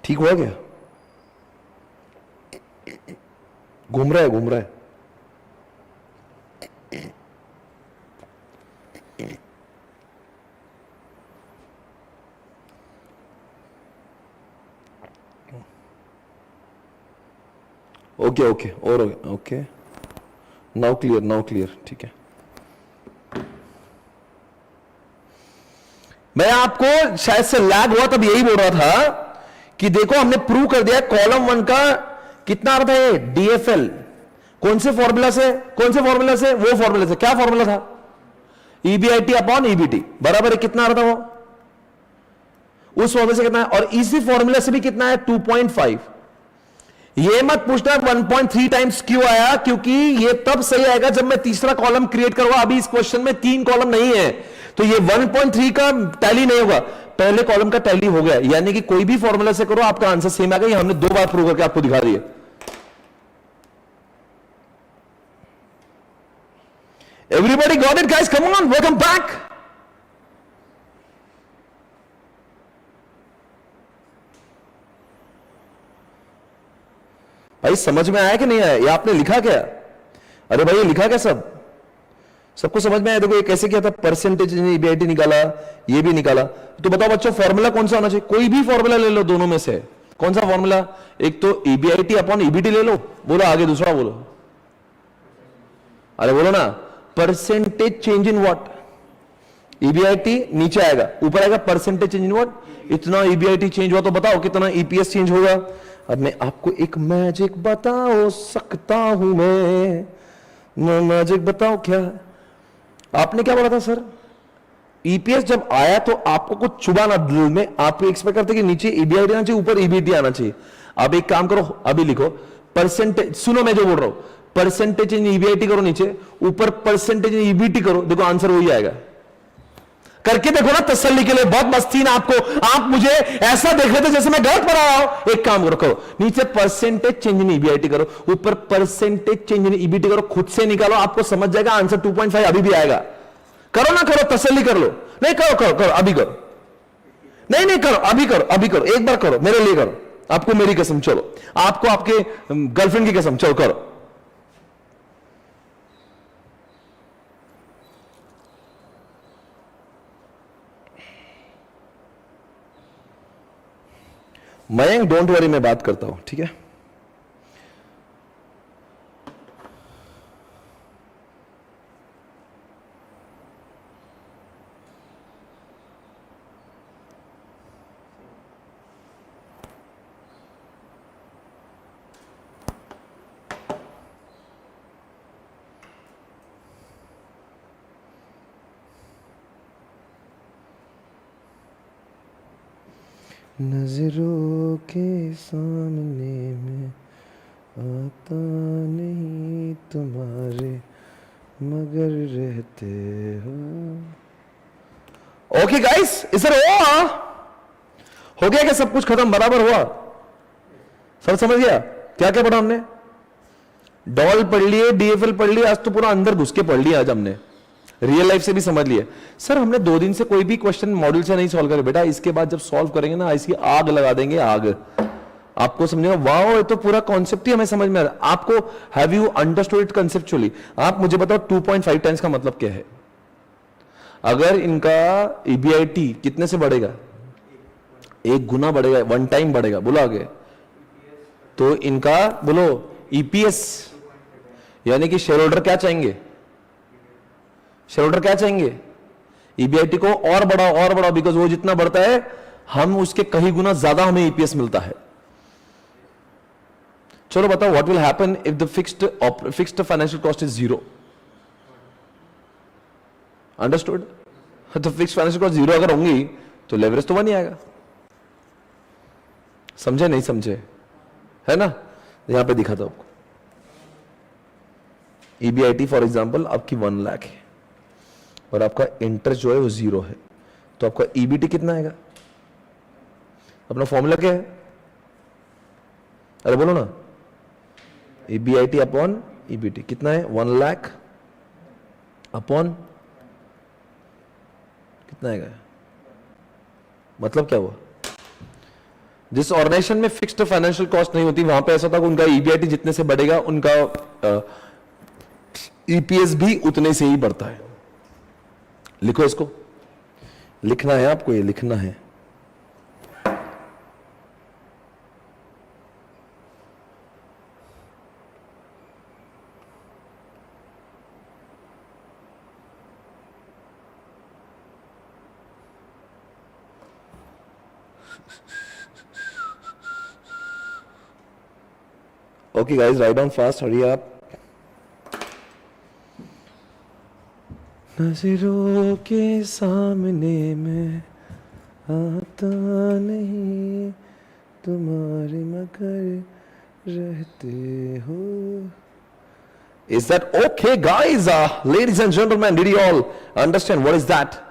ठीक हुआ क्या? घूम रहा है, घूम रहा है। ओके ओके, और okay, now clear, now clear, ठीक है। मैं आपको शायद से लैग हुआ तब यही बोल रहा था कि देखो हमने प्रूव कर दिया कॉलम 1 का कितना अर्थ है, डीएफएल। कौन से फॉर्मूला से? कौन से फॉर्मूला से? वो फॉर्मूला से। क्या फॉर्मूला था? ईबीआईटी अपॉन ईबीटी बराबर है कितना अर्थ है वो, उस फॉर्मूले से कितना है, और इसी फॉर्मूला से भी कितना है 2.5। ये मत पूछना 1.3 टाइम्स क्यों आया, क्योंकि ये तब सही आएगा जब मैं तीसरा कॉलम क्रिएट करूंगा। अभी इस क्वेश्चन में 3 कॉलम नहीं है, तो ये 1.3 का टैली नहीं होगा, पहले कॉलम का टैली हो गया। यानी कि कोई भी फॉर्मूला से करो आपका आंसर सेम आएगा। ये हमने 2 बार प्रूव करके आपको दिखा दिया। Everybody got it guys? Come on, welcome back. भाई समझ में आया कि नहीं आया? ये आपने लिखा क्या? अरे भाई ये लिखा क्या? सबको समझ में आया? देखो ये कैसे किया था, परसेंटेज ईबीआईटी निकाला, ये भी निकाला। तो बताओ बच्चों फॉर्मूला कौन सा होना चाहिए? कोई भी फॉर्मूला ले लो दोनों में से। कौन सा फॉर्मूला? एक तो ईबीआईटी अपॉन ईबीटी ले लो। बोलो आगे, दूसरा बोलो। अरे बोलो ना, percentage change in what? EBIT नीचे आएगा, ऊपर आएगा परसेंटेज चेंज इन व्हाट। इतना ईबीआईटी चेंज हुआ तो बताओ कितना ईपीएस चेंज होगा। अब मैं आपको एक मैजिक बताओ सकता हूं, मैं मैजिक बताओ क्या? आपने क्या बोला था सर? ईपीएस जब आया तो आपको कुछ चुभा ना दिल में, आप एक्सपेक्ट करते कि नीचे ईबीआईटी आना चाहिए, ऊपर ईबीटी आना चाहिए। अब एक काम करो, अभी लिखो परसेंटेज, सुनो मैं जो बोल रहा हूं, परसेंटेज इन ईबीआईटी करो नीचे, ऊपर परसेंटेज इन ईबीटी करो, देखो आंसर वही आएगा। करके देखो ना तसल्ली के लिए, बहुत मस्ती ना आपको। आप मुझे ऐसा देख रहे थे जैसे मैं गलत पढ़ा रहा हूं। एक काम करो, नीचे परसेंटेज चेंज इन ईबीआईटी करो, ऊपर परसेंटेज चेंज इन ईबीटी करो, खुद से निकालो, आपको समझ जाएगा आंसर 2.5 अभी भी आएगा। करो ना, करो, तसल्ली कर लो। नहीं करो, करो करो अभी करो, नहीं करो, अभी करो, अभी करो, एक बार करो, मेरे लिए करो, आपको मेरी कसम, चलो आपको आपके गर्लफ्रेंड की कसम, चलो करो। मयंक डोंट वरी, मैं बात करता हूं, ठीक है? नजरों के सामने में आता नहीं तुम्हारे, मगर रहते हो। ओके गाइस, इस हो गया क्या? सब कुछ खत्म, बराबर हुआ? सर समझ गया क्या क्या पढ़ा हमने? डॉल पढ़ लिए, डीएफएल पढ़ लिए, आज तो पूरा अंदर घुस के पढ़ लिया। आज हमने रियल लाइफ से भी समझ लिया। सर हमने 2 दिन से कोई भी क्वेश्चन मॉड्यूल से नहीं सॉल्व करे। बेटा इसके बाद जब सॉल्व करेंगे ना, इसकी आग लगा देंगे, आग। आपको समझेगा वाओ, ये तो पूरा कॉन्सेप्ट ही हमें समझ में आ रहा है। आपको have you understood it conceptually? आप मुझे बताओ 2.5 टाइम्स का मतलब क्या है? अगर इनका ईबीआईटी कितने से बढ़ेगा? 1 गुना बढ़ेगा, 1 टाइम बढ़ेगा। बोलो आगे, तो इनका बोलो ईपीएस, यानी कि शेयर होल्डर क्या चाहेंगे, शेयर होल्डर क्या चाहेंगे, ईबीआईटी को और बढ़ाओ, बिकॉज वो जितना बढ़ता है हम उसके कहीं गुना ज्यादा हमें ईपीएस मिलता है। चलो बताओ what will happen if the fixed financial cost is 0। Understood? तो फिक्स्ड फाइनेंशियल कॉस्ट 0 अगर होंगी तो लेवरेज तो 1 ही आएगा। समझे नहीं समझे, है ना? यहां पे दिखा था आपको, ईबीआईटी फॉर एग्जांपल आपकी 1 लाख है और आपका इंटरेस्ट जो है वो 0 है, तो आपका ईबीटी कितना आएगा? अपना फॉर्मूला क्या है? अरे बोलो ना, ईबीआईटी अपॉन ईबीटी कितना है? 1 लाख अपॉन कितना आएगा? मतलब क्या हुआ? जिस ऑर्गेनाइजेशन में फिक्स्ड फाइनेंशियल कॉस्ट नहीं होती वहां पे ऐसा था कि उनका ईबीआईटी जितने से बढ़ेगा उनका ईपीएस भी उतने से ही बढ़ता है। लिखो इसको, लिखना है आपको, ये लिखना है। Okay guys, write down fast, hurry up. नजरों के सामने मैं आता नहीं, तुम्हारे मगर रहते हो। Is that okay guys? Ladies and gentlemen, did you all understand what is that?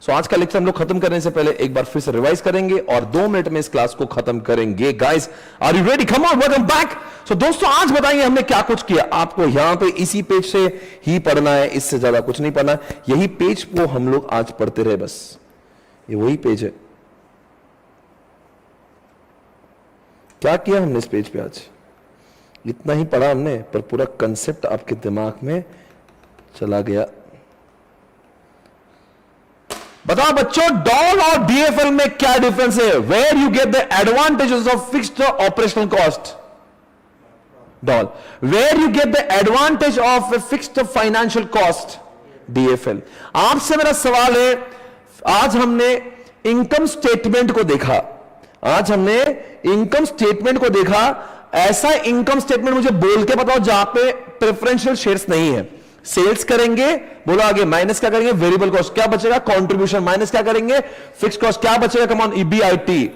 So आज का लेक्चर हम लोग खत्म करने से पहले एक बार फिर से रिवाइज करेंगे और 2 मिनट में इस क्लास को खत्म करेंगे। Guys, are you ready? Come on, welcome back. So दोस्तों, आज बताएंगे हमने क्या कुछ किया। आपको यहां पे इसी पेज से ही पढ़ना है, इससे ज्यादा कुछ नहीं पढ़ना है। यही पेज को हम लोग आज पढ़ते रहे, बस ये वही पेज है। क्या किया हमने इस पेज पे? आज इतना ही पढ़ा हमने, पर पूरा कंसेप्ट आपके दिमाग में चला गया। बताओ बच्चों, डॉल और डीएफएल में क्या डिफरेंस है? Where you get the advantages of fixed operational cost? DOL. Where you get the advantage of fixed financial cost? DFL. आपसे मेरा सवाल है, आज हमने इनकम स्टेटमेंट को देखा, आज हमने इनकम स्टेटमेंट को देखा। ऐसा इनकम स्टेटमेंट मुझे बोल के बताओ जहां पे प्रेफरेंशियल शेयर्स नहीं है। सेल्स करेंगे, बोलो आगे, माइनस क्या करेंगे? Variable cost. क्या बचेगा? कंट्रीब्यूशन। माइनस क्या करेंगे? Fixed cost. क्या बचेगा? Come on, EBIT.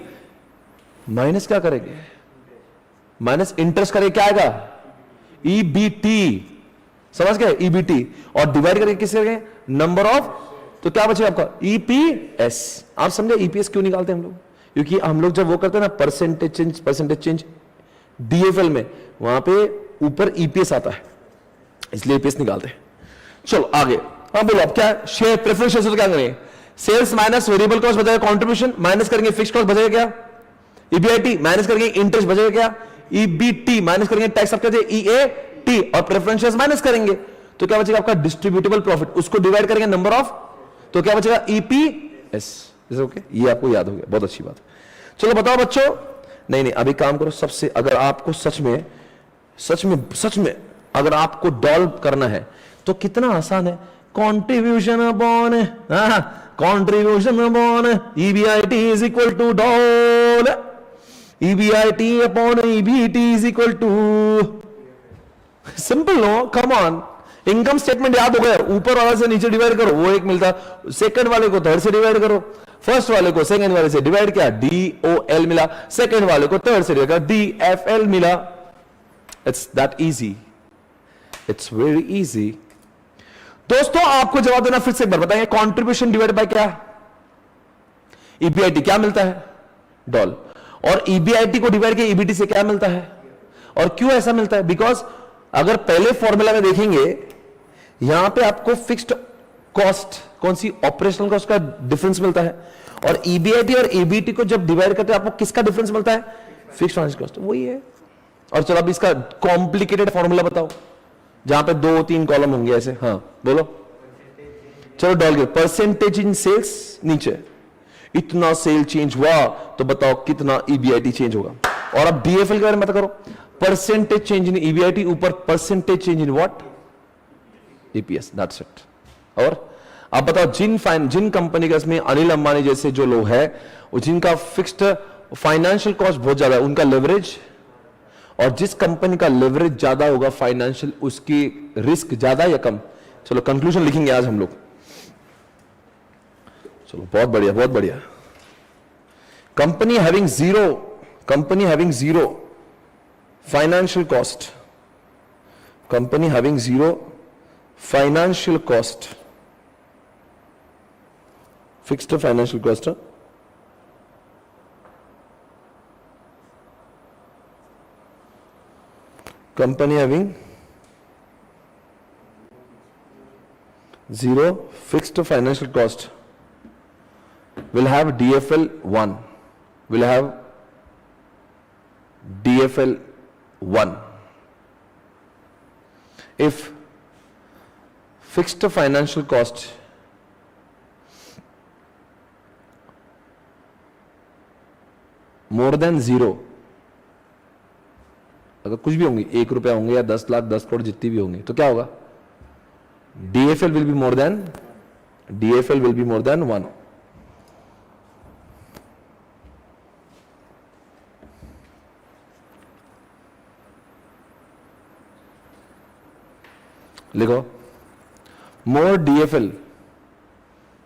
माइनस क्या करेंगे? माइनस इंटरेस्ट करेंगे, क्या आएगा? ईबीटी। समझ गए? ईबीटी। और डिवाइड करेंगे किससे करेंगे? नंबर ऑफ, तो क्या बचेगा आपका? ईपीएस। आप समझे ईपीएस क्यों निकालते हैं हम लोग? क्योंकि हम लोग जब वो करते हैं ना परसेंटेज चेंज डीएफएल में, वहां पे ऊपर ईपीएस आता है, इसलिए ईपीएस निकालते हैं। चलो आगे, हाँ बोलो अब क्या? शेयर प्रेफरेंस शेयर, तो क्या करेंगे? सेल्स माइनस वेरिएबल कॉस्ट बचेगा, कंट्रीब्यूशन माइनस करेंगे, फिक्स्ड कॉस्ट बचेगा क्या? ईबीआईटी माइनस करेंगे, इंटरेस्ट बचेगा क्या? ईबीटी माइनस करेंगे, टैक्स आपका ईएटी, और प्रेफरेंस शेयर्स माइनस करेंगे, तो क्या बचेगा आपका? Distributable profit. उसको डिवाइड करेंगे नंबर ऑफ, तो क्या बचेगा? ईपीएस। ओके, ये आपको याद हो गया, बहुत अच्छी बात। चलो बताओ बच्चों, नहीं अभी काम करो। सबसे अगर आपको सच में अगर आपको डॉल करना है तो कितना आसान है। Contribution upon EBIT is equal to DOL, EBIT upon EBT is equal to, simple no, come on. Income statement याद हो गया, ऊपर वाला से नीचे डिवाइड करो, वो एक मिलता। सेकंड वाले को थर्ड से डिवाइड करो, फर्स्ट वाले को सेकंड वाले से डिवाइड किया, डीओएल मिला। सेकंड वाले को थर्ड से डिवाइड किया, डीएफएल मिला। It's that easy, it's very easy. दोस्तों आपको जवाब देना फिर से एक बार बताएंगे, कंट्रीब्यूशन डिवाइड बाय क्या? ईबीआईटी। क्या मिलता है? डॉल। और ईबीआईटी को डिवाइड किया ईबीटी से, क्या मिलता है? और क्यों ऐसा मिलता है? बिकॉज अगर पहले फॉर्मूला में देखेंगे, यहां पे आपको फिक्स्ड कॉस्ट, कौन सी? ऑपरेशनल कॉस्ट का डिफरेंस मिलता है। और ईबीआईटी और ईबीटी को जब डिवाइड करते हैं आपको किसका डिफरेंस मिलता है? फिक्स्ड फाइनेंशियल कॉस्ट, वही है। और चलो अब इसका कॉम्प्लिकेटेड फॉर्मूला बताओ, जहां पे 2-3 कॉलम होंगे ऐसे। हाँ बोलो, चलो डॉल के परसेंटेज इन सेल्स नीचे, इतना सेल चेंज हुआ तो बताओ कितना ईबीआईटी चेंज होगा? और अब डीएफएल के बारे में बात करो, परसेंटेज चेंज इन ईबीआईटी ऊपर percentage change in what, EPS, that's it. और अब बताओ जिन कंपनी का इसमें अनिल अंबानी जैसे जो लोग हैं, जिनका फिक्स्ड फाइनेंशियल कॉस्ट बहुत ज्यादा है, उनका लेवरेज, और जिस कंपनी का लेवरेज ज्यादा होगा फाइनेंशियल, उसकी रिस्क ज्यादा या कम। चलो कंक्लूजन लिखेंगे आज हम लोग। चलो बहुत बढ़िया, बहुत बढ़िया। Company having zero financial cost, company having zero financial cost, fixed financial cost, company having zero fixed financial cost will have DFL 1, will have DFL 1. If fixed financial cost more than zero, अगर कुछ भी होंगे, 1 रुपया होंगे या 10 लाख 10 करोड़ जितनी भी होंगी, तो क्या होगा, DFL will be more than 1. लिखो, more DFL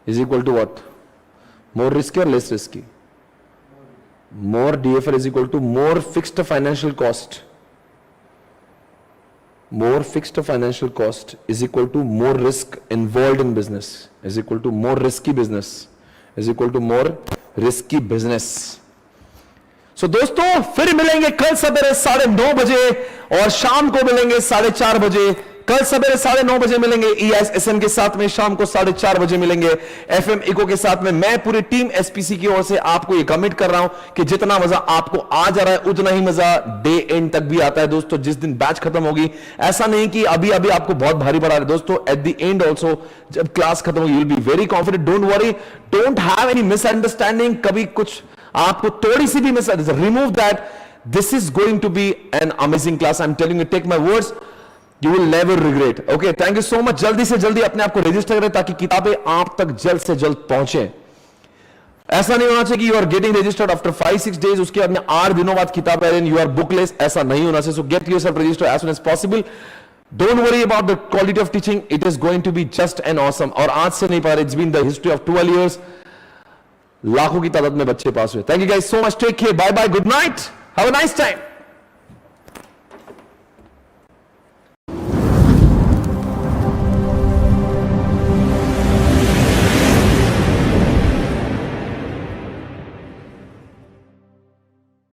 is equal to what, more risky or less risky? More DFL is equal to more fixed financial cost. More fixed financial cost is equal to more risk involved in business, is equal to more risky business, is equal to more risky business. So दोस्तों फिर मिलेंगे कल सवेरे 9:30 बजे और शाम को मिलेंगे 4:30 बजे। कल सवेरे 9:30 बजे मिलेंगे EISSM के साथ में, शाम को 4:30 बजे मिलेंगे FM इको के साथ में। मैं पूरी टीम SPC की ओर से आपको ये कमिट कर रहा हूं कि जितना मजा आपको आ जा रहा है उतना ही मजा डे एंड तक भी आता है दोस्तों। जिस दिन बैच खत्म होगी, ऐसा नहीं कि अभी आपको बहुत भारी पड़ा है दोस्तों, एट द एंड ऑल्सो जब क्लास खत्म होगी, you will be very confident, don't worry, don't have any misunderstanding. कभी कुछ आपको थोड़ी सी भी remove that, this is going to be an amazing class, I am telling you, take my words, You will never regret. Okay, thank you so much. जल्दी से जल्दी अपने आप को रजिस्टर करें ताकि किताबें आप तक जल्द से जल्द पहुंचे। ऐसा नहीं होना चाहिए कि you are getting registered after 5-6 days, उसके बाद में 8 दिनों बाद किताब आ रही है, यू आर बुकलेस, ऐसा नहीं होना चाहिए। So get yourself registered as soon as possible. Don't worry about the quality of teaching, it is going to be just and awesome. और आज से नहीं पा रहे, it's been the history of 12 years, लाखों की तादाद में बच्चे पास हुए। Thank you guys so much, take care, bye bye, good night, have a nice time.